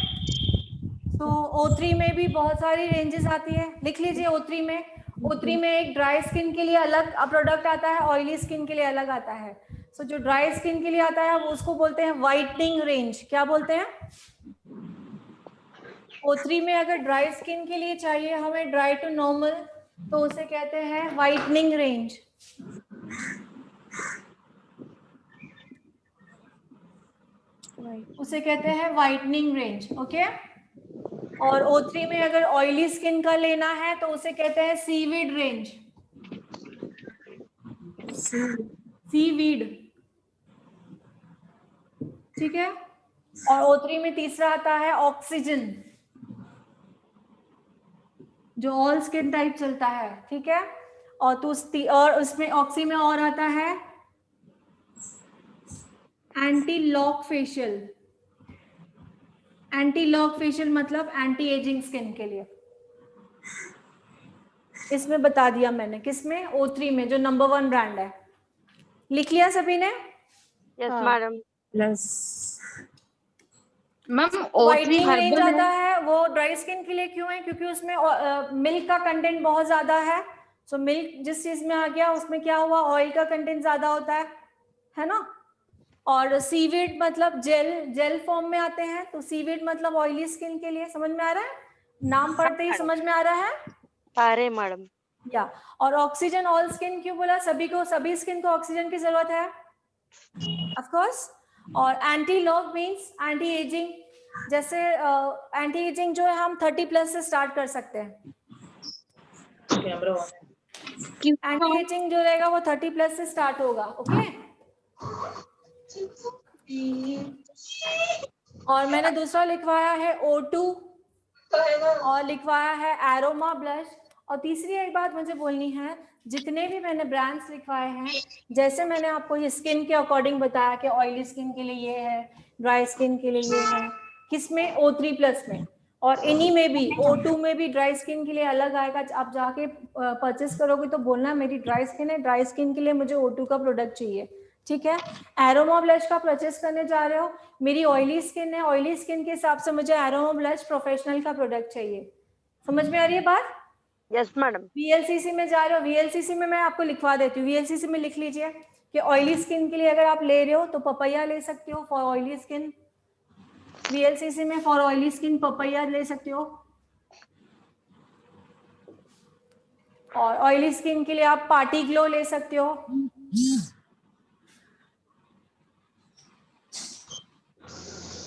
तो O3 में भी बहुत सारी रेंजेस आती है, लिख लीजिए। O3 में एक ड्राई स्किन के लिए अलग प्रोडक्ट आता है, ऑयली स्किन के लिए अलग आता है। सो जो ड्राई स्किन के लिए आता है वो उसको बोलते हैं वाइटनिंग रेंज। क्या बोलते हैं? O3 में अगर ड्राई स्किन के लिए चाहिए हमें ड्राई टू नॉर्मल, तो उसे कहते हैं वाइटनिंग रेंज। उसे कहते हैं वाइटनिंग रेंज। ओके, और O3 में अगर ऑयली स्किन का लेना है तो उसे कहते हैं सीवीड रेंज। सीवीड, ठीक है। और O3 में तीसरा आता है ऑक्सीजन, जो ऑल स्किन टाइप चलता है। ठीक है, और उसमें ऑक्सी में और आता है anti lock facial. Anti lock facial मतलब एंटी एजिंग स्किन के लिए। इसमें बता दिया मैंने, किसमें? O3 में, जो नंबर 1 ब्रांड है। लिख लिया सभी ने? Yes madam. Ma'am whitening range आता है वो ड्राई स्किन के लिए। क्यों है? क्योंकि उसमें मिल्क का कंटेंट बहुत ज्यादा है। सो मिल्क जिस चीज में आ गया उसमें क्या हुआ, ऑयल का कंटेंट ज्यादा होता है ना। और सीवीड मतलब जेल फॉर्म में आते हैं, तो सीवीड मतलब ऑयली स्किन के लिए। समझ में आ रहा है? नाम पढ़ते ही समझ में आ रहा है? अरे मैडम। या और ऑक्सीजन ऑल स्किन क्यों बोला? सभी स्किन को ऑक्सीजन की जरूरत है, ऑफ कोर्स। और anti lock means anti ageing, जैसे एंटी एजिंग जो है हम 30+ से स्टार्ट कर सकते हैं। एंटी एजिंग जो रहेगा वो 30+ से स्टार्ट होगा। ओके, और मैंने दूसरा लिखवाया है O2 और लिखवाया है एरोमा ब्लश। और तीसरी एक बात मुझे बोलनी है, जितने भी मैंने ब्रांड्स लिखवाए हैं, जैसे मैंने आपको ये स्किन के अकॉर्डिंग बताया कि ऑयली स्किन के लिए ये है, ड्राई स्किन के लिए ये है, किसमें O3+ में, और इन्हीं में भी O2 में भी ड्राई स्किन के लिए अलग आएगा। आप जाके परचेस करोगे तो बोलना मेरी ड्राई स्किन है, ड्राई स्किन के लिए मुझे O2 का प्रोडक्ट चाहिए, ठीक है। एरोमा ब्लश का परचेस करने जा रहे हो, मेरी ऑयली स्किन है, ऑयली स्किन के हिसाब से मुझे एरोमा ब्लश प्रोफेशनल का प्रोडक्ट चाहिए। समझ में आ रही है बात? Yes madam. VLCC में जा रहे हो, VLCC में मैं आपको लिखवा देती हूँ। VLCC में लिख लीजिए कि ऑयली स्किन के लिए अगर आप ले रहे हो तो पपैया ले सकते हो फॉर ऑयली स्किन। VLCC में फॉर ऑयली स्किन पपैया ले सकते हो, और ऑयली स्किन के लिए आप पार्टी ग्लो ले सकते हो।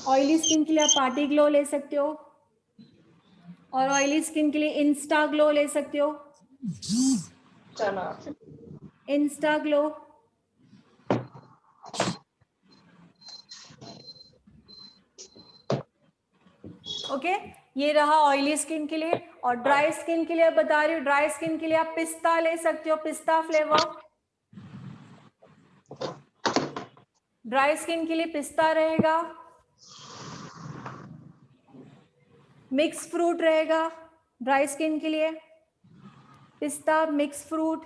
ऑयली स्किन के लिए आप पार्टी ग्लो ले सकते हो, और ऑयली स्किन के लिए इंस्टा ग्लो ले सकते हो। इंस्टा ग्लो, ओके, ये रहा ऑयली स्किन के लिए। और ड्राई स्किन के लिए बता रही हूँ, ड्राई स्किन के लिए आप पिस्ता ले सकते हो, पिस्ता फ्लेवर। ड्राई स्किन के लिए पिस्ता रहेगा, मिक्स फ्रूट रहेगा ड्राई स्किन के लिए, पिस्ता, मिक्स फ्रूट,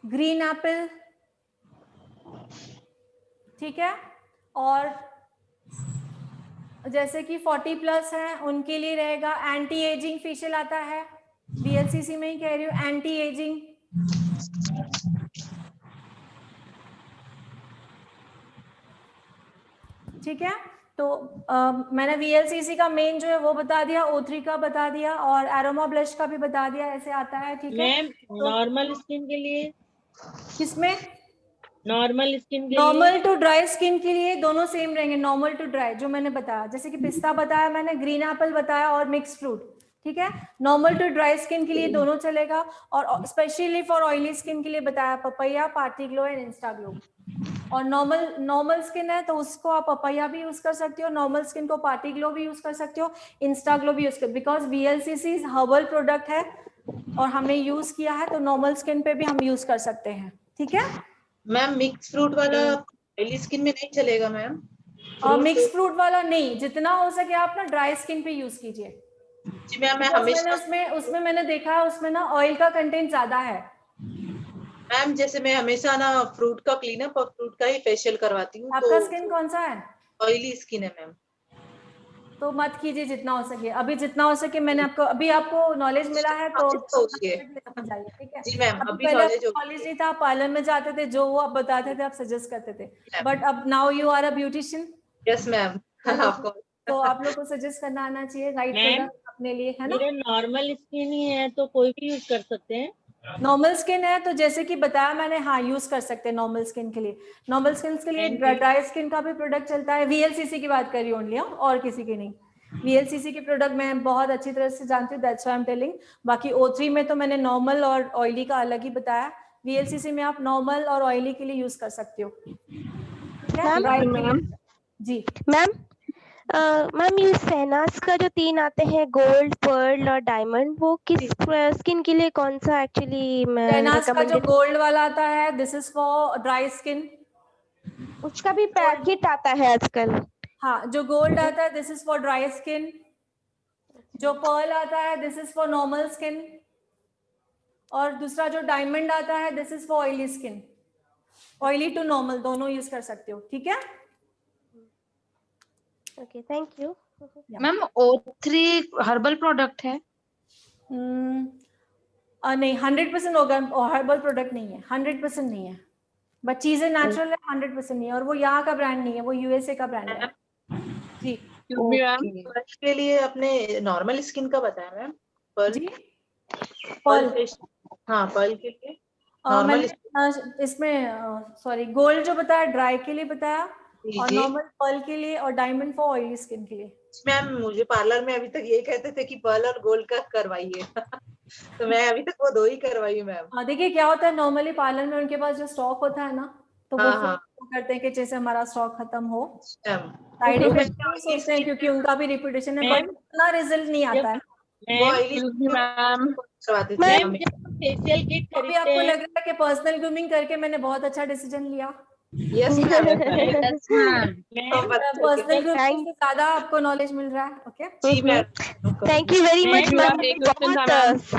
ग्रीन एप्पल, ठीक है। और जैसे कि 40+ है उनके लिए रहेगा एंटी एजिंग फेशियल आता है, VLCC में ही कह रही हूँ, एंटी एजिंग। ठीक है, तो मैंने VLCC का मेन जो है वो बता दिया, O3 का बता दिया, और एरोमा ब्लश का भी बता दिया, ऐसे आता है, ठीक है। मैम नॉर्मल स्किन के लिए, किसमें नॉर्मल स्किन के नॉर्मल लिए, टू ड्राई स्किन के लिए दोनों सेम रहेंगे, नॉर्मल टू ड्राई जो मैंने बताया, जैसे कि पिस्ता बताया मैंने, ग्रीन एप्पल बताया और मिक्स फ्रूट, ठीक है। नॉर्मल टू ड्राई स्किन के लिए दोनों चलेगा, और स्पेशली फॉर ऑयली स्किन के लिए बताया papaya, party glow and Insta glow. और नॉर्मल स्किन है तो उसको आप पपैया भी यूज कर सकते हो, नॉर्मल स्किन को पार्टी ग्लो भी यूज कर सकते हो, इंस्टा ग्लो भी यूज कर, बिकॉज VLCC हर्बल प्रोडक्ट है और हमने यूज किया है, तो नॉर्मल स्किन पे भी हम यूज कर सकते हैं, ठीक है। मैम मिक्स फ्रूट वाला ऑयली स्किन में नहीं चलेगा मैम? और मिक्स फ्रूट वाला नहीं, जितना हो सके आप ना ड्राई स्किन पे यूज कीजिए। जी मैम, मैं हमेशा उसमें मैंने देखा है उसमें ना ऑयल का कंटेंट ज्यादा है। मैम जैसे मैं हमेशा ना फ्रूट का क्लीनअप और फ्रूट का ही फेशियल करवाती हूँ। आपका स्किन कौन सा है? ऑयली स्किन है मैम। तो मत कीजिए जितना हो सके, अभी जितना हो सके मैंने आपको नॉलेज मिला है तो ठीक है जी मैम। अभी नॉलेज नहीं था, पार्लर में जाते थे, जो वो आप बताते थे आप सजेस्ट करते थे, बट अब now you are a beautician. Yes ma'am, तो आप लोग को सजेस्ट करना आना चाहिए राइट प्रोडक्ट अपने लिए, है ना। मेरा नॉर्मल स्किन ही है तो कोई भी यूज कर सकते हैं। नॉर्मल स्किन है तो जैसे कि बताया मैंने, हाँ यूज कर सकते हैं नॉर्मल स्किन के लिए। नॉर्मल स्किन के लिए ड्राई स्किन का भी प्रोडक्ट चलता है, VLCC की बात करी ओनली, और किसी की नहीं। VLCC के प्रोडक्ट मैं बहुत अच्छी तरह से जानती हूँ, that's why I am telling. बाकी O3 में तो मैंने नॉर्मल और ऑयली का अलग ही बताया, VLCC में आप नॉर्मल और ऑयली के लिए यूज कर सकते हो। मैम जी मैम ये सेनास का जो 3 आते हैं, गोल्ड, पर्ल और डायमंड, वो किस स्किन के लिए कौन सा एक्चुअली सेनास का जो गोल्ड वाला आता है, this is for dry skin. उसका भी पैकेट आता है आजकल। हाँ, जो गोल्ड आता है this is for dry skin, जो पर्ल आता है this is for normal skin, और दूसरा जो डायमंड आता है this is for oily skin. Oily to normal दोनों यूज कर सकते हो, ठीक है। Okay, thank you. Ma'am O3 herbal product है? नहीं 100% होगा, हर्बल प्रोडक्ट नहीं है, 100% नहीं है, बट चीजें नेचुरल है, 100% नहीं है, और वो यहाँ का ब्रांड नहीं है, वो USA का ब्रांड है। जी पर्ल के लिए अपने नॉर्मल स्किन का बताया मैम। पर्ल, पर्ल, हाँ पर्ल के लिए मैंने इसमें सॉरी गोल्ड जो बताया ड्राई के लिए बताया और नॉर्मल पर्ल के लिए और डायमंड फॉर ऑयली स्किन के लिए। मैम मुझे पार्लर में अभी तक ये कहते थे कि पर्ल और गोल्ड का करवाइए तो मैं अभी तक वो 2 ही करवाई मैम। देखिए क्या होता है नॉर्मली पार्लर में उनके पास जो स्टॉक होता है ना तो वो करते हैं कि जैसे हमारा स्टॉक खत्म हो, साइड इफेक्ट सोचते हैं क्योंकि उनका भी रेपुटेशन है, बट इतना रिजल्ट नहीं आता है। फेशियल किट अभी आपको लग रहा है कि पर्सनल ग्रूमिंग करके मैंने बहुत अच्छा डिसीजन लिया। यस पर्सनल ग्रूमिंग से ज्यादा आपको नॉलेज मिल रहा है। Okay thank you very much ma'am,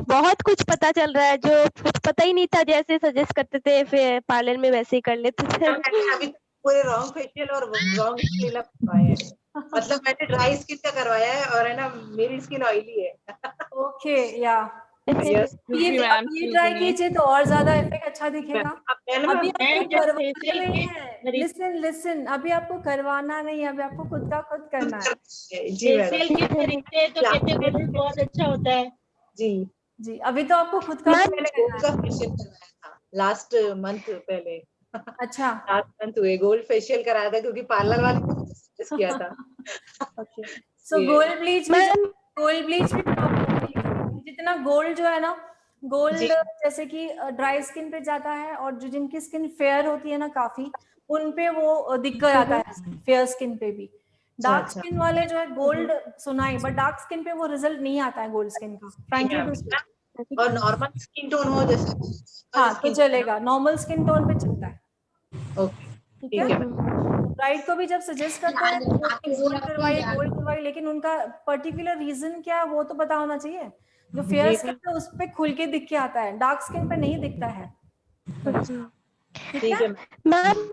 बहुत कुछ पता चल रहा है जो कुछ पता ही नहीं था, जैसे सजेस्ट करते थे फिर पार्लर में वैसे ही कर लेते थे। अभी पूरे रॉन्ग फेशियल और रॉन्ग क्लीन अप करवाए हैं, मतलब मैंने ड्राई स्किन का करवाया है और है ना मेरी स्किन ऑयली है। ओके या ये ट्राई कीजिए तो और ज्यादा इफेक्ट अच्छा दिखेगा। अभी आपको करवाना नहीं है, लिसन अभी आपको करवाना नहीं है, अभी आपको खुद का खुद करना है। फेशियल किट खरीदते हैं तो कहते हैं रिजल्ट बहुत अच्छा होता है। जी अभी तो आपको खुद का फेशियल करवाया था लास्ट मंथ पहले। अच्छा लास्ट मंथ हुए गोल्ड फेशियल कराया था क्योंकि पार्लर वाले ने सजेस्ट किया था। ओके सो गोल्ड ब्लीच जितना गोल्ड जो है ना गोल्ड जैसे कि ड्राई स्किन पे जाता है और जो जिनकी स्किन फेयर होती है ना काफी उन पे वो दिक्कत आता है, फेयर स्किन पे भी। डार्क स्किन वाले जो है गोल्ड सुनाई बट डार्क स्किन पे वो रिजल्ट नहीं आता है गोल्ड स्किन का फ्रैंकली। और नॉर्मल स्किन टोन हो जैसे हाँ तो चलेगा, नॉर्मल स्किन टोन पे चलता है। ओके ठीक है। ब्राइड को भी जब सजेस्ट करते हैं गोल्ड करवाइए, लेकिन उनका पर्टिकुलर रीजन क्या है वो तो पता होना चाहिए। जो फेयर स्किन है उस पे खुल के दिख के आता है, डार्क स्किन पे नहीं दिखता है। ठीक है मैम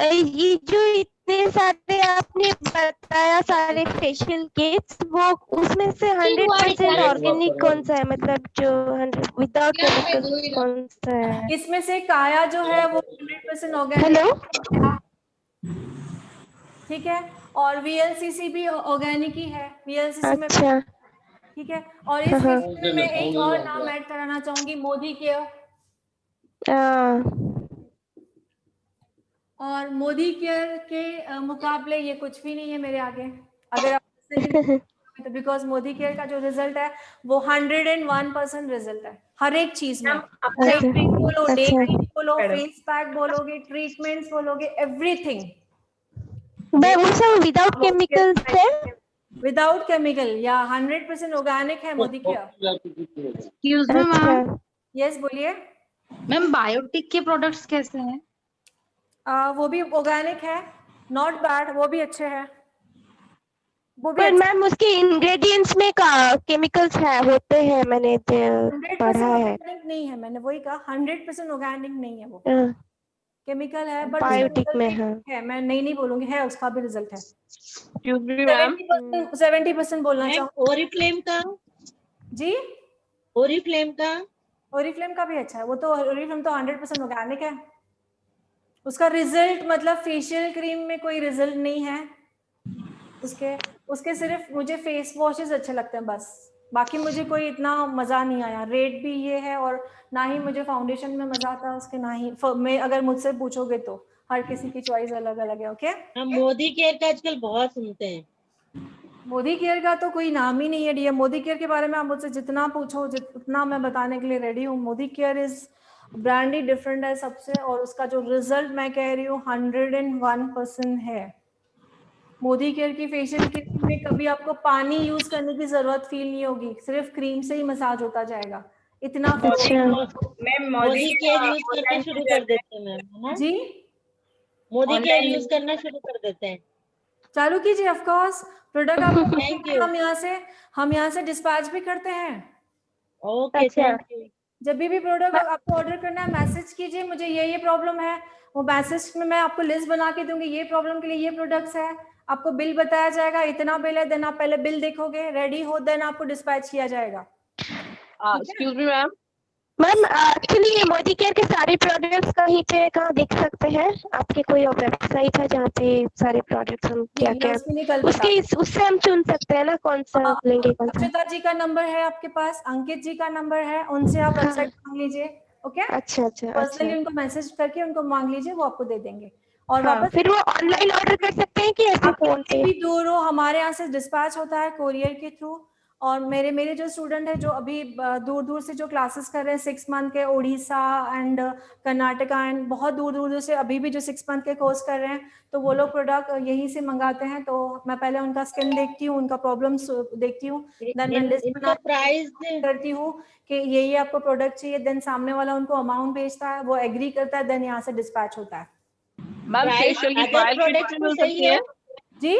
ये जो इतने सारे आपने बताया सारे फेशियल किट्स वो उसमें से 100% ऑर्गेनिक कौन सा है, मतलब जो 100 विदाउट केमिकल्स कौन सा है? इसमें से काया जो है वो 100% ऑर्गेनिक। ठीक है और VLCC भी ऑर्गेनिक ही है, VLCC में ठीक है। और इस में मैं एक और नाम ऐड कराना चाहूंगी, मोदी केयर। और मोदी केयर के मुकाबले ये कुछ भी नहीं है मेरे आगे। अगर आप तो बिकॉज मोदी केयर का जो रिजल्ट है वो 101% रिजल्ट है हर एक चीज में। बोलो डे क्रीम बोलो फेस पैक बोलोगे ट्रीटमेंट्स बोलोगे एवरीथिंग विदाउट केमिकल्स है, विदाउट केमिकल या 100% ऑर्गेनिक है Modi care. Excuse me ma'am. Yes बोलिए मैम बायोटिक के प्रोडक्ट्स कैसे हैं? वो भी ऑर्गेनिक है, नॉट बैड, वो भी अच्छे हैं। वो भी पर मैम उसके इंग्रेडिएंट्स में केमिकल्स है होते हैं, मैंने पढ़ा है। नहीं है, मैंने वही कहा 100% ऑर्गेनिक नहीं है वो, केमिकल है बट बायोटिक में है। मैं नहीं बोलूंगी है, उसका भी रिजल्ट है। 70% बोलना चाहूँ। ओरिफ्लेम का जी ओरिफ्लेम का भी अच्छा है, वो तो ओरिफ्लेम तो 100% ऑर्गेनिक है। उसका रिजल्ट मतलब फेशियल क्रीम में कोई रिजल्ट नहीं है उसके सिर्फ मुझे फेस वॉशेस अच्छे लगते हैं बस, बाकी मुझे कोई इतना मजा नहीं आया। रेट भी ये है और ना ही मुझे फाउंडेशन में मजा आता है उसके, ना ही मैं अगर मुझसे पूछोगे तो हर किसी की चॉइस अलग अलग है। ओके हम मोदी केयर का आजकल बहुत सुनते हैं। मोदी केयर का तो कोई नाम ही नहीं है डियर। मोदी केयर के बारे में आप मुझसे जितना पूछो जितना मैं बताने के लिए रेडी हूँ। Modi care is brand he different है सबसे, और उसका जो रिजल्ट मैं कह रही हूँ 101% है। मोदी केयर की फेशियल क्रीम में कभी आपको पानी यूज करने की जरूरत फील नहीं होगी, सिर्फ क्रीम से ही मसाज होता जाएगा। इतना मैम मोदी केयर यूज करना शुरू कर देते हैं मैम। जी मोदी केयर यूज करना शुरू कर देते हैं, चालू कीजिए। ऑफ कोर्स प्रोडक्ट आपको हम यहाँ से डिस्पैच भी करते हैं। Okay thank you. जब भी प्रोडक्ट आपको ऑर्डर करना है मैसेज कीजिए मुझे ये प्रॉब्लम है, वो मैसेज में मैं आपको लिस्ट बना के दूंगी, ये प्रॉब्लम के लिए ये प्रोडक्ट्स है, आपको बिल बताया जाएगा, इतना बिल है, देन आप पहले बिल देखोगे, रेडी हो देन आपको डिस्पैच किया जाएगा। Excuse me ma'am. Ma'am actually ये मोदी केयर के सारे प्रोडक्ट्स कहीं पे कहाँ देख सकते हैं? आपके कोई वेबसाइट है जहाँ पे सारे प्रोडक्ट्स हम क्या उससे हम चुन सकते हैं ना कौन सा लेंगे? कौन सा? अक्षता जी का नंबर है आपके पास, अंकित जी का नंबर है, उनसे आप वेबसाइट मांग लीजिए। ओके अच्छा अच्छा पर्सनली अच्छा। उनको मैसेज करके उनको मांग लीजिए, वो आपको दे देंगे। और हाँ, वापस फिर वो ऑनलाइन ऑर्डर कर सकते हैं कि ऐसे आप फोन कितनी पे? भी दूर हो, हमारे यहाँ से डिस्पैच होता है कोरियर के थ्रू। और मेरे जो स्टूडेंट है जो अभी दूर दूर से जो क्लासेस कर रहे हैं 6 मंथ के, उड़ीसा एंड कर्नाटका एंड बहुत दूर दूर से अभी भी जो 6 मंथ के कोर्स कर रहे हैं, तो वो लोग प्रोडक्ट यहीं से मंगाते हैं। तो मैं पहले उनका स्किन देखती हूँ, उनका प्रॉब्लम्स देखती हूँ, देन मैं लिस्ट इनका प्राइस करती हूँ कि ये आपको प्रोडक्ट चाहिए, देन सामने वाला उनको अमाउंट भेजता है, वो एग्री करता है, देन यहाँ से डिस्पैच होता है। मैम फेशियल की ट्रायल किट भी मिल सकती है जी?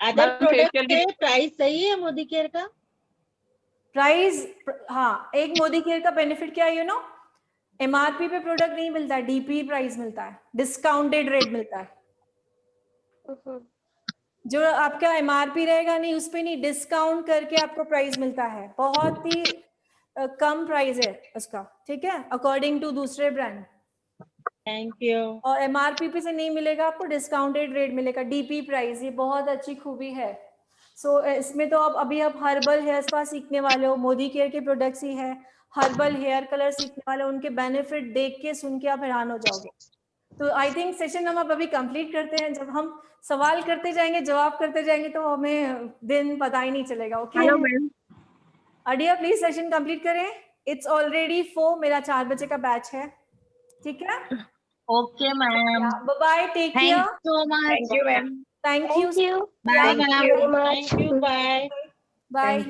अदर प्रोडक्ट के प्राइस सही है मोदी केयर का? प्राइस, हाँ, एक मोदी केयर का बेनिफिट क्या है, MRP पे प्रोडक्ट नहीं मिलता है, DP प्राइस मिलता है, डिस्काउंटेड रेट मिलता है। जो आपका MRP रहेगा नहीं, उस पे नहीं, डिस्काउंट करके आपको प्राइस मिलता है, बहुत ही कम प्राइस है उसका, ठीक है, अकॉर्डिंग टू दूसरे ब्रांड। Thank you. और MRP पे से नहीं मिलेगा आपको, डिस्काउंटेड रेट मिलेगा, DP प्राइस, ये बहुत अच्छी खूबी है। सो इसमें तो आप हर्बल हेयर स्पा सीखने वाले हो, मोदी केयर के प्रोडक्ट्स ही है, हर्बल हेयर कलर सीखने वाले हो, उनके बेनिफिट देख के सुन के आप हैरान हो जाओगे। तो आई थिंक सेशन हम अभी कंप्लीट करते हैं, जब हम सवाल करते जाएंगे, जवाब करते जाएंगे, तो हमें दिन पता ही नहीं चलेगा। ओके हेलो मैम, अडिया प्लीज सेशन कंप्लीट करें, इट्स ऑलरेडी 4, मेरा 4 बजे का बैच है, ठीक है? Okay ma'am, bye bye, take care, thank so much. Thank you ma'am. Thank you, bye ma'am, thank you, bye bye.